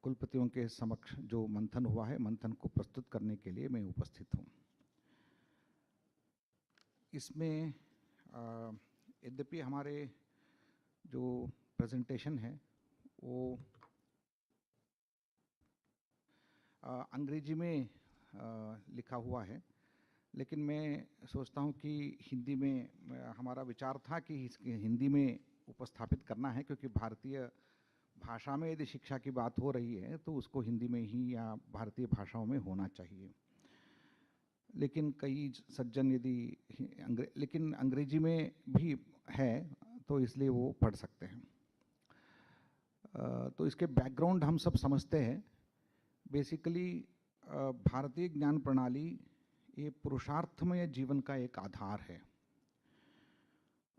कुलपतियों के समक्ष जो मंथन हुआ है, मंथन को प्रस्तुत करने के लिए मैं उपस्थित हूँ। इसमें यद्यपि हमारे जो प्रेजेंटेशन है वो अंग्रेजी में लिखा हुआ है, लेकिन मैं सोचता हूँ कि हिंदी में हमारा विचार था कि इसके हिंदी में उपस्थापित करना है, क्योंकि भारतीय भाषा में यदि शिक्षा की बात हो रही है तो उसको हिंदी में ही या भारतीय भाषाओं में होना चाहिए। लेकिन कई सज्जन यदि लेकिन अंग्रेजी में भी है तो इसलिए वो पढ़ सकते हैं। तो इसके बैकग्राउंड हम सब समझते हैं। बेसिकली भारतीय ज्ञान प्रणाली ये पुरुषार्थमय जीवन का एक आधार है,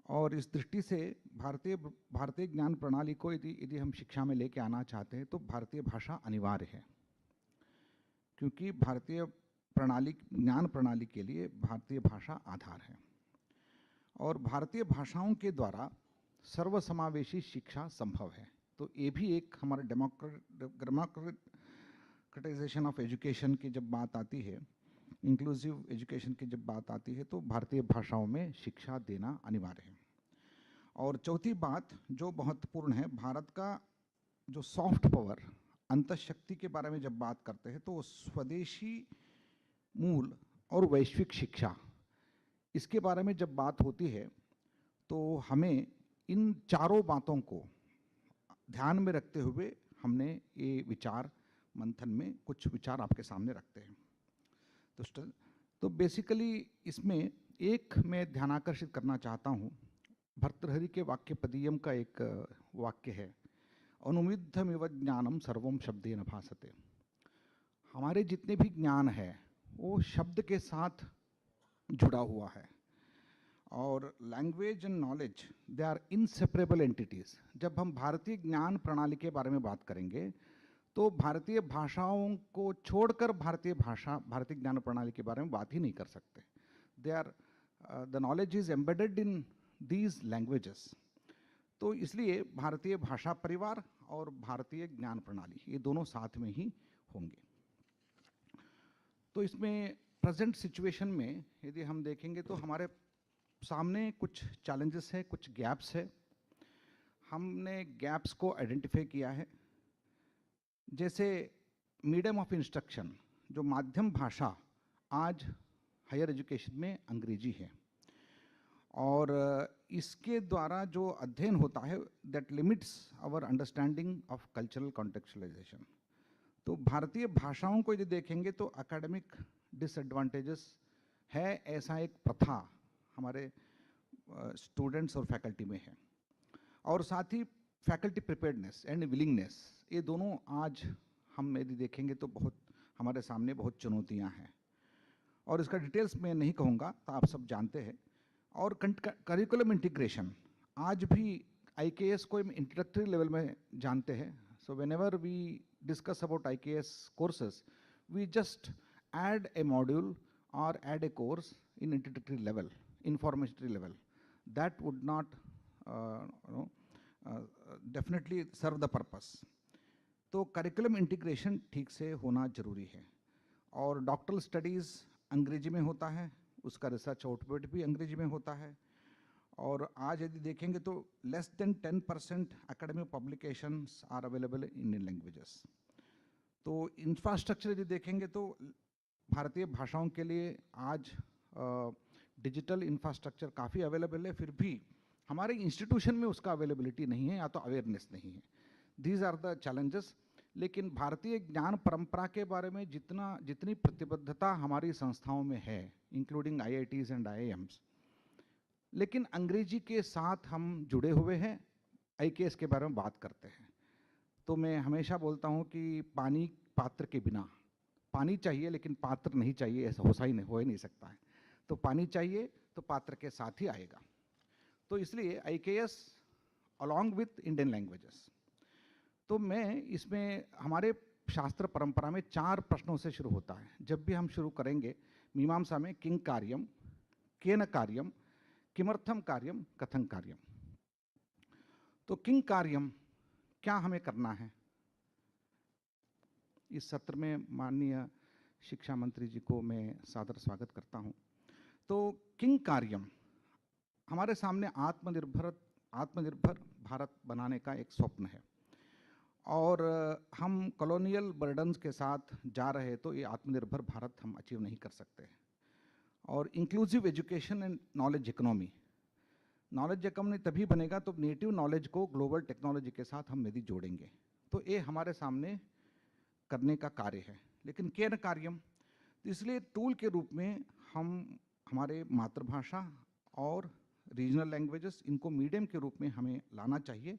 और इस दृष्टि से भारतीय ज्ञान प्रणाली को यदि हम शिक्षा में लेके आना चाहते हैं तो भारतीय भाषा अनिवार्य है, क्योंकि भारतीय ज्ञान प्रणाली के लिए भारतीय भाषा आधार है। और भारतीय भाषाओं के द्वारा सर्वसमावेशी शिक्षा संभव है। तो ये भी एक हमारे डेमोक्रेटाइजेशन ऑफ एजुकेशन की जब बात आती है, इंक्लूसिव एजुकेशन की जब बात आती है, तो भारतीय भाषाओं में शिक्षा देना अनिवार्य है। और चौथी बात जो महत्वपूर्ण है, भारत का जो सॉफ्ट पावर अंतःशक्ति के बारे में जब बात करते हैं तो स्वदेशी मूल और वैश्विक शिक्षा, इसके बारे में जब बात होती है तो हमें इन चारों बातों को ध्यान में रखते हुए हमने ये विचार मंथन में कुछ विचार आपके सामने रखते हैं। तो बेसिकली इसमें एक मैं ध्यानाकर्षित करना चाहता हूँ, भर्तृहरि के वाक्य पदीयम का एक वाक्य है, अनुमिद्धमिव ज्ञानम सर्वम शब्देन भासते। हमारे जितने भी ज्ञान है वो शब्द के साथ जुड़ा हुआ है, और language and knowledge they are inseparable entities. जब हम भारतीय ज्ञान प्रणाली के बारे में बात करेंगे तो भारतीय भाषाओं को छोड़कर भारतीय ज्ञान प्रणाली के बारे में बात ही नहीं कर सकते। They are the knowledge is embedded in these languages. तो इसलिए भारतीय भाषा परिवार और भारतीय ज्ञान प्रणाली ये दोनों साथ में ही होंगे। तो इसमें प्रेजेंट सिचुएशन में यदि हम देखेंगे तो हमारे सामने कुछ चैलेंजेस है, कुछ गैप्स है। हमने गैप्स को आइडेंटिफाई किया है। जैसे मीडियम ऑफ इंस्ट्रक्शन, जो माध्यम भाषा आज हायर एजुकेशन में अंग्रेजी है, और इसके द्वारा जो अध्ययन होता है that limits our understanding of cultural contextualisation. तो भारतीय भाषाओं को यदि देखेंगे तो एकेडमिक डिसएडवांटेजेस है, ऐसा एक प्रथा हमारे स्टूडेंट्स और फैकल्टी में है। और साथ ही फैकल्टी प्रिपेयर्डनेस एंड विलिंगनेस, ये दोनों आज हम यदि देखेंगे तो बहुत हमारे सामने बहुत चुनौतियां हैं, और इसका डिटेल्स मैं नहीं कहूँगा, तो आप सब जानते हैं। और करिकुलम इंटीग्रेशन, आज भी IKS को हम इंट्रोडक्टरी लेवल में जानते हैं। So whenever we discuss about IKS courses we just add a module or add a course in introductory level, informatory level. That would not definitely serve the purpose. तो curriculum integration ठीक से होना जरूरी है। और डॉक्टरल स्टडीज़ अंग्रेजी में होता है, उसका रिसर्च आउटपुट भी अंग्रेजी में होता है। और आज यदि देखेंगे तो less than 10% academic publications are available in Indian languages. तो इंफ्रास्ट्रक्चर यदि देखेंगे तो भारतीय भाषाओं के लिए आज डिजिटल इंफ्रास्ट्रक्चर काफ़ी अवेलेबल है, फिर भी हमारे इंस्टीट्यूशन में उसका अवेलेबिलिटी नहीं है या तो अवेयरनेस नहीं है। These are the challenges. लेकिन भारतीय ज्ञान परंपरा के बारे में जितनी प्रतिबद्धता हमारी संस्थाओं में है, इंक्लूडिंग IITs एंड IIMs, लेकिन अंग्रेजी के साथ हम जुड़े हुए हैं, IKS के बारे में बात करते हैं। तो मैं हमेशा बोलता हूँ कि पानी पात्र के बिना, पानी चाहिए लेकिन पात्र नहीं चाहिए, ऐसा हो ही नहीं सकता है। तो पानी चाहिए तो पात्र के साथ ही आएगा। तो इसलिए IKS along with Indian languages. तो मैं इसमें हमारे शास्त्र परंपरा में 4 प्रश्नों से शुरू होता है। जब भी हम शुरू करेंगे मीमांसा में किंग कार्यम, केन कार्यम, किमर्थम कार्यम, कथं कार्यम। तो किंग कार्यम, क्या हमें करना है? इस सत्र में माननीय शिक्षा मंत्री जी को मैं सादर स्वागत करता हूं। तो किंग कार्यम, हमारे सामने आत्मनिर्भर भारत बनाने का एक स्वप्न है, और हम कॉलोनियल बर्डन्स के साथ जा रहे तो ये आत्मनिर्भर भारत हम अचीव नहीं कर सकते। और inclusive education and knowledge economy, knowledge economy तभी बनेगा तो नेटिव नॉलेज को ग्लोबल टेक्नोलॉजी के साथ हम यदि जोड़ेंगे, तो ये हमारे सामने करने का कार्य है। लेकिन केन कार्यम, तो इसलिए टूल के रूप में हम हमारे मातृभाषा और रीजनल लैंग्वेजेस, इनको मीडियम के रूप में हमें लाना चाहिए।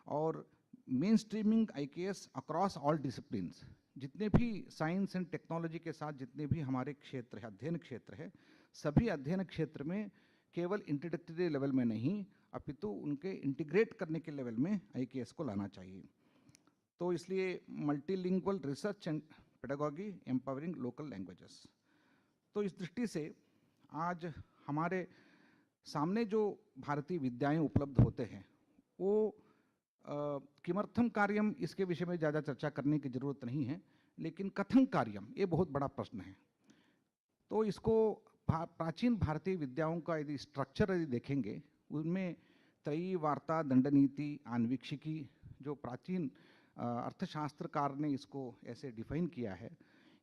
और main streaming IKS across all disciplines, जितने भी साइंस एंड टेक्नोलॉजी के साथ जितने भी हमारे क्षेत्र है, अध्ययन क्षेत्र है, सभी अध्ययन क्षेत्र में केवल इंट्रोडक्टरी लेवल में नहीं अपितु उनके इंटीग्रेट करने के लेवल में IKS को लाना चाहिए। तो इसलिए multilingual research and pedagogy empowering local languages. तो इस दृष्टि से आज हमारे सामने जो भारतीय विद्याएं उपलब्ध होते हैं वो किमर्थम कार्यम, इसके विषय में ज़्यादा चर्चा करने की ज़रूरत नहीं है, लेकिन कथं कार्यम ये बहुत बड़ा प्रश्न है। तो इसको प्राचीन भारतीय विद्याओं का यदि स्ट्रक्चर यदि देखेंगे, उनमें त्रयी, वार्ता, दंडनीति, आन्वीक्षिकी, जो प्राचीन अर्थशास्त्रकार ने इसको ऐसे डिफाइन किया है।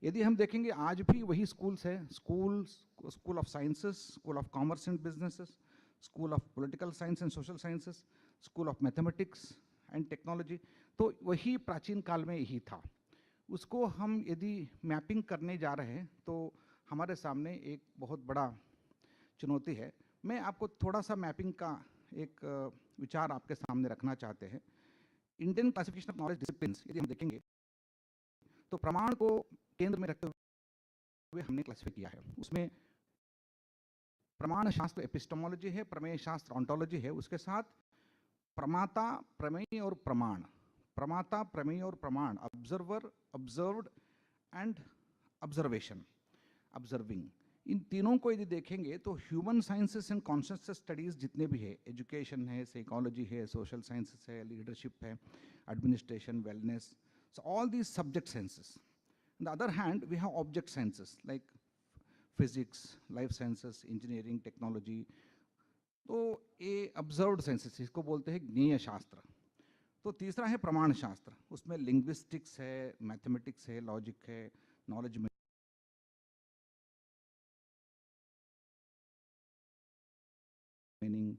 यदि हम देखेंगे आज भी वही स्कूल्स है, school of sciences, school of commerce and businesses, school of political science and social sciences, school of mathematics and technology, तो वही प्राचीन काल में यही था। उसको हम यदि मैपिंग करने जा रहे हैं तो हमारे सामने एक बहुत बड़ा चुनौती है। मैं आपको थोड़ा सा मैपिंग का एक विचार आपके सामने रखना चाहते हैं। Indian classification of knowledge disciplines यदि हम देखेंगे तो प्रमाण को केंद्र में रखते हुए हमने क्लासिफाई किया है। उसमें प्रमाण शास्त्र एपिस्टेमोलॉजी है, प्रमेय शास्त्र ऑन्टोलॉजी है, उसके साथ प्रमाता, प्रमेय और प्रमाण, प्रमाता, प्रमेय और प्रमाण, observer, observed and observation, observing, इन तीनों को यदि देखेंगे तो human sciences and consciousness studies जितने भी है, एजुकेशन है, साइकोलॉजी है, सोशल साइंसेस है, लीडरशिप है, administration, wellness, so all these subject sciences. On the other hand, we have object sciences like physics, life sciences, engineering, technology. तो ये observed sciences, इसको बोलते हैं ज्ञेय शास्त्र। तो तीसरा है प्रमाण शास्त्र, उसमें लिंग्विस्टिक्स है, मैथमेटिक्स है, लॉजिक है, नॉलेज मीनिंग,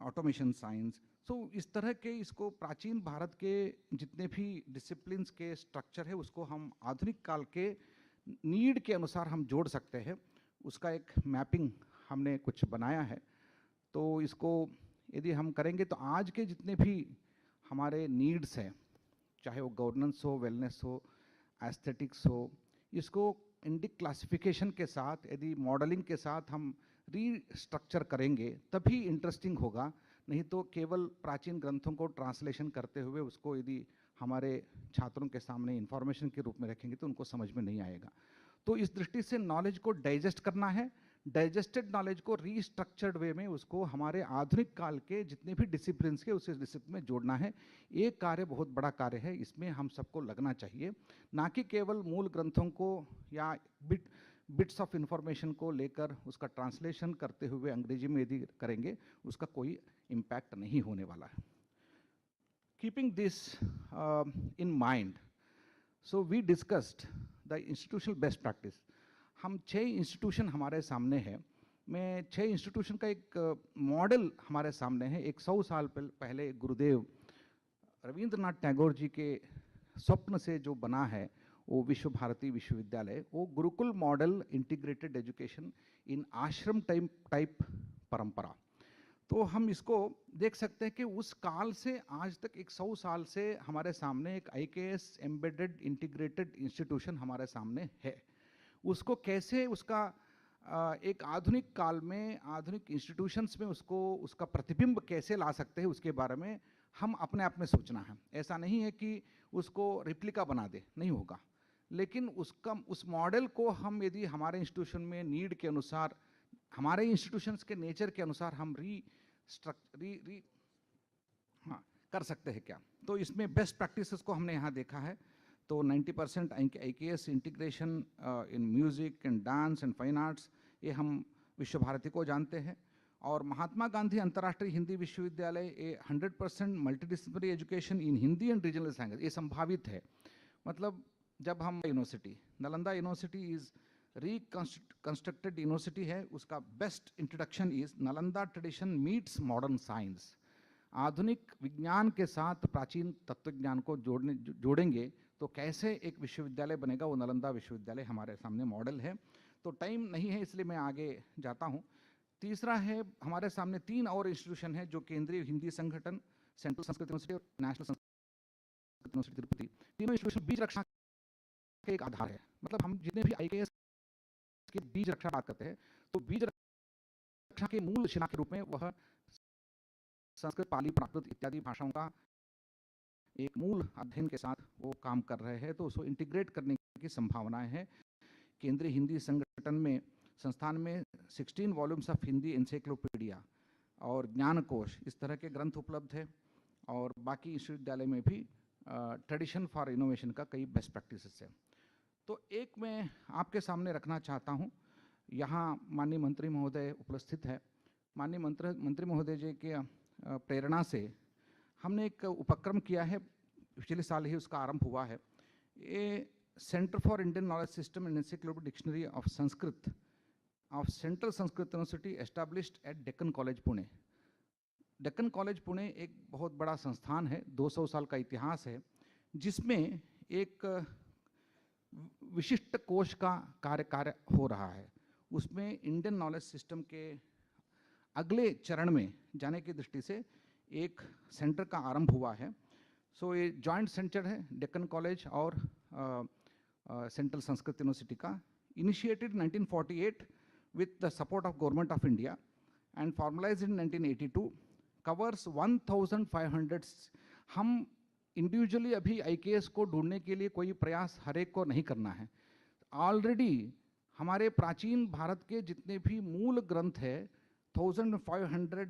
ऑटोमेशन साइंस। सो इस तरह के इसको प्राचीन भारत के जितने भी डिसिप्लिन्स के स्ट्रक्चर है उसको हम आधुनिक काल के नीड के अनुसार हम जोड़ सकते हैं। उसका एक मैपिंग हमने कुछ बनाया है। तो इसको यदि हम करेंगे तो आज के जितने भी हमारे नीड्स हैं, चाहे वो गवर्नेंस हो, वेलनेस हो, एस्थेटिक्स हो, इसको इंडिक क्लासिफिकेशन के साथ यदि मॉडलिंग के साथ हम रीस्ट्रक्चर करेंगे तभी इंटरेस्टिंग होगा। नहीं तो केवल प्राचीन ग्रंथों को ट्रांसलेशन करते हुए उसको यदि हमारे छात्रों के सामने इंफॉर्मेशन के रूप में रखेंगे तो उनको समझ में नहीं आएगा। तो इस दृष्टि से नॉलेज को डाइजेस्ट करना है, डाइजेस्टेड नॉलेज को रीस्ट्रक्चर्ड वे में उसको हमारे आधुनिक काल के जितने भी डिसिप्लिन्स के उस डिसिप्लिन में जोड़ना है। ये कार्य बहुत बड़ा कार्य है, इसमें हम सबको लगना चाहिए, ना कि केवल मूल ग्रंथों को या बिट्स ऑफ इंफॉर्मेशन को लेकर उसका ट्रांसलेशन करते हुए अंग्रेजी में यदि करेंगे उसका कोई इम्पैक्ट नहीं होने वाला है। Keeping this in mind, so we discussed the institutional best practice. हम 6 इंस्टीट्यूशन हमारे सामने है। मैं 6 इंस्टीट्यूशन का एक मॉडल हमारे सामने है। 100 साल पहले गुरुदेव रविंद्रनाथ टैगोर जी के स्वप्न से जो बना है वो विश्व भारती विश्वविद्यालय, वो Gurukul model integrated education in आश्रम टाइप परंपरा। तो हम इसको देख सकते हैं कि उस काल से आज तक 100 साल से हमारे सामने एक IKS एम्बेडेड इंटीग्रेटेड इंस्टीट्यूशन हमारे सामने है। उसको कैसे उसका एक आधुनिक काल में आधुनिक इंस्टीट्यूशंस में उसको उसका प्रतिबिंब कैसे ला सकते हैं उसके बारे में हम अपने आप में सोचना है। ऐसा नहीं है कि उसको रिप्लिका बना दे, नहीं होगा, लेकिन उस मॉडल को हम यदि हमारे इंस्टीट्यूशन में नीड के अनुसार, हमारे इंस्टीट्यूशंस के नेचर के अनुसार हम कर सकते हैं क्या। तो इसमें बेस्ट प्रैक्टिसेस को हमने यहाँ देखा है। तो 90% IKS integration in music and dance and fine arts, ये हम विश्व भारती को जानते हैं। और महात्मा गांधी अंतर्राष्ट्रीय हिंदी विश्वविद्यालय, ये 100% multidisciplinary education in Hindi and regional language, ये संभावित है। मतलब जब हम university Nalanda university is reconstructed university है, उसका best introduction is Nalanda tradition meets modern science. आधुनिक विज्ञान के साथ प्राचीन तत्वज्ञान को जोड़ेंगे तो कैसे एक विश्वविद्यालय बनेगा, वो नालंदा विश्वविद्यालय हमारे सामने मॉडल है। तो टाइम नहीं है इसलिए मैं आगे जाता हूँ। तीसरा है, हमारे सामने 3 और इंस्टीट्यूशन है जो केंद्रीय हिंदी संगठन, सेंट्रल संस्कृत यूनिवर्सिटी और नेशनल संस्कृत यूनिवर्सिटी तिरुपति। तीनों इंस्टीट्यूशन बीज रक्षा के एक आधार है। मतलब हम जितने भी IKS के बीज रक्षा बात करते हैं तो बीज रक्षा के मूल शिला के रूप में वह संस्कृत, पाली, प्राकृत इत्यादि भाषाओं का एक मूल अध्ययन के साथ वो काम कर रहे हैं। तो उसको इंटीग्रेट करने की संभावनाएं हैं। केंद्रीय हिंदी संस्थान में 16 वॉल्यूम्स ऑफ हिंदी एनसाइक्लोपीडिया और ज्ञानकोश इस तरह के ग्रंथ उपलब्ध है। और बाकी विश्वविद्यालय में भी ट्रेडिशन फॉर इनोवेशन का कई बेस्ट प्रैक्टिसेस है। तो एक मैं आपके सामने रखना चाहता हूँ, यहाँ माननीय मंत्री महोदय उपस्थित है। माननीय मंत्री महोदय जी के प्रेरणा से हमने एक उपक्रम किया है, पिछले साल ही उसका आरंभ हुआ है। ये centre for Indian knowledge system and encyclopedia dictionary of Sanskrit of central Sanskrit university established eight Deccan college Pune. Deccan college Pune एक बहुत बड़ा संस्थान है, 200 साल का इतिहास है, जिसमें एक विशिष्ट कोश का कार्य हो रहा है। उसमें इंडियन नॉलेज सिस्टम के अगले चरण में जाने की दृष्टि से एक सेंटर का आरंभ हुआ है। सो ये जॉइंट सेंटर है डेक्कन कॉलेज और सेंट्रल संस्कृत यूनिवर्सिटी का, initiated 1948 with the support of Government of India and formalized in 1982, covers 1500। हम इंडिविजुअली अभी IKS को ढूंढने के लिए कोई प्रयास हर एक को नहीं करना है। ऑलरेडी हमारे प्राचीन भारत के जितने भी मूल ग्रंथ है 1500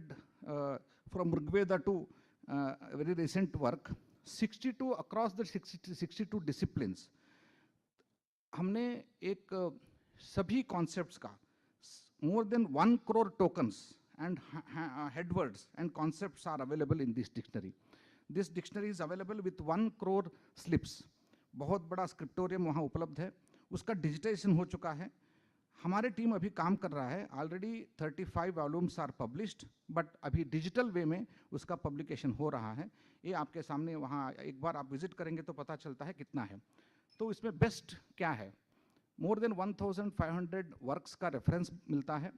from Rigveda to very recent work, 62 across the 62 disciplines. हमने एक सभी कॉन्सेप्ट्स का more than 1 crore tokens and headwords and concepts are available in this dictionary. This dictionary is available with 1 crore slips. बहुत बड़ा स्क्रिप्टोरियम वहाँ उपलब्ध है, उसका डिजिटाइजेशन हो चुका है। हमारे टीम अभी काम कर रहा है, already 35 volumes are published, but अभी डिजिटल वे में उसका पब्लिकेशन हो रहा है। ये आपके सामने, वहाँ एक बार आप विजिट करेंगे तो पता चलता है कितना है। तो इसमें बेस्ट क्या है, मोर देन 1500 वर्क्स का रेफरेंस मिलता है,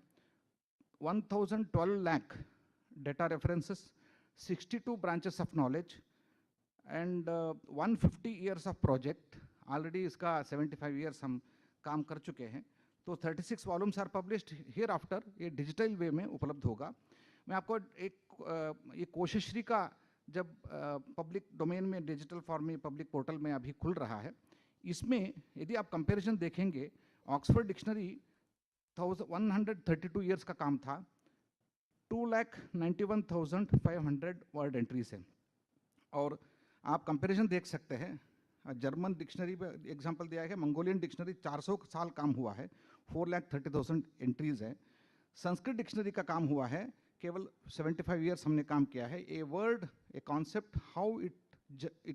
1012 lakh data references, 62 branches of knowledge and 150 years of project. Already इसका 75 ईयर्स हम काम कर चुके हैं। तो 36 volumes are published hereafter, ये डिजिटल वे में उपलब्ध होगा। मैं आपको एक ये कोशश्री का जब पब्लिक डोमेन में डिजिटल फॉर्म में पब्लिक पोर्टल में अभी खुल रहा है, इसमें यदि आप कंपैरिजन देखेंगे, ऑक्सफोर्ड डिक्शनरी 132 ईयर्स का काम था, 2,91,500 वर्ड एंट्रीज है। और आप कंपैरिजन देख सकते हैं, जर्मन डिक्शनरी पे एग्जांपल दिया है, मंगोलियन डिक्शनरी 400 साल काम हुआ है, 4,30,000 एंट्रीज है। संस्कृत डिक्शनरी का काम हुआ है, केवल 75 ईयर्स हमने काम किया है। A word, a concept, how it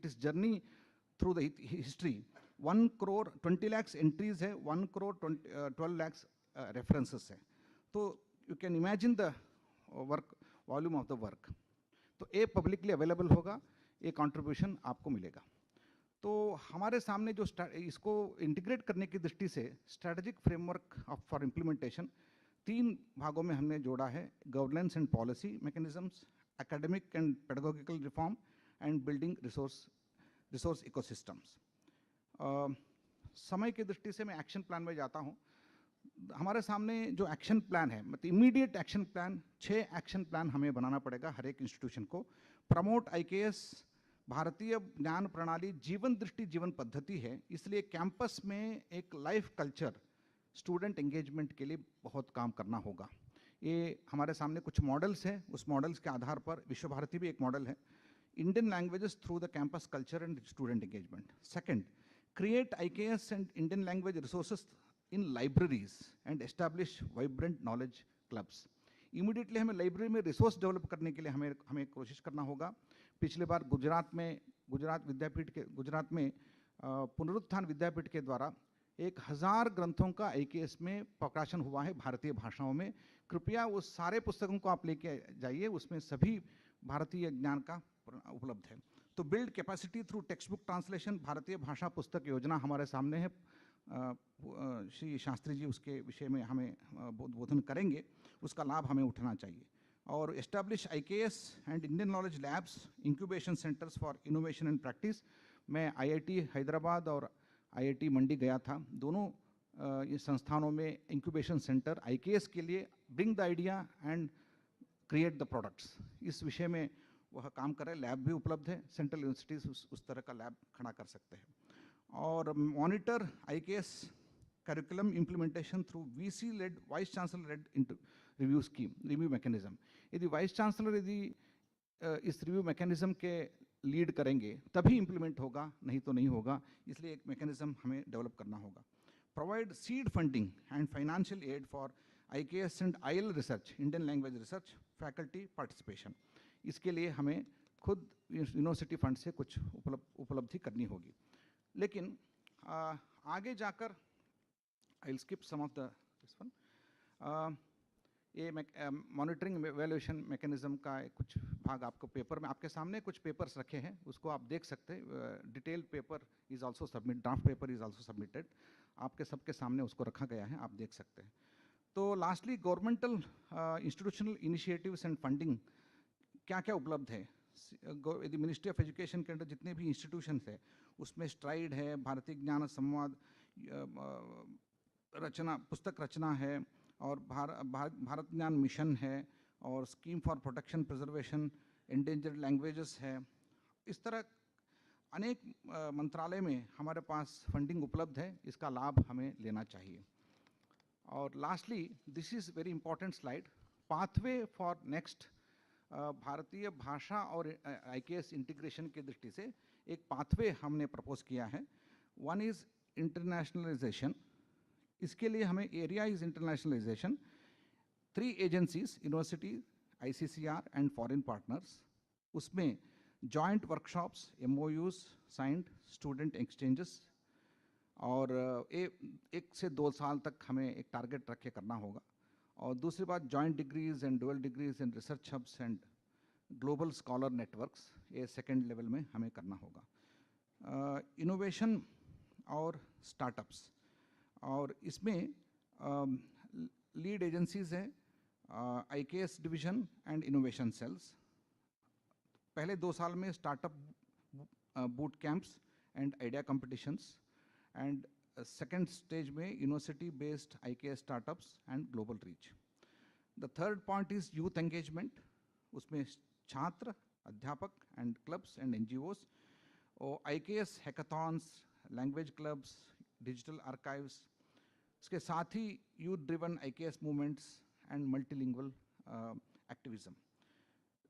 is journey through the history, 1 crore 20 lakhs entries है, 1 crore 12 lakhs रेफरेंसेस है। तो you can imagine the work, volume of the work. तो ए पब्लिकली अवेलेबल होगा, ए कंट्रीब्यूशन आपको मिलेगा। तो हमारे सामने जो इसको इंटीग्रेट करने की दृष्टि से स्ट्रैटेजिक फ्रेमवर्क फॉर इम्प्लीमेंटेशन 3 भागों में हमने जोड़ा है, governance and policy mechanisms, academic and pedagogical reform and building resource ecosystems. समय की दृष्टि से मैं एक्शन प्लान में जाता हूँ। हमारे सामने जो एक्शन प्लान है, मतलब immediate action plan, 6 action plan हमें बनाना पड़ेगा हर एक इंस्टीट्यूशन को। प्रमोट IKS, भारतीय ज्ञान प्रणाली जीवन दृष्टि जीवन पद्धति है, इसलिए कैंपस में एक लाइफ कल्चर, स्टूडेंट एंगेजमेंट के लिए बहुत काम करना होगा। ये हमारे सामने कुछ मॉडल्स हैं, उस मॉडल्स के आधार पर विश्व भारती भी एक मॉडल है। Indian languages through the campus culture and student engagement. Second, create IKS and Indian language resources in libraries and establish vibrant knowledge clubs. Immediately हमें लाइब्रेरी में रिसोर्स डेवलप करने के लिए हमें कोशिश करना होगा। पिछले बार गुजरात में पुनरुत्थान विद्यापीठ के द्वारा 1000 ग्रंथों का IKS में प्रकाशन हुआ है भारतीय भाषाओं में। कृपया वो सारे पुस्तकों को आप लेके जाइए, उसमें सभी भारतीय ज्ञान का उपलब्ध है। तो build capacity through text book translation, भारतीय भाषा पुस्तक योजना हमारे सामने है। श्री शास्त्री जी उसके विषय में हमें बोधन करेंगे, उसका लाभ हमें उठाना चाहिए। और establish IKS and Indian knowledge labs, incubation centres for innovation and practice. मैं IIT हैदराबाद और IIT मंडी गया था, दोनों ये संस्थानों में इंक्यूबेशन सेंटर IKS के लिए bring the idea and create the products, इस विषय में वह काम कर रहे हैं। लैब भी उपलब्ध है, सेंट्रल यूनिवर्सिटीज उस तरह का लैब खड़ा कर सकते हैं। और monitor IKS curriculum implementation through VC led, vice chancellor led review scheme, review mechanism. यदि वाइस चांसलर यदि इस रिव्यू मैकेनिज्म के लीड करेंगे तभी इम्प्लीमेंट होगा, नहीं तो नहीं होगा, इसलिए एक मैकेनिज्म हमें डेवलप करना होगा। Provide seed funding and financial aid for IKS and IL research, Indian language research, faculty participation. इसके लिए हमें खुद यूनिवर्सिटी फंड से कुछ उपलब्धि करनी होगी। लेकिन आगे जाकर I will skip some of this one. ये मॉनिटरिंग एवेल्यूएशन मैकेनिज्म का कुछ भाग आपको पेपर में, आपके सामने कुछ पेपर्स रखे हैं, उसको आप देख सकते हैं। Detailed paper is also submit, draft paper is also submitted, आपके सबके सामने उसको रखा गया है, आप देख सकते हैं। तो lastly governmental institutional initiatives and funding क्या क्या उपलब्ध है। यदि मिनिस्ट्री ऑफ एजुकेशन के अंडर जितने भी इंस्टीट्यूशंस है उसमें स्ट्राइड है, भारतीय ज्ञान संवाद रचना, पुस्तक रचना है, और भारत ज्ञान मिशन है, और scheme for protection preservation endangered languages है। इस तरह अनेक मंत्रालय में हमारे पास फंडिंग उपलब्ध है, इसका लाभ हमें लेना चाहिए। और lastly this is very important slide, pathway for next. भारतीय भाषा और IKS इंटीग्रेशन की दृष्टि से एक पाथवे हमने प्रपोज किया है। वन इज़ इंटरनेशनलाइजेशन, इसके लिए हमें area is internationalisation. 3 agencies, university, ICCR and foreign partners, उसमें joint workshops, MOUs signed, student exchanges, और 1 से 2 साल तक हमें एक टारगेट रख के करना होगा। और दूसरी बात joint degrees and dual degrees and research hubs and global scholar networks, ये सेकेंड लेवल में हमें करना होगा। इनोवेशन और स्टार्टअप्स, और इसमें लीड एजेंसीज हैं IKS division and innovation cells. पहले 2 साल में startup boot camps and idea competitions, and second stage में university based IKS startups and global reach. The third point is youth engagement, उसमें छात्र, अध्यापक एंड क्लब्स एंड NGOs, और IKS hackathons, language clubs, digital archives, इसके साथ ही youth driven IKS movements and multilingual activism.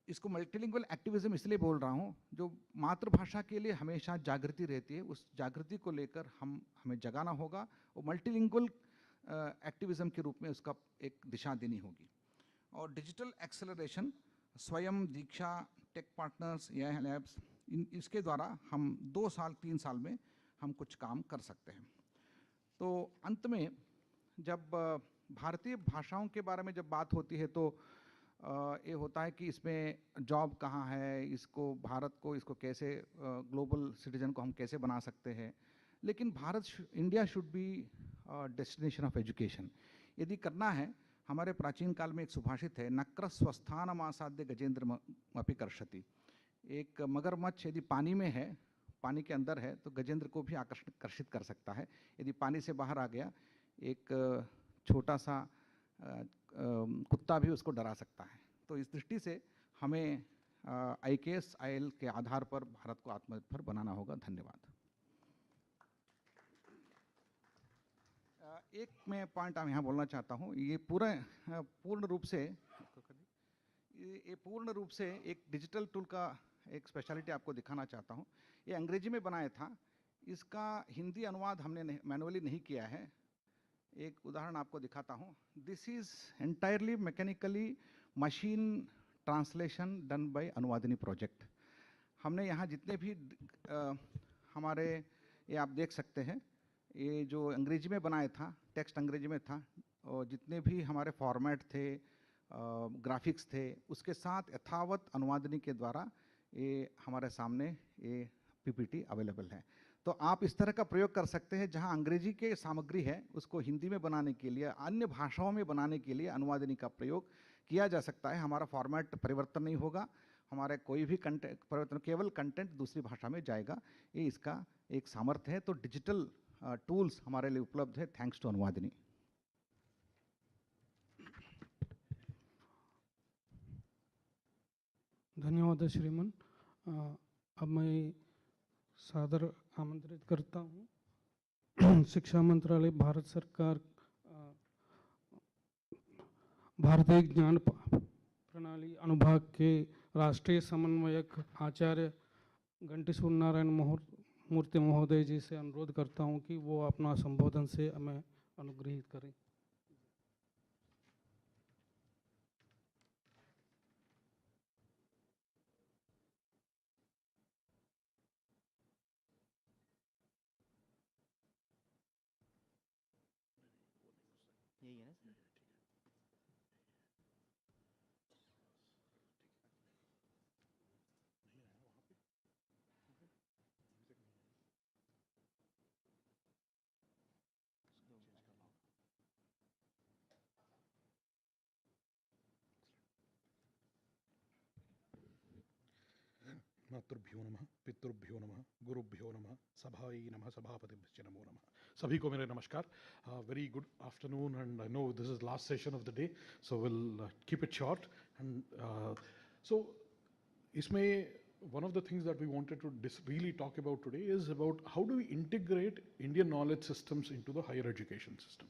इसको multilingual activism इसलिए बोल रहा हूँ, जो मातृभाषा के लिए हमेशा जागृति रहती है, उस जागृति को लेकर हमें जगाना होगा, और मल्टीलिंगुअल एक्टिविज्म के रूप में उसका एक दिशा देनी होगी। और डिजिटल एक्सेलरेशन, स्वयं, दीक्षा, टेक पार्टनर्स, AI लैब्स, इसके द्वारा हम 2 साल 3 साल में हम कुछ काम कर सकते हैं। तो अंत में जब भारतीय भाषाओं के बारे में जब बात होती है तो ये होता है कि इसमें जॉब कहाँ है, इसको भारत को, इसको कैसे ग्लोबल सिटीजन को हम कैसे बना सकते हैं। लेकिन India should be destination of education. यदि करना है, हमारे प्राचीन काल में एक सुभाषित है, नक्र स्वस्थानम आसाद्य गजेंद्र अपि कर्षति। एक मगरमच्छ यदि पानी में है, पानी के अंदर है, तो गजेंद्र को भी आकर्षित कर सकता है। यदि पानी से बाहर आ गया, एक छोटा सा कुत्ता भी उसको डरा सकता है। तो इस दृष्टि से हमें IKS IL के आधार पर भारत को आत्मनिर्भर बनाना होगा। धन्यवाद। एक मैं पॉइंट आप यहाँ बोलना चाहता हूँ, ये पूर्ण रूप से एक डिजिटल टूल का एक स्पेशलिटी आपको दिखाना चाहता हूँ। ये अंग्रेजी में बनाया था, इसका हिंदी अनुवाद हमने मैनुअली नहीं किया है। एक उदाहरण आपको दिखाता हूँ। This is entirely mechanically machine translation done by Anuvadini project. हमने यहाँ जितने भी हमारे, ये आप देख सकते हैं, ये जो अंग्रेजी में बनाया था, टेक्स्ट अंग्रेजी में था, और जितने भी हमारे फॉर्मेट थे, ग्राफिक्स थे, उसके साथ यथावत अनुवादनी के द्वारा ये हमारे सामने ये पीपीटी अवेलेबल है। तो आप इस तरह का प्रयोग कर सकते हैं, जहां अंग्रेजी के सामग्री है उसको हिंदी में बनाने के लिए, अन्य भाषाओं में बनाने के लिए अनुवादनी का प्रयोग किया जा सकता है। हमारा फॉर्मेट परिवर्तन नहीं होगा, हमारे कोई भी कंटेंट परिवर्तन, केवल कंटेंट दूसरी भाषा में जाएगा। ये इसका एक सामर्थ्य है। तो डिजिटल टूल्स हमारे लिए उपलब्ध है, थैंक्स टू अनुवादिनी। धन्यवाद श्रीमान। अब मैं सादर आमंत्रित करता हूँ शिक्षा मंत्रालय, भारत सरकार, भारतीय ज्ञान प्रणाली अनुभाग के राष्ट्रीय समन्वयक आचार्य घंटी सूर्यनारायण मूर्ति महोदय जी से अनुरोध करता हूं कि वो अपना संबोधन से हमें अनुग्रहित करें। यही है ना? मातृभ्यो नमः, पितृभ्यो नमः, गुरुभ्यो नमः, सभायै नमः, सभापतिभ्यश्च नमो नमः। सभी को मेरे नमस्कार। Very good afternoon, and I know this is last session of the day, so we'll keep it short. And so, इसमें one of the things that we wanted to really talk about today is about how do we integrate Indian knowledge systems into the higher education system.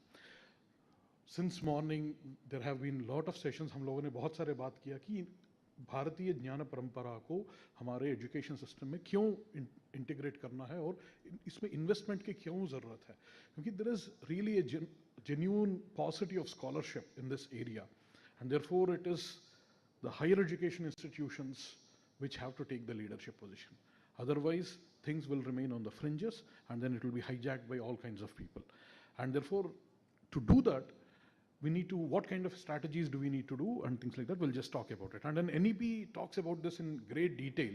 Since morning, there have been lot of sessions. हम लोगों ने बहुत सारे बात किया कि भारतीय ज्ञान परंपरा को हमारे एजुकेशन सिस्टम में क्यों इंटीग्रेट करना है और इसमें इन्वेस्टमेंट की क्यों ज़रूरत है, क्योंकि there is really a genuine paucity of scholarship in this area, and therefore it is the higher education institutions which have to take the leadership position. Otherwise, things will remain on the fringes, and then it will be hijacked by all kinds of people. And therefore, to do that, we need to, what kind of strategies do we need to do and things like that, we'll just talk about it. And then NEP talks about this in great detail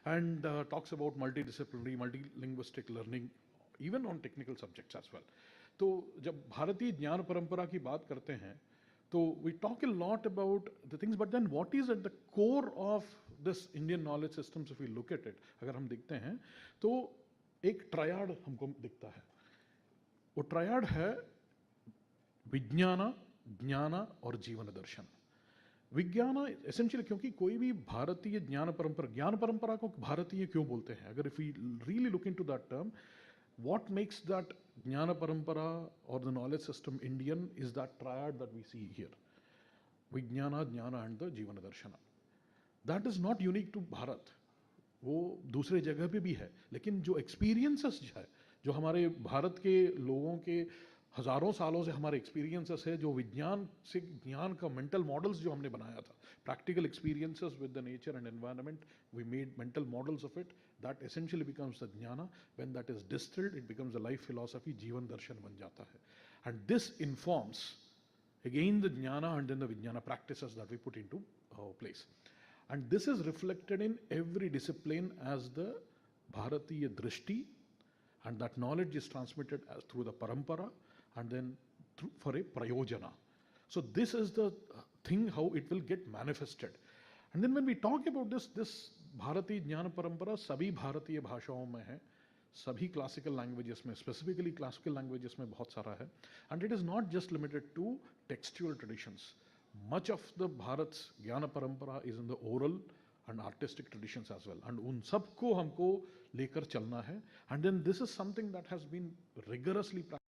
and talks about multidisciplinary, multilinguistic learning, even on technical subjects as well. तो जब भारतीय ज्ञान परंपरा की बात करते हैं, तो we talk a lot about the things, but then what is at the core of this Indian knowledge systems, if we look at it, अगर हम देखते हैं, तो एक ट्रायड हमको दिखता है। वो ट्रायड है विज्ञान, ज्ञान और जीवन दर्शन। विज्ञान एसेंशियली, क्योंकि कोई भी भारतीय ज्ञान परंपरा को भारतीय क्यों बोलते हैं, अगर if we really look into that term, what makes that jnana parampara or the knowledge system Indian is that triad that we see here: vijnana, jnana and the jivana darshana. That is not unique to Bharat, वो दूसरे जगह पे भी है, लेकिन जो experiences है, जो हमारे भारत के लोगों के हजारों सालों से हमारे एक्सपीरियंसेस है, जो विज्ञान से ज्ञान का मेंटल मॉडल्स जो हमने बनाया था, practical experiences with the nature and environment, we made mental models of it, that essentially becomes the jnana. When that is distilled, it becomes a life philosophy, जीवन दर्शन बन जाता है. And this informs again the jnana and then the vijnana practices that we put into place. And this is reflected in every discipline as the Bharatiya drishti, and that knowledge is transmitted as through the parampara and then through, for a prayojana. So this is the thing how it will get manifested. And then when we talk about this Bharatiya Jnana Parampara सभी भारतीय भाषाओं में है, सभी classical languages में, specifically classical languages में बहुत सारा है, and it is not just limited to textual traditions. Much of the Bharat's Jnana Parampara is in the oral and artistic traditions as well, and उन सबको हमको लेकर चलना है. And then this is something that has been rigorously practiced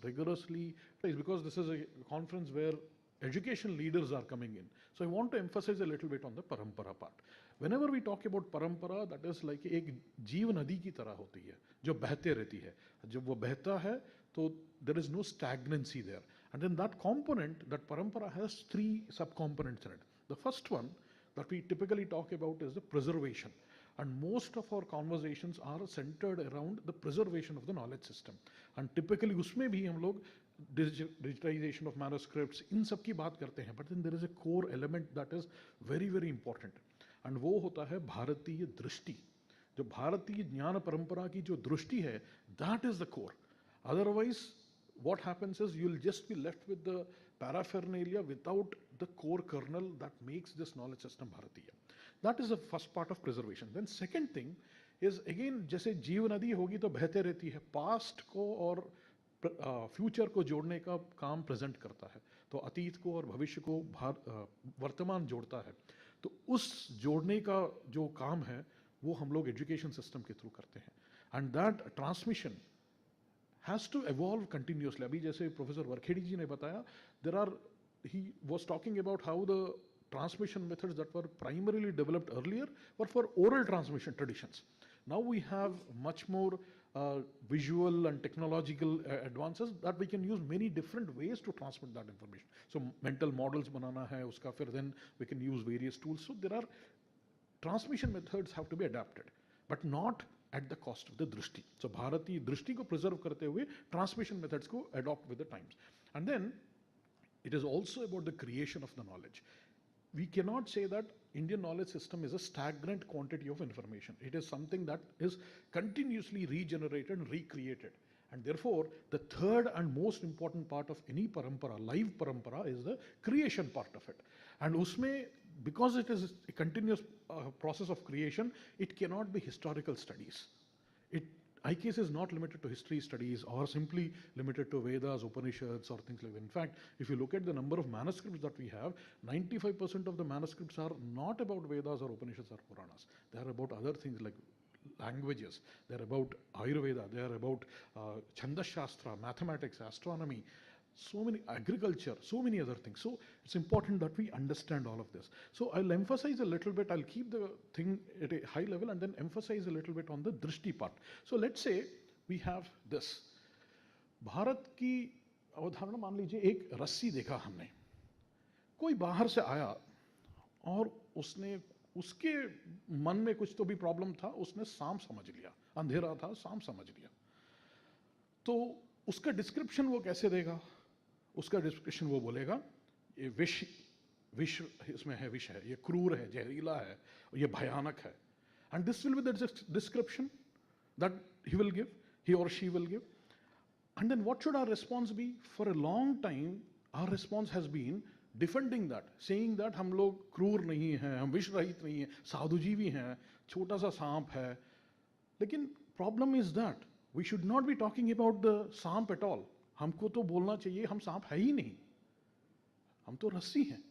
rigorously, because this is a conference where education leaders are coming in. So I want to emphasize a little bit on the parampara part. Whenever we talk about parampara, that is like एक जीव नदी की तरह होती है, जो बहते रहती है. जब वो बहता है, तो there is no stagnancy there. And then that component, that parampara has three subcomponents in it. The first one, that we typically talk about is the preservation. And most of our conversations are centered around the preservation of the knowledge system. And typically उसमें भी हम लोग digitization of manuscripts इन सब की बात करते हैं. But then there is a core element that is very, very important. And वो होता है भारतीय दृष्टि. जो भारतीय ज्ञान परंपरा की जो दृष्टि है, that is the core. Otherwise, what happens is you'll just be left with the paraphernalia without the core kernel that makes this knowledge system Bharatiya. That is the first part of preservation. Then second thing is again, जैसे जीव नदी होगी तो बहते रहती है, past को और फ्यूचर को जोड़ने का काम प्रेजेंट करता है, तो अतीत को और भविष्य को वर्तमान जोड़ता है. तो उस जोड़ने का जो काम है वो हम लोग एजुकेशन सिस्टम के थ्रू करते हैं. And that transmission has to evolve continuously. अभी जैसे प्रोफेसर वर्खेड़ी जी ने बताया, he was talking about how the transmission methods that were primarily developed earlier were for oral transmission traditions. Now we have much more visual and technological advances that we can use many different ways to transmit that information. So mental models banana hai uska, fir then we can use various tools. So there are transmission methods have to be adapted, but not at the cost of the drishti. So Bharati drishti ko preserve karte hue transmission methods ko adopt with the times. And then it is also about the creation of the knowledge. We cannot say that Indian knowledge system is a stagnant quantity of information. It is something that is continuously regenerated and recreated. And therefore, the third and most important part of any parampara, live parampara, is the creation part of it. And usme, because it is a continuous process of creation, it cannot be historical studies. IKS is not limited to history studies or simply limited to Vedas, Upanishads or things like that. In fact, if you look at the number of manuscripts that we have, 95% of the manuscripts are not about Vedas or Upanishads or Puranas. They are about other things like languages, they are about Ayurveda, they are about Chandas Shastra, mathematics, astronomy, so many agriculture, so many other things. So it's important that we understand all of this. So I'll emphasize a little bit, I'll keep the thing at a high level and then emphasize a little bit on the drishti part. So let's say we have this. Bharat की अवधारणा मान लीजिए एक रस्सी देखा हमने, कोई बाहर से आया और उसने उसके मन में कुछ तो भी प्रॉब्लम था, उसने सांप समझ लिया, अंधेरा था सांप समझ लिया, तो उसका डिस्क्रिप्शन वो कैसे देगा? उसका डिस्क्रिप्शन वो बोलेगा ये विष इसमें है, विष है, ये क्रूर है, जहरीला है, ये भयानक है. And this will be the description that he will give, he or she will give. And then what should our response be? For a long time, our response has been defending that, saying that हम लोग क्रूर नहीं हैं, हम विष रहित नहीं हैं, साधुजीवी हैं, छोटा सा सांप है. लेकिन problem is that we should not be talking about the सांप at all. हमको तो बोलना चाहिए हम सांप है ही नहीं, हम तो रस्सी हैं,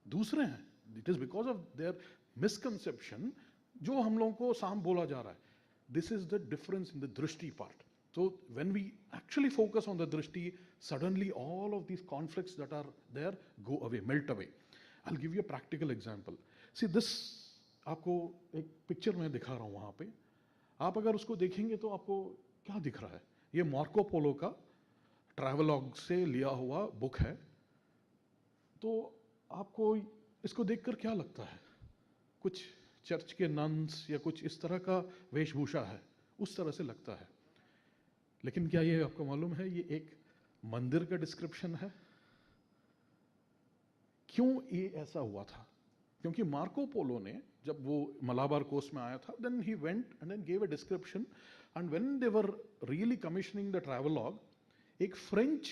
दूसरे हैं. It is because of their misconception जो हम लोगों को सांप बोला जा रहा है. This is the difference in the drishti part. So when we actually focus on the drishti, suddenly all of these conflicts that are there go away, melt away. I'll give you a practical example. See this, आपको एक picture में दिखा रहा हूँ वहाँ पे. आप अगर उसको देखेंगे तो आपको क्या दिख रहा है? ये मार्को पोलो का ट्रैवलॉग से लिया हुआ बुक है. तो आपको इसको देखकर क्या लगता है? कुछ चर्च के नन्स या कुछ इस तरह का वेशभूषा है, उस तरह से लगता है. लेकिन क्या ये आपको मालूम है ये एक मंदिर का डिस्क्रिप्शन है? क्यों ये ऐसा हुआ था? क्योंकि मार्को पोलो ने जब वो मलाबार कोस्ट में आया था, then he went and then gave a description, and when they were really commissioning the travelogue, एक फ्रेंच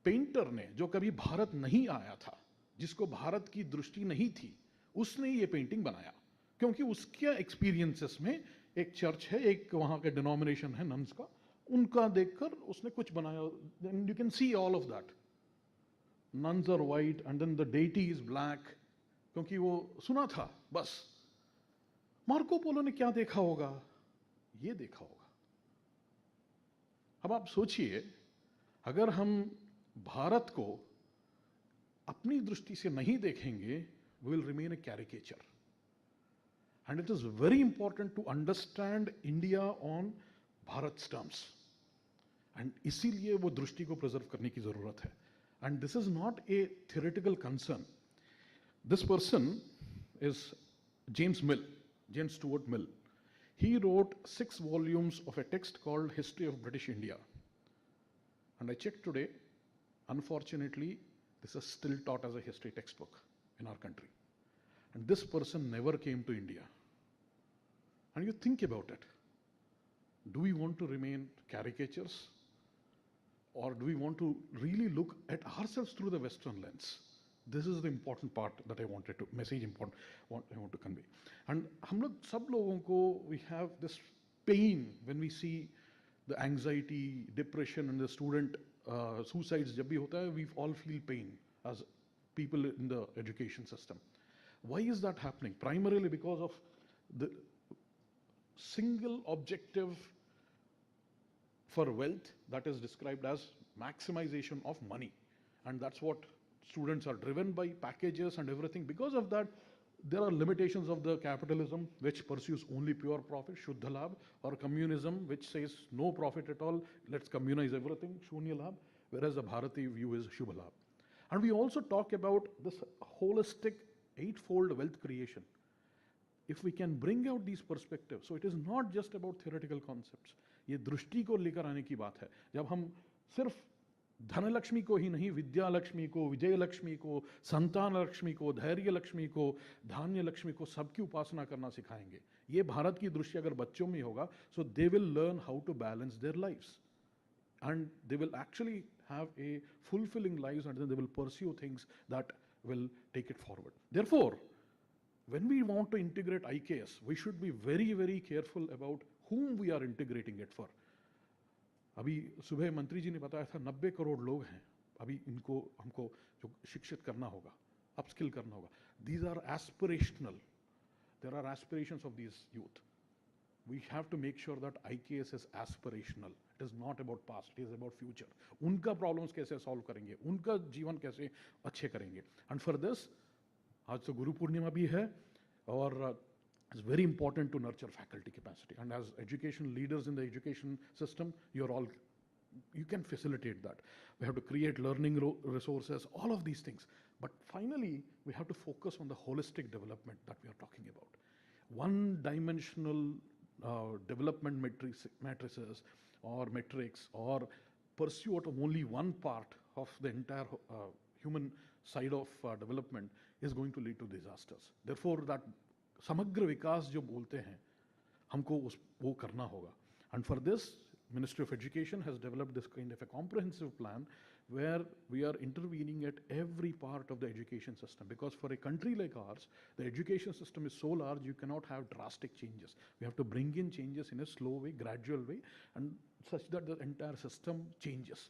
पेंटर ने जो कभी भारत नहीं आया था, जिसको भारत की दृष्टि नहीं थी, उसने ये पेंटिंग बनाया. क्योंकि उसके एक्सपीरियंसेस में एक चर्च है, एक वहाँ का डिनोमिनेशन है नन्स का, उनका देखकर उसने कुछ बनाया. Then you can see all of that. Nuns are white and then the deity is black. क्योंकि वो सुना था बस. मार्को पोलो ने क्या देखा होगा? ये देखा होगा. अब आप सोचिए, अगर हम भारत को अपनी दृष्टि से नहीं देखेंगे, we will remain a caricature. And it is very important to understand India on Bharat's terms. And इसीलिए वो दृष्टि को preserve करने की जरूरत है. And this is not a theoretical concern. This person is James Stuart Mill. He wrote 6 volumes of a text called History of British India. And I checked today, unfortunately, this is still taught as a history textbook in our country. And this person never came to India. And you think about it. Do we want to remain caricatures? Or do we want to really look at ourselves through the Western lens? This is the important part that I wanted to, I want to convey. And हम लोग सब लोगों को, we have this pain when we see the anxiety, depression, and the student suicides जब भी होता है, we all feel pain as people in the education system. Why is that happening? Primarily because of the single objective for wealth that is described as maximization of money. And that's what students are driven by, packages and everything. Because of that, there are limitations of the capitalism which pursues only pure profit, Shuddha Labh, or communism which says no profit at all, let's communize everything, Shunya Labh, whereas the Bharati view is Shubha Labh. And we also talk about this holistic eightfold wealth creation. If we can bring out these perspectives, so it is not just about theoretical concepts. ये दृष्टि को लेकर आने की बात है. जब हम सिर्फ धनलक्ष्मी को ही नहीं, विद्या लक्ष्मी को, विजय लक्ष्मी को, संतान लक्ष्मी को, धैर्य लक्ष्मी को, धान्य लक्ष्मी को सबकी उपासना करना सिखाएंगे. ये भारत की दृष्टि अगर बच्चों में होगा, so they will learn how to balance their lives. And they will actually have a fulfilling lives, and then they will pursue things that will take it forward. Therefore, when we want to integrate IKS, we should be very, very careful about whom we are integrating it for. अभी सुबह मंत्री जी ने बताया था 90 करोड़ लोग हैं, अभी इनको हमको जो शिक्षित करना होगा, upskill करना होगा. These are aspirational. There are aspirations of these youth. We have to make sure that IKS is aspirational. It is not about past, it is about future. उनका problems कैसे solve करेंगे, उनका जीवन कैसे अच्छे करेंगे. And for this, आज तो गुरु पूर्णिमा भी है, और it's very important to nurture faculty capacity. And as education leaders in the education system, you can facilitate that. We have to create learning resources, all of these things. But finally, we have to focus on the holistic development that we are talking about. One-dimensional development matrices or metrics or pursuit of only one part of the entire human side of development is going to lead to disasters. Therefore, that समग्र विकास जो बोलते हैं, हमको वो करना होगा. And for this, Ministry of Education has developed this kind of a comprehensive plan where we are intervening at every part of the education system. Because for a country like ours, the education system is so large, you cannot have drastic changes. We have to bring in changes in a slow way, gradual way, and such that the entire system changes.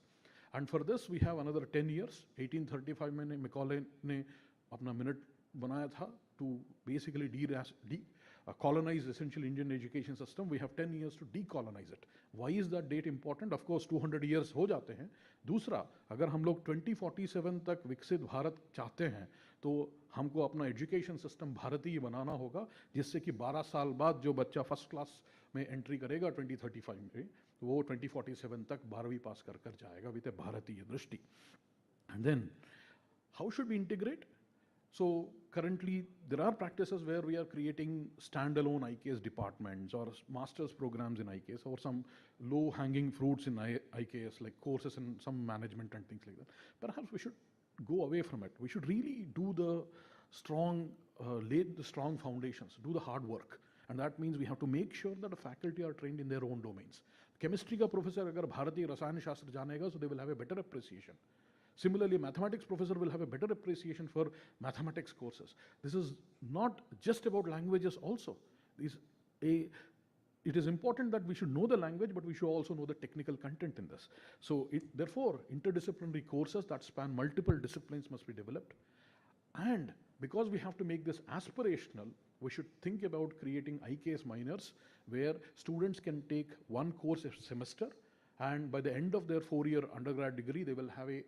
And for this, we have another 10 years. 1835 में Macaulay ने अपना minute बनाया था to basically colonize essentially Indian education system. We have 10 years to decolonize it. Why is that date important? Of course, 200 years हो जाते हैं. दूसरा, अगर हम लोग 2047 तक विकसित भारत चाहते हैं, तो हमको अपना education system भारतीय बनाना होगा, जिससे कि 12 साल बाद जो बच्चा फर्स्ट क्लास में एंट्री करेगा 2035 में, वो 2047 तक 12वीं पास कर जाएगा with a भारतीय दृष्टि. And then, how should we integrate? So currently, there are practices where we are creating standalone IKS departments or master's programs in IKS or some low-hanging fruits in IKS, like courses in some management and things like that. Perhaps we should go away from it. We should really do the strong, lay the strong foundations, do the hard work. And that means we have to make sure that the faculty are trained in their own domains. Chemistry ka professor agar Bharatiya Rasayan Shastra janega, so they will have a better appreciation. Similarly, mathematics professor will have a better appreciation for mathematics courses. This is not just about languages also. It is important that we should know the language, but we should also know the technical content in this. So therefore, interdisciplinary courses that span multiple disciplines must be developed. And because we have to make this aspirational, we should think about creating IKS minors where students can take one course a semester, and by the end of their 4-year undergrad degree, they will have a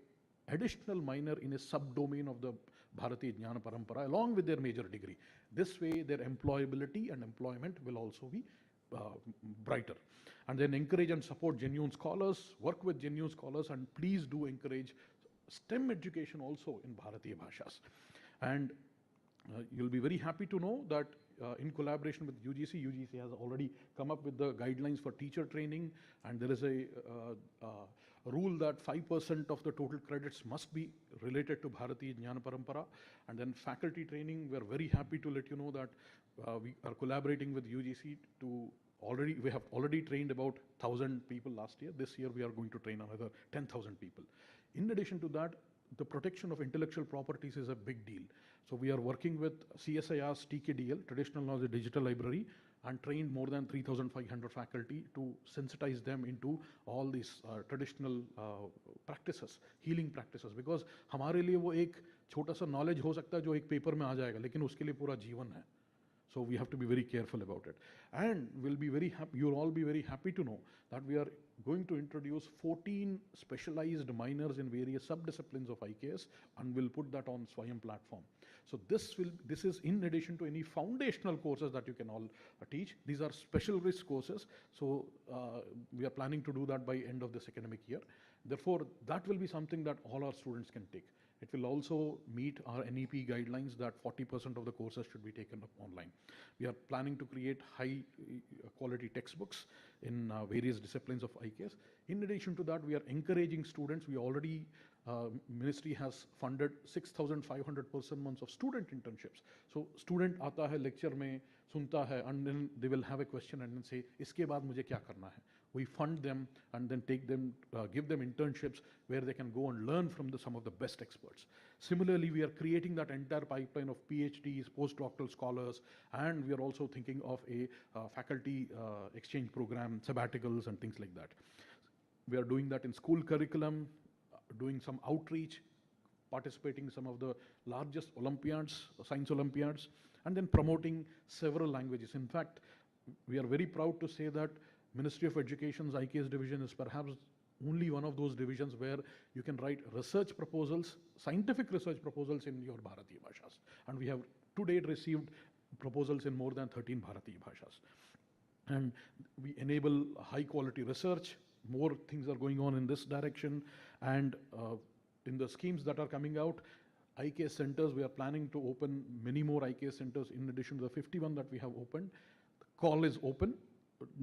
additional minor in a subdomain of the Bharatiya Jnana Parampara along with their major degree. This way, their employability and employment will also be brighter. And then encourage and support genuine scholars, work with genuine scholars, and please do encourage STEM education also in Bharatiya Bhashas. And You'll be very happy to know that in collaboration with UGC, UGC has already come up with the guidelines for teacher training, and there is a rule that 5% of the total credits must be related to Bharatiya Jnana Parampara. And then faculty training, we're very happy to let you know that we are collaborating with UGC to we have already trained about 1,000 people last year. This year we are going to train another 10,000 people. In addition to that, the protection of intellectual properties is a big deal. So we are working with CSIR's TKDL, Traditional Knowledge Digital Library, and trained more than 3,500 faculty to sensitize them into all these traditional practices, healing practices. Because हमारे लिए वो एक छोटा सा knowledge हो सकता है जो एक paper में आ जाएगा, लेकिन उसके लिए पूरा जीवन है. So we have to be very careful about it. And we'll be very happy, you'll all be very happy to know that we are going to introduce 14 specialized minors in various sub-disciplines of IKS, and we'll put that on Swayam platform. So this is in addition to any foundational courses that you can all teach. These are special risk courses. So we are planning to do that by end of this academic year. Therefore, that will be something that all our students can take. It will also meet our NEP guidelines that 40% of the courses should be taken up online. We are planning to create high quality textbooks in various disciplines of IKS. In addition to that, we are encouraging students. We already, Ministry has funded 6,500 person months of student internships. So student आता है lecture में सुनता है, and then they will have a question and then say, इसके बाद मुझे क्या करना है? We fund them and then take them, give them internships where they can go and learn from some of the best experts. Similarly, we are creating that entire pipeline of PhDs, postdoctoral scholars, and we are also thinking of a faculty exchange program, sabbaticals and things like that. We are doing that in school curriculum, doing some outreach, participating in some of the largest Olympiads, science Olympiads, and then promoting several languages. In fact, we are very proud to say that Ministry of Education's IKS division is perhaps only one of those divisions where you can write research proposals, scientific research proposals in your Bharatiya Bhashas. And we have to date received proposals in more than 13 Bharatiya Bhashas. And we enable high quality research. More things are going on in this direction. And in the schemes that are coming out, IKS centers, we are planning to open many more IKS centers in addition to the 51 that we have opened. The call is open.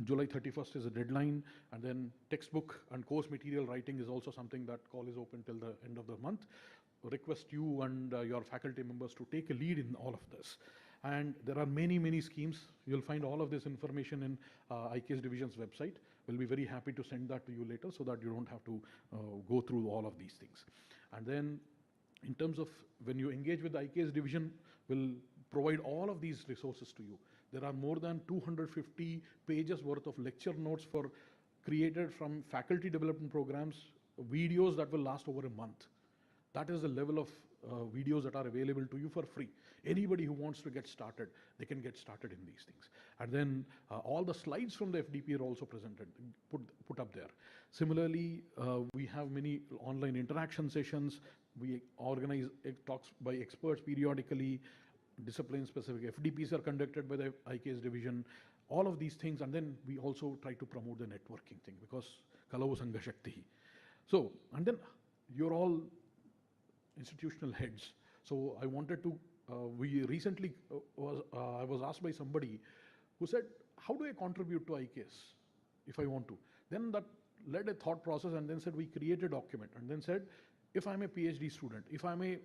July 31st is a deadline, and then textbook and course material writing is also something that call is open till the end of the month. Request you and your faculty members to take a lead in all of this. And there are many, many schemes. You'll find all of this information in IKS Division's website. We'll be very happy to send that to you later so that you don't have to go through all of these things. And then in terms of when you engage with the IKS Division, we'll provide all of these resources to you. There are more than 250 pages worth of lecture notes created from faculty development programs, videos that will last over a month. That is the level of videos that are available to you for free. Anybody who wants to get started, they can get started in these things. And then all the slides from the FDP are also presented, put up there. Similarly, we have many online interaction sessions. We organize talks by experts periodically. Discipline-specific FDPs are conducted by the IKS division, all of these things, and then we also try to promote the networking thing because Kalavo Sangha Shakti. So, and then you're all institutional heads. So I wanted to, we recently, I was asked by somebody who said, how do I contribute to IKS if I want to? Then that led a thought process and then said, we create a document and then said, if I'm a PhD student, if I'm a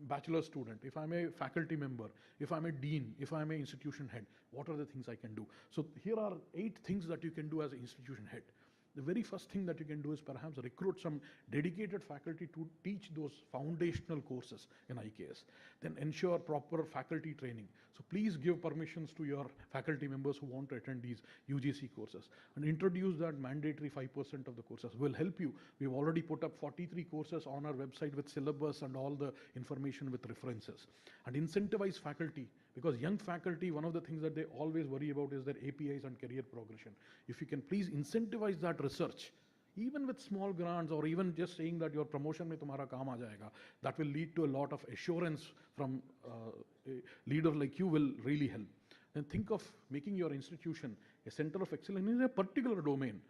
bachelor student, if I'm a faculty member, if I'm a dean, if I'm an institution head, what are the things I can do? So here are 8 things that you can do as an institution head. The very first thing that you can do is perhaps recruit some dedicated faculty to teach those foundational courses in IKS. Then ensure proper faculty training. So please give permissions to your faculty members who want to attend these UGC courses and introduce that mandatory 5% of the courses. Will help you. We've already put up 43 courses on our website with syllabus and all the information with references. And incentivize faculty, because young faculty, one of the things that they always worry about is their APIs and career progression. If you can please incentivize that research, even with small grants or even just saying that your promotion mein tumhara kaam aa jayega, that will lead to a lot of assurance from a leader like you will really help. Then think of making your institution a center of excellence in a particular domain.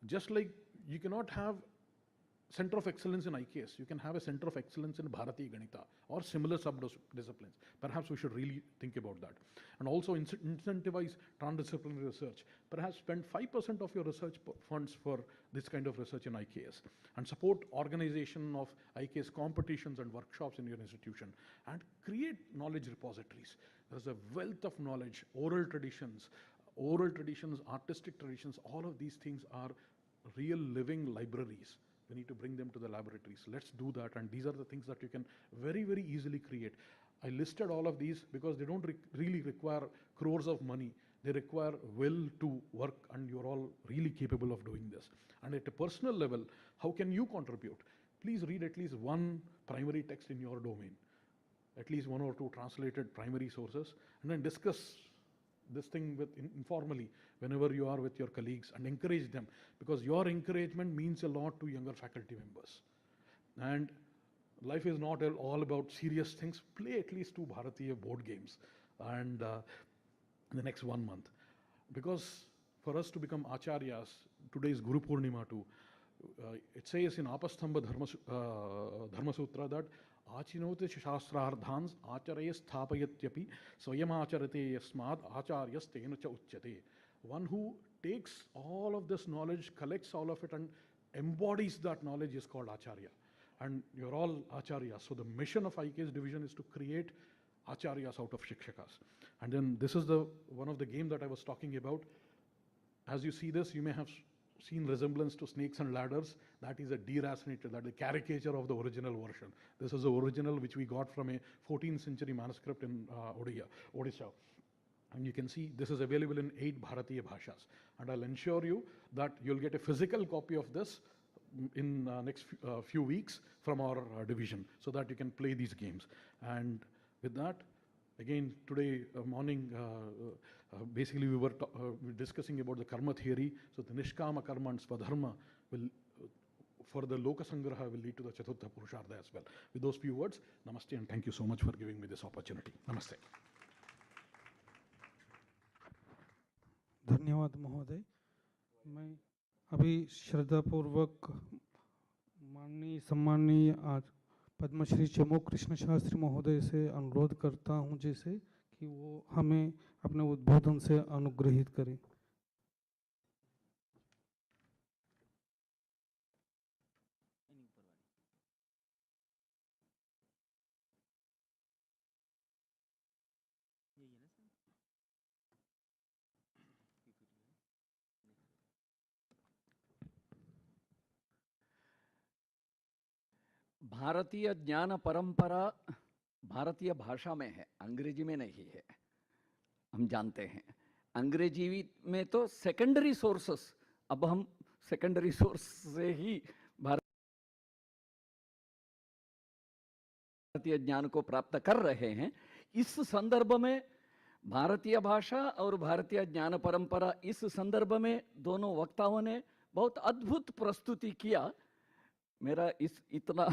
Just like you cannot have Center of Excellence in IKS. You can have a Center of Excellence in Bharatiya Ganita or similar sub-disciplines. Perhaps we should really think about that. And also incentivize transdisciplinary research. Perhaps spend 5% of your research funds for this kind of research in IKS. And support organization of IKS competitions and workshops in your institution. And create knowledge repositories. There's a wealth of knowledge, oral traditions, artistic traditions, all of these things are real living libraries. We need to bring them to the laboratories. Let's do that, and these are the things that you can very, very easily create. I listed all of these because they don't really require crores of money. They require will to work, and you're all really capable of doing this. And at a personal level, how can you contribute? Please read at least one primary text in your domain, at least one or two translated primary sources, and then discuss this thing with informally whenever you are with your colleagues, and encourage them, because your encouragement means a lot to younger faculty members. And life is not all about serious things. Play at least 2 Bharatiya board games and in the next 1 month, because for us to become acharyas, today is Guru Purnima too. It says in Apastambha Dharma Sutra that Achinote Shastrardhans Acharaya Sthapayatyapi Swayamacharate Yasmad Acharyas Tena Cha Uchyate. One who takes all of this knowledge, collects all of it, and embodies that knowledge is called Acharya. And you're all Acharyas. So the mission of IKS division is to create Acharyas out of Shikshakas. And then this is one of the game that I was talking about. As you see this, you may have seen resemblance to snakes and ladders. That is a deracinated, that is a caricature of the original version. This is the original which we got from a 14th century manuscript in Odisha. And you can see this is available in 8 Bharatiya Bhashas. And I'll ensure you that you'll get a physical copy of this in next few weeks from our division, so that you can play these games. And with that, again, today morning, basically we were discussing about the karma theory. So the Nishkama karma and Swadharma will, for the Loka Sangraha, will lead to the Chaturtha Purushartha as well. With those few words, namaste, and thank you so much for giving me this opportunity. Namaste. धन्यवाद महोदय। मैं अभी श्रद्धापूर्वक माननीय सम्माननीय आज पद्मश्री चमो कृष्ण शास्त्री महोदय से अनुरोध करता हूं जैसे कि वो हमें अपने उद्बोधन से अनुग्रहित करें। भारतीय ज्ञान परंपरा भारतीय भाषा में है, अंग्रेजी में नहीं है, हम जानते हैं। अंग्रेजी में तो सेकेंडरी सोर्सेस, अब हम सेकेंडरी सोर्स से ही भारतीय ज्ञान को प्राप्त कर रहे हैं। इस संदर्भ में भारतीय भाषा और भारतीय ज्ञान परंपरा, इस संदर्भ में दोनों वक्ताओं ने बहुत अद्भुत प्रस्तुति किया। मेरा इतना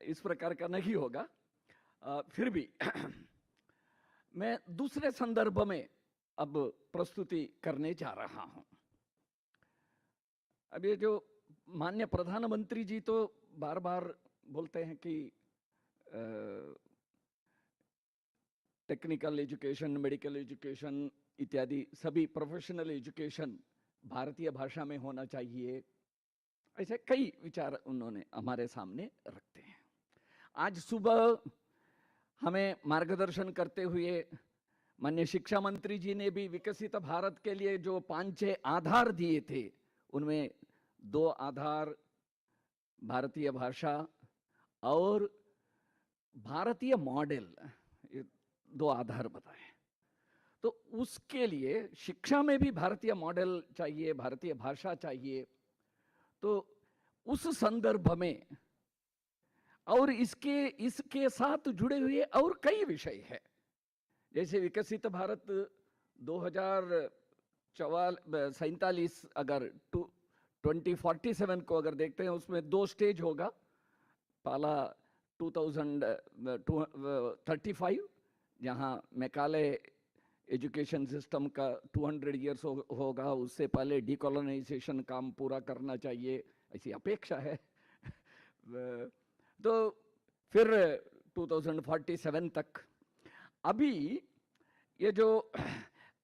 इस प्रकार का नहीं होगा, फिर भी मैं दूसरे संदर्भ में अब प्रस्तुति करने जा रहा हूं। अब ये जो माननीय प्रधानमंत्री जी तो बार बार बोलते हैं कि टेक्निकल एजुकेशन, मेडिकल एजुकेशन इत्यादि सभी प्रोफेशनल एजुकेशन भारतीय भाषा में होना चाहिए। ऐसे कई विचार उन्होंने हमारे सामने रखते हैं। आज सुबह हमें मार्गदर्शन करते हुए माननीय शिक्षा मंत्री जी ने भी विकसित भारत के लिए जो 5-6 आधार दिए थे, उनमें 2 आधार भारतीय भाषा और भारतीय मॉडल, ये 2 आधार बताए। तो उसके लिए शिक्षा में भी भारतीय मॉडल चाहिए, भारतीय भाषा चाहिए। तो उस संदर्भ में और इसके साथ जुड़े हुए और कई विषय है, जैसे विकसित भारत 2047 अगर 2047 को अगर देखते हैं, उसमें 2 स्टेज होगा। पहला 2035 जहां मेकाले एजुकेशन सिस्टम का 200 इयर्स होगा, उससे पहले डिकोलोनाइजेशन काम पूरा करना चाहिए, ऐसी अपेक्षा है। तो फिर 2047 तक अभी ये जो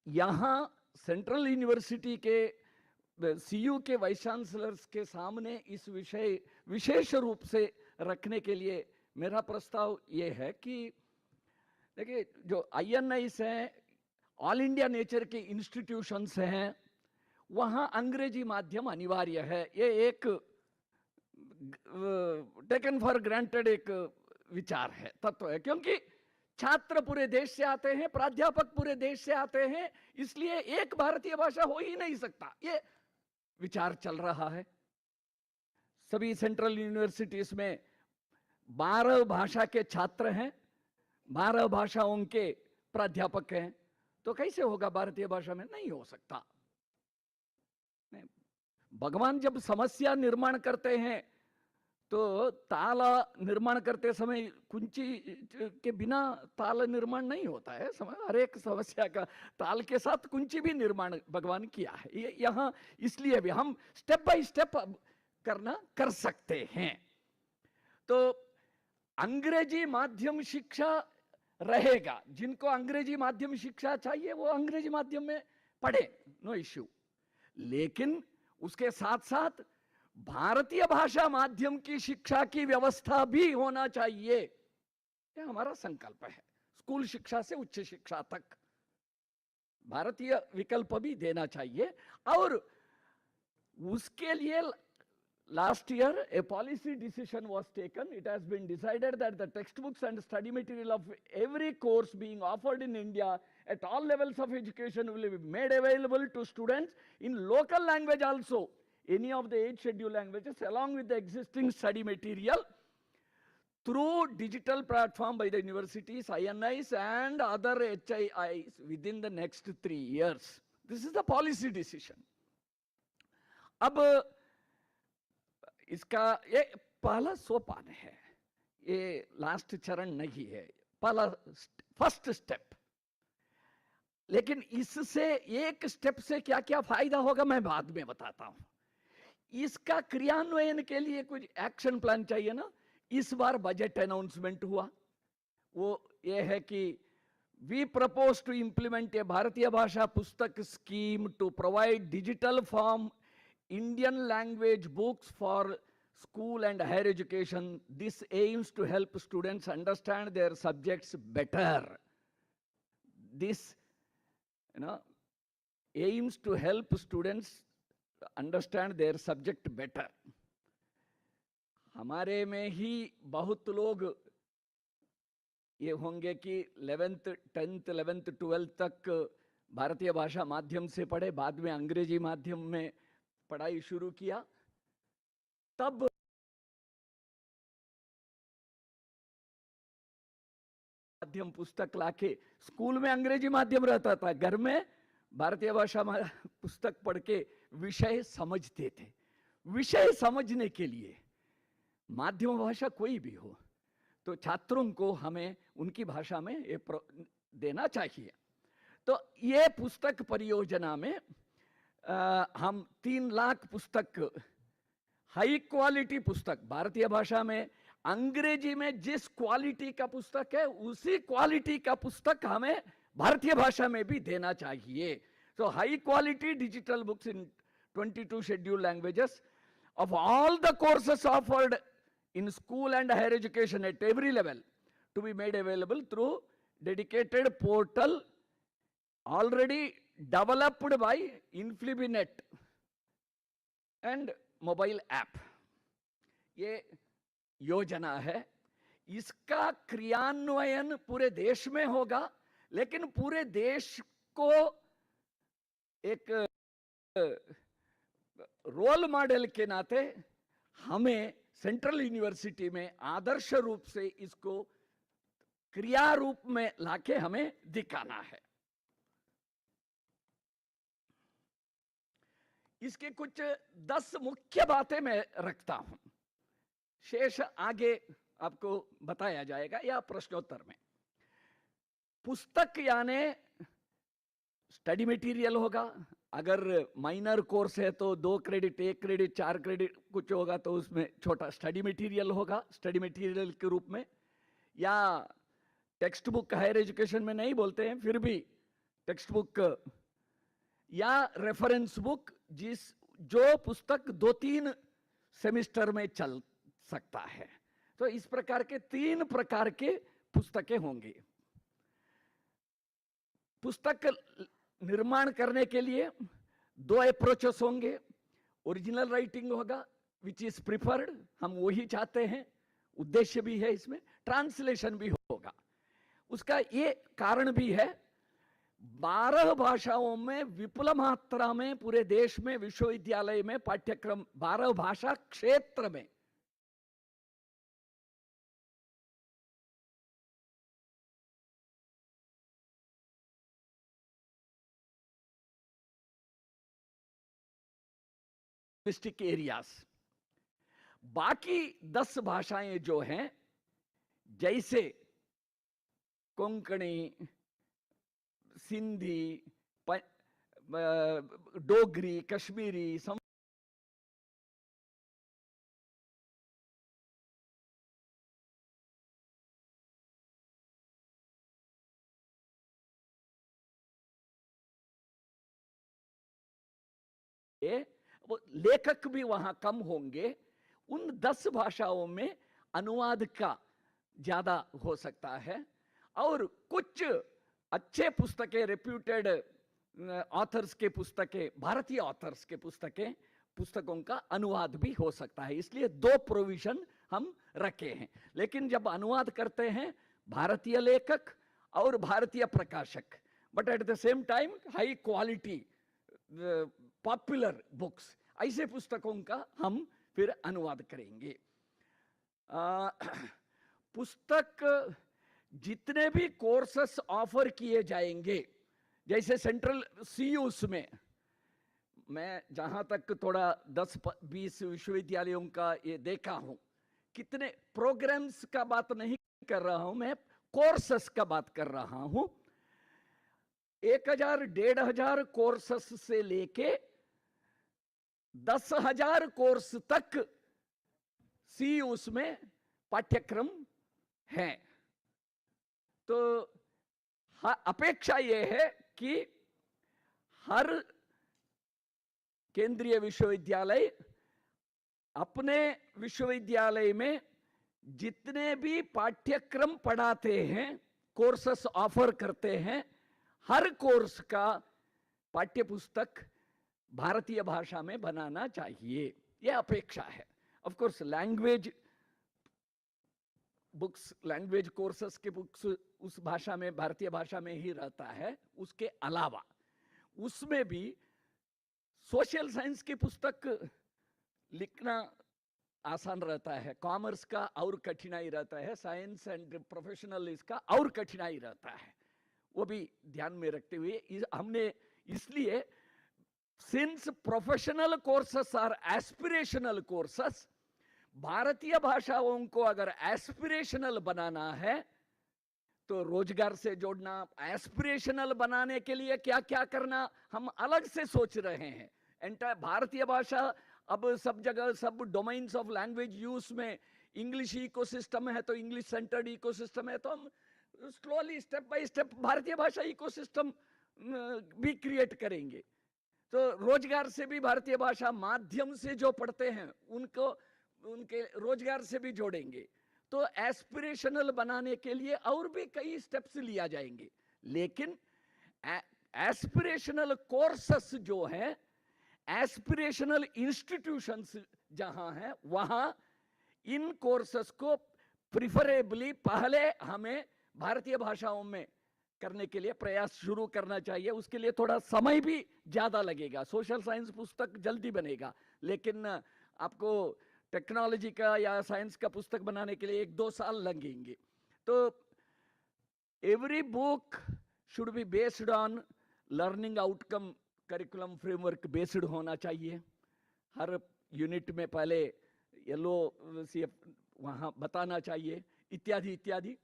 यहाँ सेंट्रल यूनिवर्सिटी के सीयू के वाइस चांसलर्स के सामने इस विषय विशेष रूप से रखने के लिए मेरा प्रस्ताव ये है कि देखिए जो INIs हैं, ऑल इंडिया नेचर के इंस्टीट्यूशंस हैं, वहाँ अंग्रेजी माध्यम अनिवार्य है। ये एक टेकन फॉर ग्रांटेड एक विचार है, तत्व है, क्योंकि छात्र पूरे देश से आते हैं, प्राध्यापक पूरे देश से आते हैं, इसलिए एक भारतीय भाषा हो ही नहीं सकता, ये विचार चल रहा है। सभी सेंट्रल यूनिवर्सिटीज में 12 भाषा के छात्र हैं, 12 भाषाओं के प्राध्यापक हैं, तो कैसे होगा भारतीय भाषा में? नहीं हो सकता। भगवान जब समस्या निर्माण करते हैं तो ताला निर्माण करते समय कुंची के बिना ताल निर्माण नहीं होता है। हर एक समस्या का ताल के साथ कुंची भी निर्माण भगवान किया है। ये यहाँ इसलिए भी हम स्टेप बाय स्टेप कर सकते हैं। तो अंग्रेजी माध्यम शिक्षा रहेगा, जिनको अंग्रेजी माध्यम शिक्षा चाहिए वो अंग्रेजी माध्यम में पढ़े, नो इश्यू। लेकिन उसके साथ साथ भारतीय भाषा माध्यम की शिक्षा की व्यवस्था भी होना चाहिए, ये हमारा संकल्प है। स्कूल शिक्षा से उच्च शिक्षा तक भारतीय विकल्प भी देना चाहिए। और उसके लिए last year a policy decision was taken. It has been decided that the textbooks and study material of every course being offered in India at all levels of education will be made available to students in local language also, any of the 8 scheduled languages, along with the existing study material through digital platform by the universities, INIs and other HIIs within the next 3 years. This is the policy decision. अब इसका ये पहला सोपान है, ये last चरण नहीं है, पहला फर्स्ट स्टेप। लेकिन इससे एक स्टेप से क्या क्या फायदा होगा मैं बाद में बताता हूं। इसका क्रियान्वयन के लिए कुछ एक्शन प्लान चाहिए ना। इस बार बजट अनाउंसमेंट हुआ, वो ये है कि we propose to implement a Bharatiya Bhasha Pustak scheme to provide digital form Indian language books for school and higher education. This aims to help students understand their subjects better. This, aims to help students understand their subject better. हमारे में ही बहुत लोग ये होंगे कि 11th, 10th, 11th, 12th तक भारतीय भाषा माध्यम से पढ़े, बाद में अंग्रेजी माध्यम में पढ़ाई शुरू किया। तब माध्यम पुस्तक लाके स्कूल में अंग्रेजी माध्यम रहता था, घर में भारतीय भाषा पुस्तक पढ़ के विषय समझते थे। विषय समझने के लिए माध्यम भाषा कोई भी हो तो छात्रों को हमें उनकी भाषा में ये देना चाहिए। तो ये पुस्तक परियोजना में हम 3 लाख पुस्तक, हाई क्वालिटी पुस्तक भारतीय भाषा में, अंग्रेजी में जिस क्वालिटी का पुस्तक है उसी क्वालिटी का पुस्तक हमें भारतीय भाषा में भी देना चाहिए। तो high quality digital books in 22 scheduled languages of all the courses offered in school and higher education at every level to be made available through dedicated portal already developed by Inflibinet and mobile app. ये योजना है, इसका क्रियान्वयन पूरे देश में होगा, लेकिन पूरे देश को एक रोल मॉडल के नाते हमें सेंट्रल यूनिवर्सिटी में आदर्श रूप से इसको क्रिया रूप में लाके हमें दिखाना है। इसके कुछ 10 मुख्य बातें मैं रखता हूं, शेष आगे आपको बताया जाएगा या प्रश्नोत्तर में। पुस्तक यानी स्टडी मटेरियल होगा, अगर माइनर कोर्स है तो 2 क्रेडिट, 1 क्रेडिट, 4 क्रेडिट कुछ होगा तो उसमें छोटा स्टडी मटेरियल होगा, स्टडी मटेरियल के रूप में, या टेक्स्ट बुक हायर एजुकेशन में नहीं बोलते हैं, फिर भी टेक्स्ट बुक या रेफरेंस बुक, जो पुस्तक 2-3 सेमेस्टर में चल सकता है। तो इस प्रकार के 3 प्रकार के पुस्तकें होंगी। पुस्तक निर्माण करने के लिए 2 अप्रोचेस होंगे। ओरिजिनल राइटिंग होगा, विच इज प्रिफर्ड, हम वही चाहते हैं, उद्देश्य भी है इसमें। ट्रांसलेशन भी होगा। उसका ये कारण भी है, 12 भाषाओं में विपुल मात्रा में पूरे देश में विश्वविद्यालय में पाठ्यक्रम 12 भाषा क्षेत्र में लिंग्विस्टिक एरियाज। बाकी 10 भाषाएं जो हैं, जैसे कोंकणी, सिंधी, डोगरी, कश्मीरी, वो लेखक भी वहां कम होंगे। उन 10 भाषाओं में अनुवाद का ज्यादा हो सकता है, और कुछ अच्छे पुस्तकें, रेप्यूटेड ऑथर्स के पुस्तकें, भारतीय ऑथर्स के पुस्तकों का अनुवाद भी हो सकता है। इसलिए 2 प्रोविजन हम रखे हैं। लेकिन जब अनुवाद करते हैं, भारतीय लेखक और भारतीय प्रकाशक, but at the same time high quality popular books, ऐसे पुस्तकों का हम फिर अनुवाद करेंगे। पुस्तक जितने भी कोर्सेस ऑफर किए जाएंगे, जैसे सेंट्रल सीयूस में, मैं जहां तक थोड़ा 10-20 विश्वविद्यालयों का ये देखा हूं, कितने प्रोग्राम्स का बात नहीं कर रहा हूं मैं, कोर्सेस का बात कर रहा हूं। 1000-1500 कोर्सेस से लेके 10,000 कोर्स तक सीयूस में पाठ्यक्रम है। तो अपेक्षा यह है कि हर केंद्रीय विश्वविद्यालय अपने विश्वविद्यालय में जितने भी पाठ्यक्रम पढ़ाते हैं, कोर्सेस ऑफर करते हैं, हर कोर्स का पाठ्यपुस्तक भारतीय भाषा में बनाना चाहिए, यह अपेक्षा है। Of course language books, language courses के बुक्स उस भाषा में, भारतीय भाषा में ही रहता है। उसके अलावा उसमें भी सोशल साइंस की पुस्तक लिखना आसान रहता है, कॉमर्स का और कठिनाई रहता है, साइंस एंड प्रोफेशनल इसका और कठिनाई रहता है। वो भी ध्यान में रखते हुए हमने, इसलिए since professional courses are aspirational courses, भारतीय भाषाओं को अगर एस्पिरेशनल बनाना है तो रोजगार से जोड़ना, एस्पिरेशनल बनाने के लिए क्या क्या करना हम अलग से सोच रहे हैं। एंटायर भारतीय भाषा अब सब जगह, सब डोमेन्स ऑफ लैंग्वेज यूज में इंग्लिश इकोसिस्टम है, तो इंग्लिश सेंटर्ड इकोसिस्टम है, तो हम स्लोली स्टेप बाय स्टेप भारतीय भाषा इकोसिस्टम भी क्रिएट करेंगे। तो रोजगार से भी भारतीय भाषा माध्यम से जो पढ़ते हैं उनको, उनके रोजगार से भी जोड़ेंगे। तो एस्पिरेशनल बनाने के लिए और भी कई स्टेप्स लिया जाएंगे। लेकिन एस्पिरेशनल कोर्सेस जो है, एस्पिरेशनल इंस्टीट्यूशंस जहां हैं, वहां इन कोर्सेस को प्रिफरेबली पहले हमें भारतीय भाषाओं में करने के लिए प्रयास शुरू करना चाहिए। उसके लिए थोड़ा समय भी ज्यादा लगेगा। सोशल साइंस पुस्तक जल्दी बनेगा, लेकिन आपको टेक्नोलॉजी का या साइंस का पुस्तक बनाने के लिए 1-2 साल लगेंगे। तो every book should be based on learning outcome curriculum framework based होना चाहिए। हर यूनिट में पहले LOCF वहाँ बताना चाहिए, इत्यादि इत्यादि।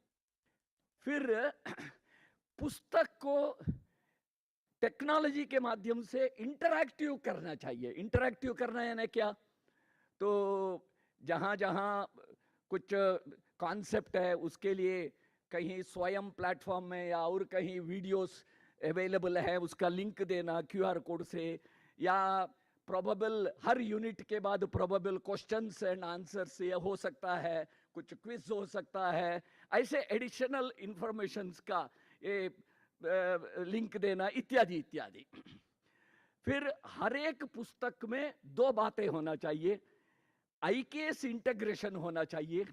फिर पुस्तक को टेक्नोलॉजी के माध्यम से इंटरैक्टिव करना चाहिए। इंटरैक्टिव करना यानी क्या? तो जहाँ जहाँ कुछ कॉन्सेप्ट है उसके लिए कहीं स्वयं प्लेटफॉर्म में या और कहीं वीडियोस अवेलेबल है, उसका लिंक देना QR कोड से, या प्रोबेबल हर यूनिट के बाद प्रोबेबल क्वेश्चंस एंड आंसर्स ये हो सकता है, कुछ क्विज हो सकता है, ऐसे एडिशनल इंफॉर्मेशंस का ये लिंक देना इत्यादि इत्यादि। फिर हर एक पुस्तक में 2 बातें होना चाहिए। IKS इंटीग्रेशन होना चाहिए।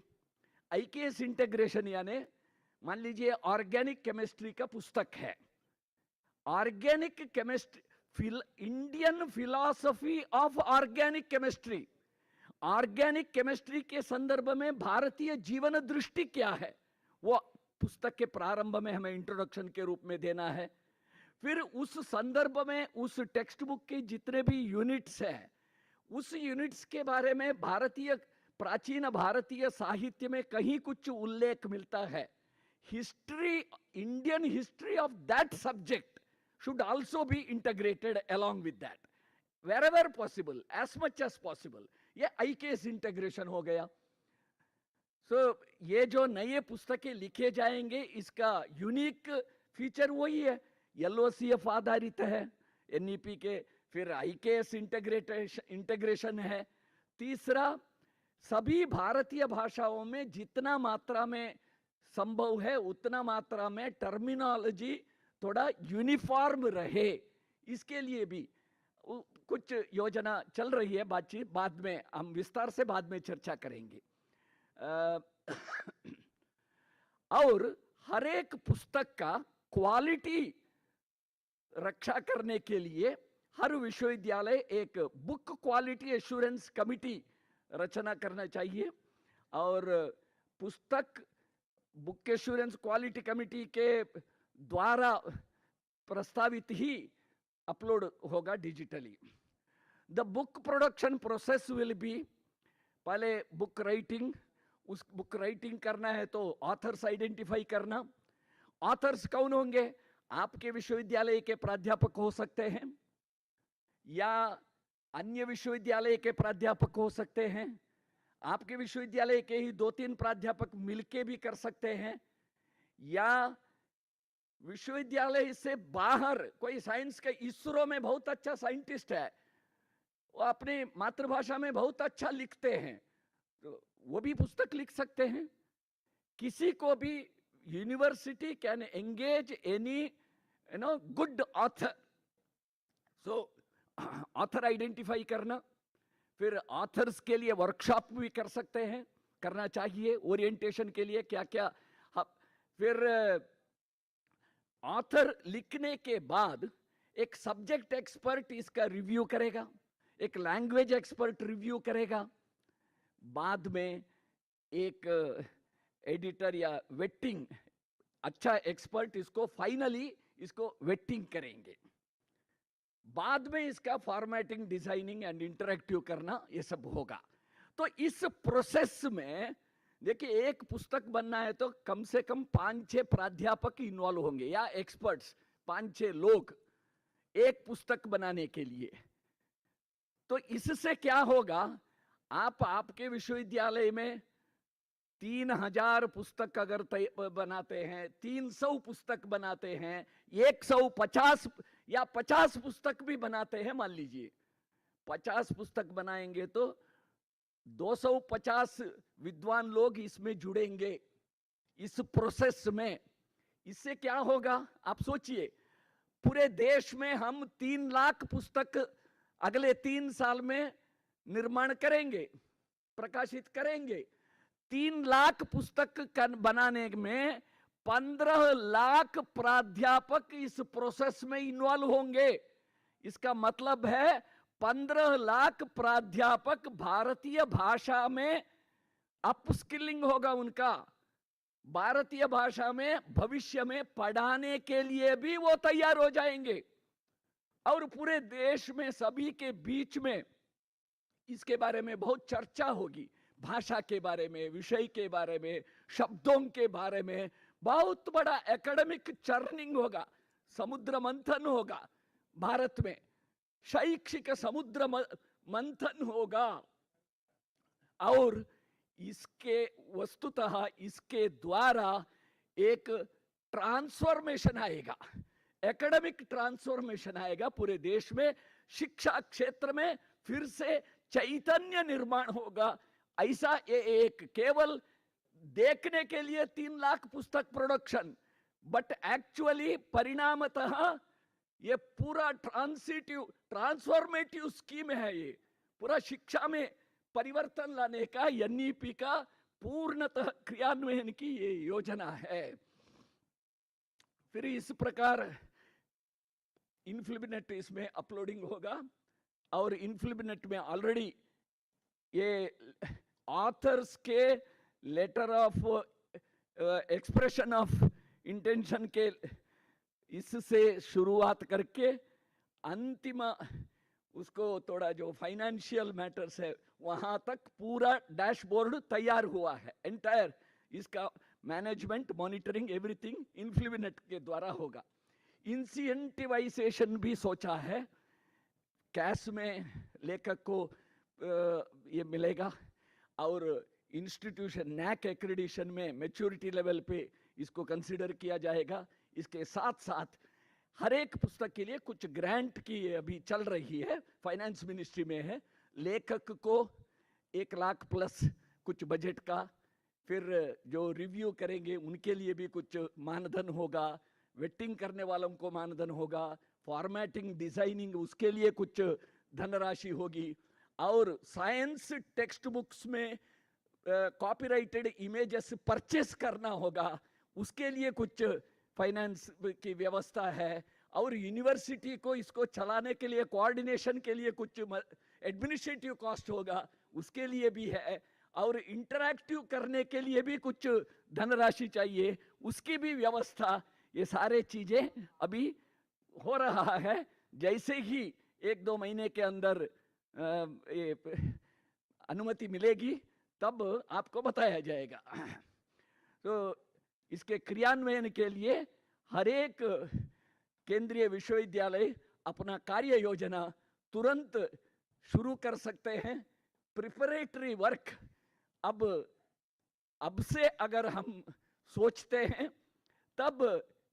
IKS इंटीग्रेशन यानी मान लीजिए ऑर्गेनिक केमिस्ट्री का पुस्तक है, organic chemistry, Indian philosophy of organic chemistry, organic chemistry के संदर्भ में भारतीय जीवन दृष्टि क्या है, वो पुस्तक के प्रारंभ में हमें इंट्रोडक्शन के रूप में देना है। फिर उस संदर्भ में उस टेक्स्ट बुक के जितने भी यूनिट्स हैं, उस यूनिट्स के बारे में प्राचीन भारतीय साहित्य में कहीं कुछ उल्लेख मिलता है, history, Indian history of that subject should also be integrated along with that wherever possible, as much as possible. ये IKS इंटीग्रेशन हो गया। ये जो नए पुस्तकें लिखे जाएंगे इसका यूनिक फीचर वही है, LOCF आधारित है, NEP के, फिर IKS इंटीग्रेशन है। तीसरा, सभी भारतीय भाषाओं में जितना मात्रा में संभव है उतना मात्रा में टर्मिनोलॉजी थोड़ा यूनिफॉर्म रहे, इसके लिए भी कुछ योजना चल रही है। बातचीत बाद में हम विस्तार से बाद में चर्चा करेंगे। और हर एक पुस्तक का क्वालिटी रक्षा करने के लिए हर विश्वविद्यालय एक बुक क्वालिटी एश्योरेंस कमिटी रचना करना चाहिए, और पुस्तक बुक एश्योरेंस क्वालिटी कमिटी के द्वारा प्रस्तावित ही अपलोड होगा digitally. The book production process will be, पहले बुक राइटिंग, उस बुक राइटिंग करना है तो ऑथर्स आइडेंटिफाई करना। ऑथर्स कौन होंगे? आपके विश्वविद्यालय के प्राध्यापक हो सकते हैं या अन्य विश्वविद्यालय के प्राध्यापक हो सकते हैं, आपके विश्वविद्यालय के ही 2-3 प्राध्यापक मिलके भी कर सकते हैं, या विश्वविद्यालय से बाहर कोई साइंस का, इसरो में बहुत अच्छा साइंटिस्ट है, वो अपनी मातृभाषा में बहुत अच्छा लिखते हैं, तो वो भी पुस्तक लिख सकते हैं। किसी को भी university can engage any good author. So author identify करना, फिर ऑथर्स के लिए वर्कशॉप भी कर सकते हैं, करना चाहिए, ओरिएंटेशन के लिए क्या क्या। फिर ऑथर लिखने के बाद एक सब्जेक्ट एक्सपर्ट इसका रिव्यू करेगा, एक लैंग्वेज एक्सपर्ट रिव्यू करेगा, बाद में एक एडिटर या वेटिंग, अच्छा एक्सपर्ट इसको फाइनली इसको वेटिंग करेंगे, बाद में इसका फॉर्मेटिंग, डिजाइनिंग एंड इंटरैक्टिव करना, ये सब होगा। तो इस प्रोसेस में देखिए, एक पुस्तक बनना है तो कम से कम 5-6 प्राध्यापक इन्वॉल्व होंगे या एक्सपर्ट्स, 5-6 लोग एक पुस्तक बनाने के लिए। तो इससे क्या होगा, आप आपके विश्वविद्यालय में 3000 पुस्तक अगर बनाते हैं, 300 पुस्तक बनाते हैं, 150 या 50 पुस्तक भी बनाते हैं, मान लीजिए 50 पुस्तक बनाएंगे तो 250 विद्वान लोग इसमें जुड़ेंगे इस प्रोसेस में। इससे क्या होगा आप सोचिए, पूरे देश में हम 3 लाख पुस्तक अगले 3 साल में निर्माण करेंगे, प्रकाशित करेंगे। 3 लाख पुस्तक बनाने में 15 लाख प्राध्यापक इस प्रोसेस में इन्वॉल्व होंगे। इसका मतलब है 15 लाख प्राध्यापक भारतीय भाषा में अपस्किलिंग होगा उनका, भारतीय भाषा में भविष्य में पढ़ाने के लिए भी वो तैयार हो जाएंगे, और पूरे देश में सभी के बीच में इसके बारे में बहुत चर्चा होगी। भाषा के बारे में, विषय के बारे में, शब्दों के बारे में बहुत बड़ा एकेडमिक चर्निंग होगा, समुद्र मंथन होगा। भारत में शैक्षिक समुद्र मंथन होगा और इसके वस्तुतः इसके द्वारा एक ट्रांसफॉर्मेशन आएगा, एकेडमिक ट्रांसफॉर्मेशन आएगा पूरे देश में, शिक्षा क्षेत्र में फिर से चैतन्य निर्माण होगा। ऐसा ये एक केवल देखने के लिए 3 लाख पुस्तक प्रोडक्शन, बट एक्चुअली परिणामतः ये पूरा ट्रांसफॉर्मेटिव स्कीम है। ये पूरा शिक्षा में परिवर्तन लाने का एनईपी का पूर्णतः क्रियान्वयन की ये योजना है। फिर इस प्रकार इन्फ्लिबिनेट इसमें अपलोडिंग होगा और इन्फ्लिबिनेट में ऑलरेडी ये ऑथर्स के letter of expression of intention के इससे शुरुआत करके अंतिम उसको थोड़ा जो फाइनेंशियल मैटर्स है वहां तक पूरा डैशबोर्ड तैयार हुआ है। एंटायर इसका मैनेजमेंट, मॉनिटरिंग, एवरीथिंग इन्फ्लिबिनेट के द्वारा होगा। इंसेंटिवाइजेशन भी सोचा है, कैश में लेखक को ये मिलेगा और इंस्टीट्यूशन नैक एक्रेडिशन में मैच्योरिटी लेवल पे इसको कंसीडर किया जाएगा। इसके साथ साथ हर एक पुस्तक के लिए कुछ ग्रांट की अभी चल रही है, फाइनेंस मिनिस्ट्री में है। लेखक को 1 लाख प्लस कुछ बजट का, फिर जो रिव्यू करेंगे उनके लिए भी कुछ मानधन होगा, वेटिंग करने वालों को मानधन होगा, फॉर्मेटिंग डिजाइनिंग उसके लिए कुछ धनराशि होगी, और साइंस टेक्स्ट बुक्स में कॉपीराइटेड इमेजेस परचेस करना होगा, उसके लिए कुछ फाइनेंस की व्यवस्था है। और यूनिवर्सिटी को इसको चलाने के लिए कोऑर्डिनेशन के लिए कुछ एडमिनिस्ट्रेटिव कॉस्ट होगा, उसके लिए भी है। और इंटरैक्टिव करने के लिए भी कुछ धनराशि चाहिए, उसकी भी व्यवस्था। ये सारे चीजें अभी हो रहा है। जैसे ही 1-2 महीने के अंदर अनुमति मिलेगी तब आपको बताया जाएगा। तो इसके क्रियान्वयन के लिए हर एक केंद्रीय विश्वविद्यालय अपना कार्य योजना तुरंत शुरू कर सकते हैं। प्रिपरेटरी वर्क अब से अगर हम सोचते हैं तब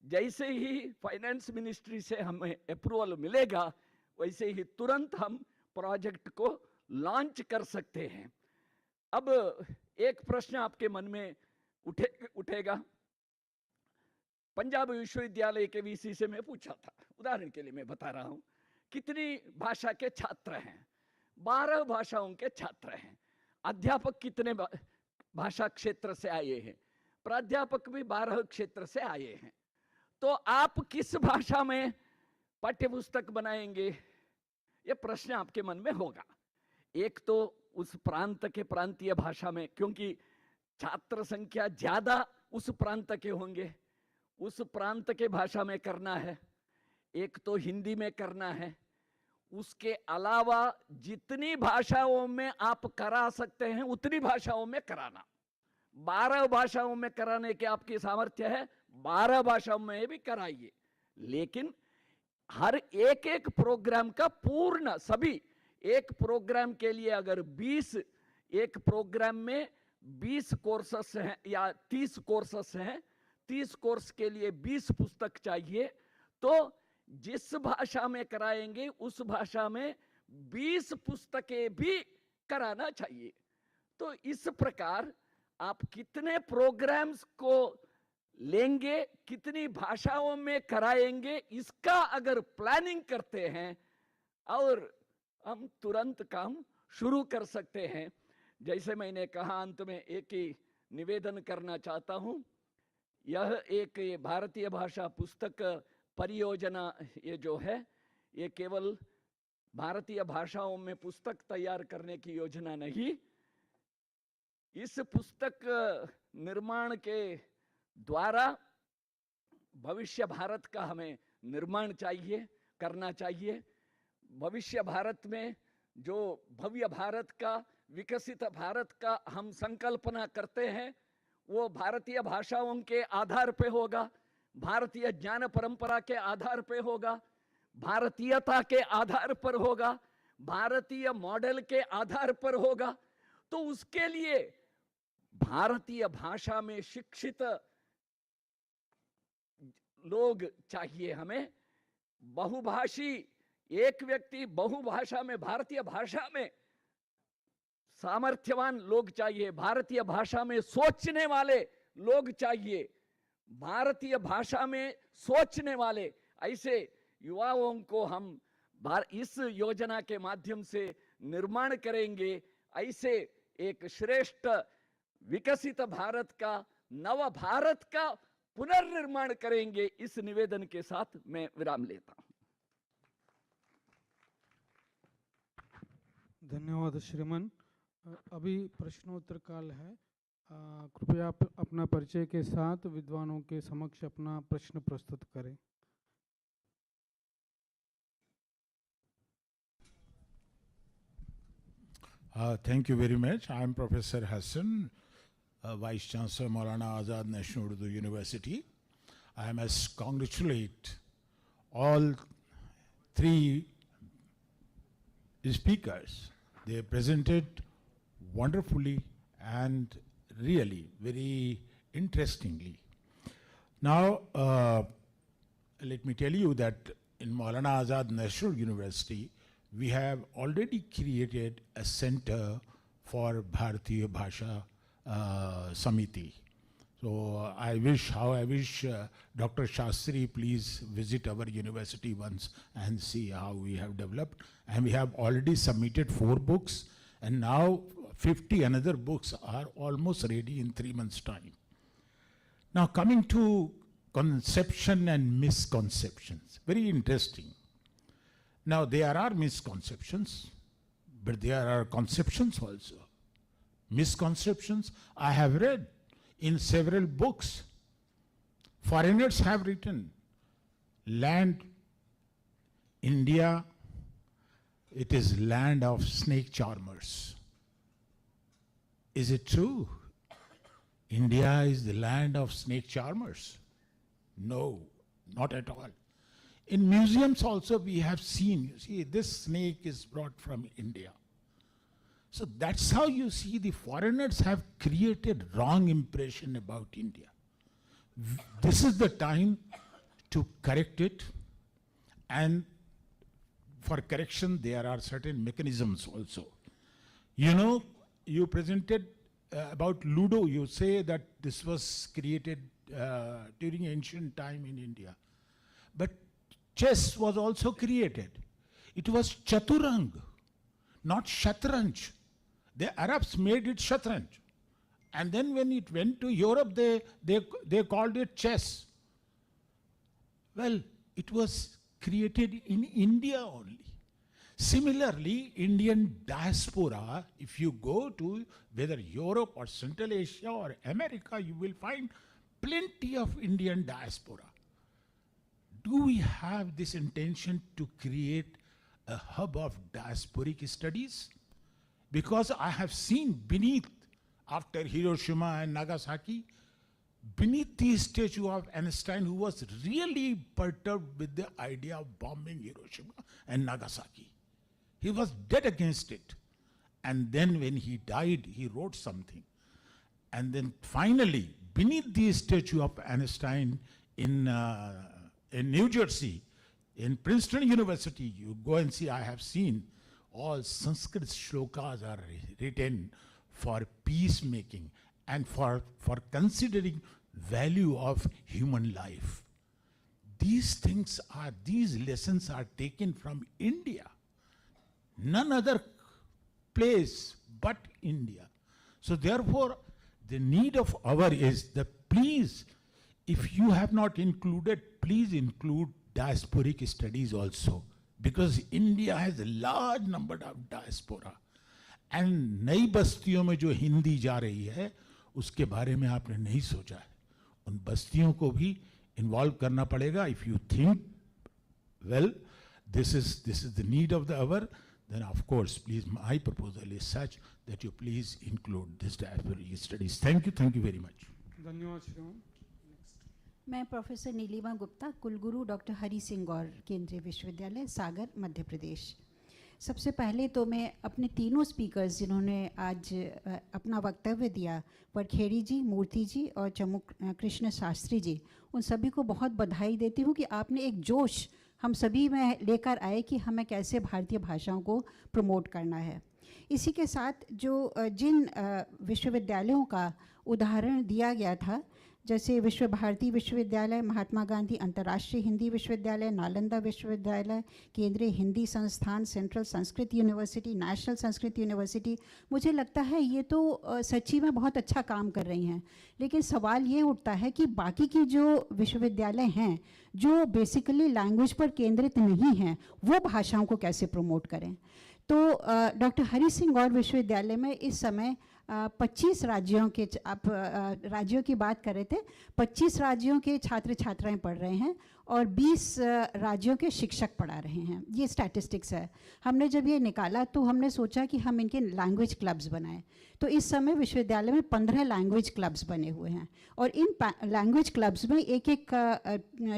जैसे ही फाइनेंस मिनिस्ट्री से हमें अप्रूवल मिलेगा वैसे ही तुरंत हम प्रोजेक्ट को लॉन्च कर सकते हैं। अब एक प्रश्न आपके मन में उठेगा। पंजाब विश्वविद्यालय के वीसी से मैं पूछा था, उदाहरण के लिए मैं बता रहा हूं, कितनी भाषा के छात्र हैं? 12 भाषाओं के छात्र हैं। अध्यापक कितने भाषा क्षेत्र से आए हैं? प्राध्यापक भी 12 क्षेत्र से आए हैं। तो आप किस भाषा में पाठ्यपुस्तक बनाएंगे? ये प्रश्न आपके मन में होगा। एक तो उस प्रांत के प्रांतीय भाषा में, क्योंकि छात्र संख्या ज्यादा उस प्रांत के होंगे, उस प्रांत के भाषा में करना है। एक तो हिंदी में करना है। उसके अलावा जितनी भाषाओं में आप करा सकते हैं उतनी भाषाओं में कराना। 12 भाषाओं में कराने के आपकी सामर्थ्य है, 12 भाषाओं में भी कराइए। लेकिन हर एक प्रोग्राम का पूर्ण सभी, एक प्रोग्राम के लिए अगर 20, एक प्रोग्राम में 20 कोर्सेस हैं या 30 कोर्सेस हैं, 30 कोर्स के लिए 20 पुस्तक चाहिए, तो जिस भाषा में कराएंगे उस भाषा में 20 पुस्तकें भी कराना चाहिए। तो इस प्रकार आप कितने प्रोग्राम्स को लेंगे, कितनी भाषाओं में कराएंगे, इसका अगर प्लानिंग करते हैं और हम तुरंत काम शुरू कर सकते हैं। जैसे मैंने कहा, अंत में एक ही निवेदन करना चाहता हूं। यह एक भारतीय भाषा पुस्तक परियोजना ये जो है, ये केवल भारतीय भाषाओं में पुस्तक तैयार करने की योजना नहीं, इस पुस्तक निर्माण के द्वारा भविष्य भारत का हमें निर्माण चाहिए, करना चाहिए। भविष्य भारत में जो भव्य भारत का, विकसित भारत का हम संकल्पना करते हैं, वो भारतीय भाषाओं के आधार पे होगा, भारतीय ज्ञान परंपरा के आधार पे होगा, भारतीयता के आधार पर होगा, भारतीय मॉडल के आधार पर होगा, तो उसके लिए भारतीय भाषा में शिक्षित लोग चाहिए हमें। बहुभाषी एक व्यक्ति बहुभाषा में, भारतीय भाषा में सामर्थ्यवान लोग चाहिए, भारतीय भाषा में सोचने वाले लोग चाहिए, भारतीय भाषा में सोचने वाले ऐसे युवाओं को हम इस योजना के माध्यम से निर्माण करेंगे। ऐसे एक श्रेष्ठ विकसित भारत का, नव भारत का पुनर्निर्माण करेंगे। इस निवेदन के साथ मैं विराम लेता हूं। धन्यवाद श्रीमान। अभी प्रश्नोत्तर काल है। कृपया आप अपना परिचय के साथ विद्वानों के समक्ष अपना प्रश्न प्रस्तुत करें। Thank you very much. I am Professor Hassan, Vice Chancellor Maulana Azad National Urdu University. I must congratulate all three speakers. They presented wonderfully and really very interestingly. Now, let me tell you that in Maulana Azad National University, we have already created a center for Bharatiya Bhasha Samiti. So I wish Dr. Shastri please visit our university once and see how we have developed. And we have already submitted 4 books, and now 50 another books are almost ready in 3 months' time. Now coming to conception and misconceptions, very interesting. Now there are misconceptions, but there are conceptions also. Misconceptions I have read in several books. Foreigners have written, land India, it is land of snake charmers. Is it true? India is the land of snake charmers? No, not at all. In museums also we have seen, you see, this snake is brought from India. So that's how you see the foreigners have created wrong impression about India. This is the time to correct it, and for correction there are certain mechanisms also. You know, you presented about Ludo, you say that this was created during ancient time in India. But chess was also created. It was Chaturang, not Shatranj. The Arabs made it Shatranj. And then when it went to Europe, they called it chess. Well, it was created in India only. Similarly, Indian diaspora, if you go to whether Europe or Central Asia or America, you will find plenty of Indian diaspora. Do we have this intention to create a hub of diasporic studies? Because I have seen beneath, after Hiroshima and Nagasaki, beneath the statue of Einstein, who was really perturbed with the idea of bombing Hiroshima and Nagasaki. He was dead against it. And then when he died, he wrote something. And then finally, beneath the statue of Einstein in New Jersey, in Princeton University, you go and see, I have seen all Sanskrit shlokas are written for peacemaking and for considering value of human life. These lessons are taken from India. None other place but India. So therefore, the need of our is that please, if you have not included, please include diasporic studies also, because India has a large number of diaspora. And नई बस्तियों में जो हिंदी जा रही है, उसके बारे में आपने नहीं सोचा है. उन बस्तियों को भी involve करना पड़ेगा. If you think, well, this is the need of the hour, then of course, please, my proposal is such that you please include this diasporic studies. Thank you very much. धन्यवाद श्रीमान। मैं professor Nilima Gupta, कुलगुरु doctor Hari Singh गौर केंद्रीय विश्वविद्यालय सागर मध्य प्रदेश। सबसे पहले तो मैं अपने तीनों स्पीकर्स जिन्होंने आज अपना वक्तव्य दिया, वरखेड़ी जी, मूर्ति जी और चमू कृष्ण शास्त्री जी, उन सभी को बहुत बधाई देती हूँ कि आपने एक जोश हम सभी में लेकर आए कि हमें कैसे भारतीय भाषाओं को प्रमोट करना है। इसी के साथ जो जिन विश्वविद्यालयों का उदाहरण दिया गया था, जैसे विश्व भारती विश्वविद्यालय, महात्मा गांधी अंतर्राष्ट्रीय हिंदी विश्वविद्यालय, नालंदा विश्वविद्यालय, केंद्रीय हिंदी संस्थान, central Sanskrit university, national Sanskrit university, मुझे लगता है ये तो सच्ची में बहुत अच्छा काम कर रही हैं। लेकिन सवाल ये उठता है कि बाकी की जो विश्वविद्यालय हैं जो बेसिकली लैंग्वेज पर केंद्रित नहीं हैं, वो भाषाओं को कैसे प्रमोट करें। तो डॉक्टर हरि सिंह गौर विश्वविद्यालय में इस समय 25 राज्यों के, आप राज्यों की बात कर रहे थे, 25 राज्यों के छात्र छात्राएं पढ़ रहे हैं और 20 राज्यों के शिक्षक पढ़ा रहे हैं। ये स्टैटिस्टिक्स है। हमने जब ये निकाला तो हमने सोचा कि हम इनके लैंग्वेज क्लब्स बनाएं। तो इस समय विश्वविद्यालय में 15 लैंग्वेज क्लब्स बने हुए हैं और इन लैंग्वेज क्लब्स में एक एक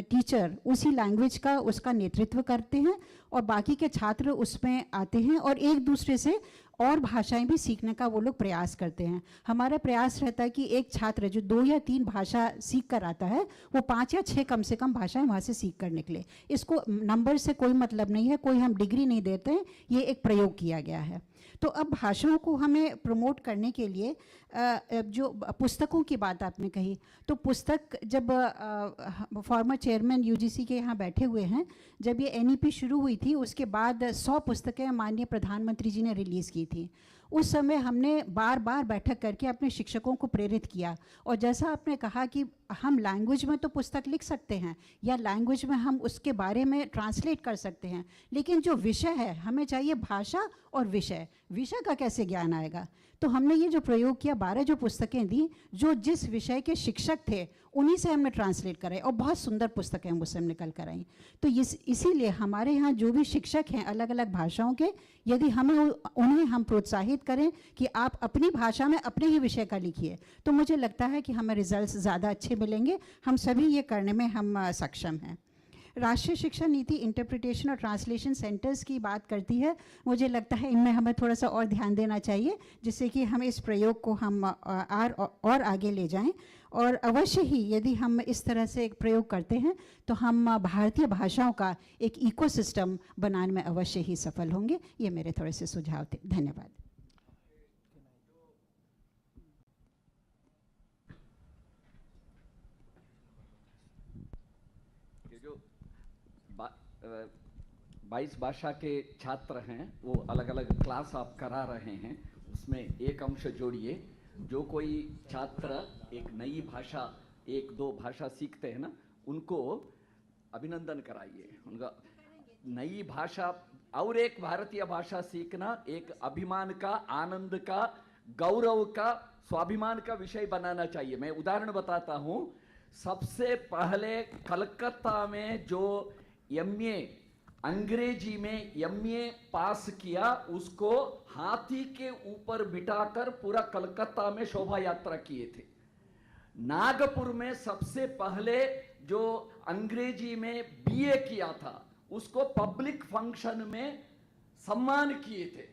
टीचर उसी लैंग्वेज का उसका नेतृत्व करते हैं और बाकी के छात्र उसमें आते हैं और एक दूसरे से और भाषाएं भी सीखने का वो लोग प्रयास करते हैं। हमारा प्रयास रहता है कि एक छात्र जो 2 या 3 भाषा सीख कर आता है, वो 5 या 6 कम से कम भाषाएं वहाँ से सीख कर निकले। इसको नंबर से कोई मतलब नहीं है, कोई हम डिग्री नहीं देते हैं, ये एक प्रयोग किया गया है। तो अब भाषाओं को हमें प्रमोट करने के लिए जो पुस्तकों की बात आपने कही, तो पुस्तक जब फॉर्मर चेयरमैन यूजीसी के यहाँ बैठे हुए हैं, जब ये एनईपी शुरू हुई थी उसके बाद 100 पुस्तकें माननीय प्रधानमंत्री जी ने रिलीज़ की थी। उस समय हमने बार बार बैठक करके अपने शिक्षकों को प्रेरित किया और जैसा आपने कहा कि हम लैंग्वेज में तो पुस्तक लिख सकते हैं या लैंग्वेज में हम उसके बारे में ट्रांसलेट कर सकते हैं, लेकिन जो विषय है हमें चाहिए भाषा और विषय का कैसे ज्ञान आएगा। तो हमने ये जो प्रयोग किया, 12 जो पुस्तकें दी जो जिस विषय के शिक्षक थे उन्हीं से हमने ट्रांसलेट कराई और बहुत सुंदर पुस्तकें हम उससे निकल कर आई। तो इसीलिए हमारे यहाँ जो भी शिक्षक हैं अलग अलग भाषाओं के, यदि हमें उन्हें हम प्रोत्साहित करें कि आप अपनी भाषा में अपने ही विषय का लिखिए, तो मुझे लगता है कि हमें रिजल्ट्स ज़्यादा अच्छे मिलेंगे। हम सभी ये करने में हम सक्षम हैं। राष्ट्रीय शिक्षा नीति इंटरप्रिटेशन और ट्रांसलेशन सेंटर्स की बात करती है। मुझे लगता है इनमें हमें थोड़ा सा और ध्यान देना चाहिए, जिससे कि हम इस प्रयोग को हम और आगे ले जाएं। और अवश्य ही यदि हम इस तरह से एक प्रयोग करते हैं तो हम भारतीय भाषाओं का एक इकोसिस्टम बनाने में अवश्य ही सफल होंगे। ये मेरे थोड़े से सुझाव थे। धन्यवाद। जो 22 भाषा के छात्र हैं वो अलग अलग क्लास आप करा रहे हैं, उसमें एक अंश जोड़िए। जो कोई छात्र एक नई भाषा 1-2 भाषा सीखते हैं ना, उनको अभिनंदन कराइए। उनका नई भाषा और एक भारतीय भाषा सीखना एक अभिमान का, आनंद का, गौरव का, स्वाभिमान का विषय बनाना चाहिए। मैं उदाहरण बताता हूँ। सबसे पहले कलकत्ता में जो एमए अंग्रेजी में एमए पास किया, उसको हाथी के ऊपर बिठाकर पूरा कलकत्ता में शोभा यात्रा किए थे। नागपुर में सबसे पहले जो अंग्रेजी में बीए किया था, उसको पब्लिक फंक्शन में सम्मान किए थे।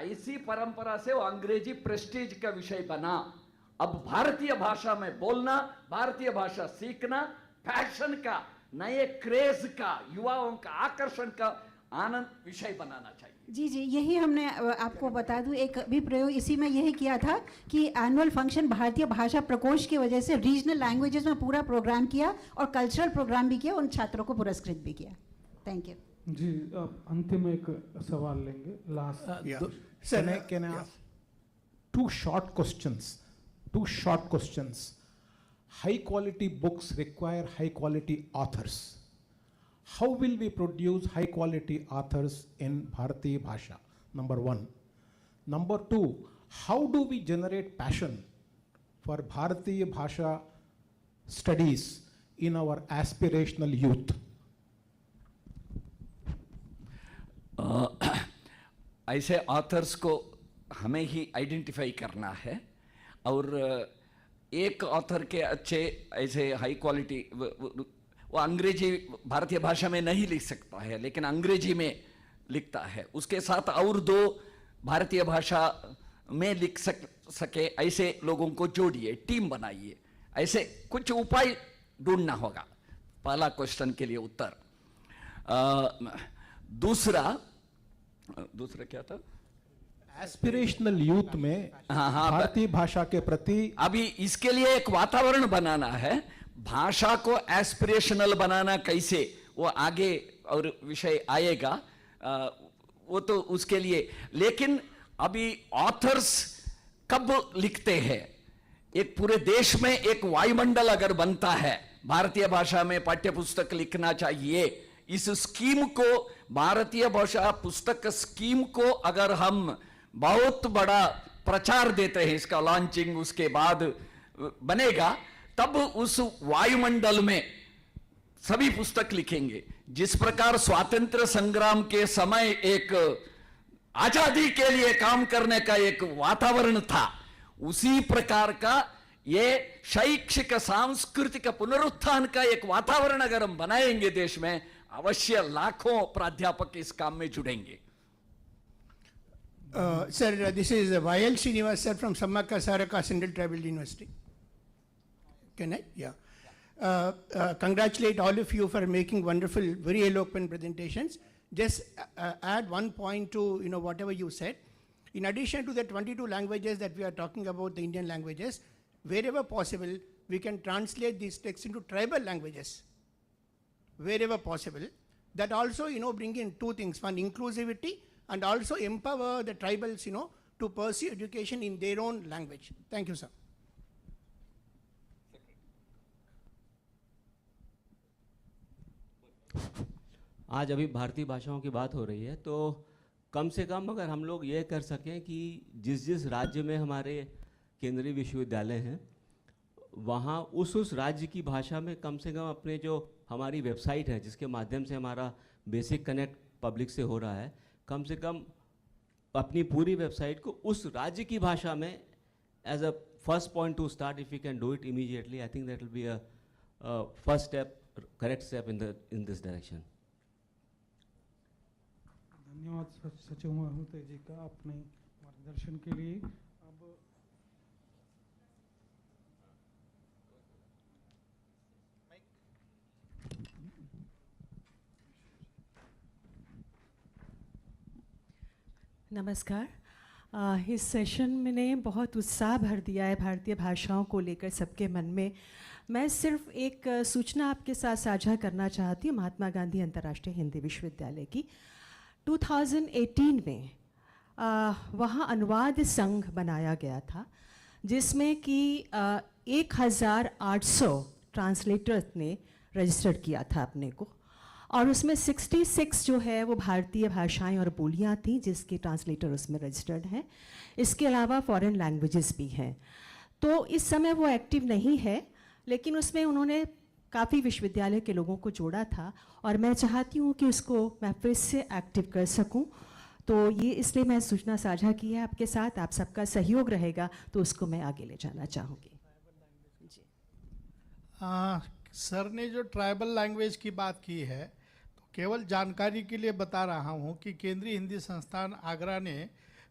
ऐसी परंपरा से वो अंग्रेजी प्रेस्टीज का विषय बना। अब भारतीय भाषा में बोलना, भारतीय भाषा सीखना फैशन का, नए क्रेज का, युवाओं का आकर्षण का आनंद विषय बनाना चाहिए। जी, यही हमने आपको बता दूं, एक भी प्रयोग इसी में यही किया था कि एनुअल फंक्शन भारतीय भाषा प्रकोष्ठ की वजह से रीजनल लैंग्वेजेस में पूरा प्रोग्राम किया और कल्चरल प्रोग्राम भी किया, उन छात्रों को पुरस्कृत भी किया। थैंक यू जी। अंतिम एक सवाल लेंगे, last. Can I ask 2 short questions? High quality books require high quality authors. How will we produce high quality authors in Bharatiya Bhasha? Number 1. Number 2, how do we generate passion for Bharatiya Bhasha studies in our aspirational youth? ऐसे authors को हमें ही identify करना है और एक author के अच्छे ऐसे हाई क्वालिटी वो अंग्रेजी भारतीय भाषा में नहीं लिख सकता है, लेकिन अंग्रेजी में लिखता है, उसके साथ और 2 भारतीय भाषा में लिख सके ऐसे लोगों को जोड़िए, टीम बनाइए, ऐसे कुछ उपाय ढूंढना होगा। पहला क्वेश्चन के लिए उत्तर। दूसरा क्या था? एस्पिरेशनल यूथ में भारतीय भाषा के प्रति अभी इसके लिए एक वातावरण बनाना है। भाषा को एस्पिरेशनल बनाना कैसे, वो आगे और विषय आएगा, वो तो उसके लिए। लेकिन अभी ऑथर्स कब लिखते हैं? एक पूरे देश में एक वायुमंडल अगर बनता है, भारतीय भाषा में पाठ्यपुस्तक लिखना चाहिए, इस स्कीम को, भारतीय भाषा पुस्तक स्कीम को अगर हम बहुत बड़ा प्रचार देते हैं, इसका लॉन्चिंग उसके बाद बनेगा, तब उस वायुमंडल में सभी पुस्तक लिखेंगे। जिस प्रकार स्वातंत्र संग्राम के समय एक आजादी के लिए काम करने का एक वातावरण था, उसी प्रकार का ये शैक्षिक सांस्कृतिक पुनरुत्थान का एक वातावरण अगर हम बनाएंगे देश में, अवश्य लाखों प्राध्यापक इस काम में जुड़ेंगे। Sir, this is YL Srinivas sir from Samarth Saraka Central Tribal University. Can I? Yeah. Congratulate all of you for making wonderful, very eloquent presentations. Just add one point to whatever you said. In addition to the 22 languages that we are talking about, the Indian languages, wherever possible, we can translate these texts into tribal languages. Wherever possible. That also, bring in 2 things. One, inclusivity, and also empower the tribals, to pursue education in their own language. Thank you, sir. आज अभी भारतीय भाषाओं की बात हो रही है, तो कम से कम अगर हम लोग ये कर सकें कि जिस राज्य में हमारे केंद्रीय विश्वविद्यालय हैं, वहाँ उस राज्य की भाषा में कम से कम अपने जो हमारी वेबसाइट है, जिसके माध्यम से हमारा बेसिक कनेक्ट पब्लिक से हो रहा है, कम से कम अपनी पूरी वेबसाइट को उस राज्य की भाषा में as a first point to start, if you can do it immediately, I think that will be a first step, correct step in this direction. धन्यवाद सचिव महोदय जी का अपने मार्गदर्शन के लिए। अब नमस्कार। इस सेशन में बहुत उत्साह भर दिया है भारतीय भाषाओं को लेकर सबके मन में। मैं सिर्फ एक सूचना आपके साथ साझा करना चाहती हूँ महात्मा गांधी अंतर्राष्ट्रीय हिंदी विश्वविद्यालय की। 2018 में वहाँ अनुवाद संघ बनाया गया था, जिसमें कि 1800 ट्रांसलेटर्स ने रजिस्टर्ड किया था अपने को, और उसमें 66 जो है वो भारतीय भाषाएं और बोलियां थी जिसके ट्रांसलेटर उसमें रजिस्टर्ड हैं। इसके अलावा फॉरेन लैंग्वेजेस भी हैं। तो इस समय वो एक्टिव नहीं है, लेकिन उसमें उन्होंने काफ़ी विश्वविद्यालय के लोगों को जोड़ा था, और मैं चाहती हूँ कि उसको मैं फिर से एक्टिव कर सकूँ। तो ये इसलिए मैं सूचना साझा की है आपके साथ। आप सबका सहयोग रहेगा तो उसको मैं आगे ले जाना चाहूँगी। सर ने जो ट्राइबल लैंग्वेज की बात की है, तो केवल जानकारी के लिए बता रहा हूँ कि केंद्रीय हिंदी संस्थान आगरा ने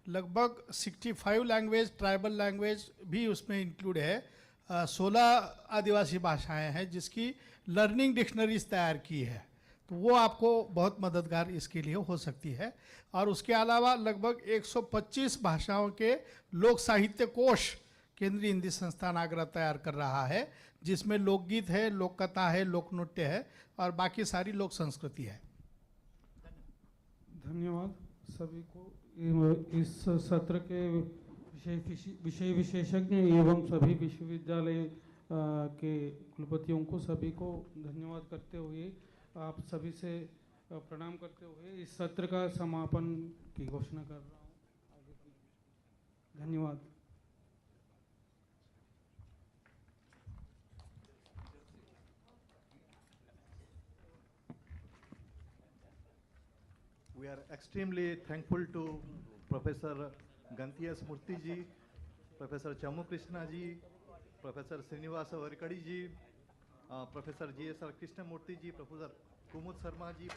लगभग 65 लैंग्वेज, ट्राइबल लैंग्वेज भी उसमें इंक्लूड है, 16 आदिवासी भाषाएं हैं जिसकी लर्निंग डिक्शनरीज तैयार की है। तो वो आपको बहुत मददगार इसके लिए हो सकती है। और उसके अलावा लगभग 125 भाषाओं के लोक साहित्य कोश केंद्रीय हिंदी संस्थान आगरा तैयार कर रहा है, जिसमें लोकगीत है, लोक कथा है, लोक नृत्य है और बाकी सारी लोक संस्कृति है। धन्यवाद सभी को। इस सत्र के विषय विशेषज्ञ एवं सभी विश्वविद्यालय के कुलपतियों को सभी को धन्यवाद करते हुए, आप सभी से प्रणाम करते हुए इस सत्र का समापन की घोषणा कर रहा हूँ। धन्यवाद। We are extremely thankful to Professor Gantia Smurti ji, Professor Chammu Krishna ji, Professor Srinivas Varkhedi ji, Professor GSR Krishnamurthy ji, Professor Kumud Sharma ji,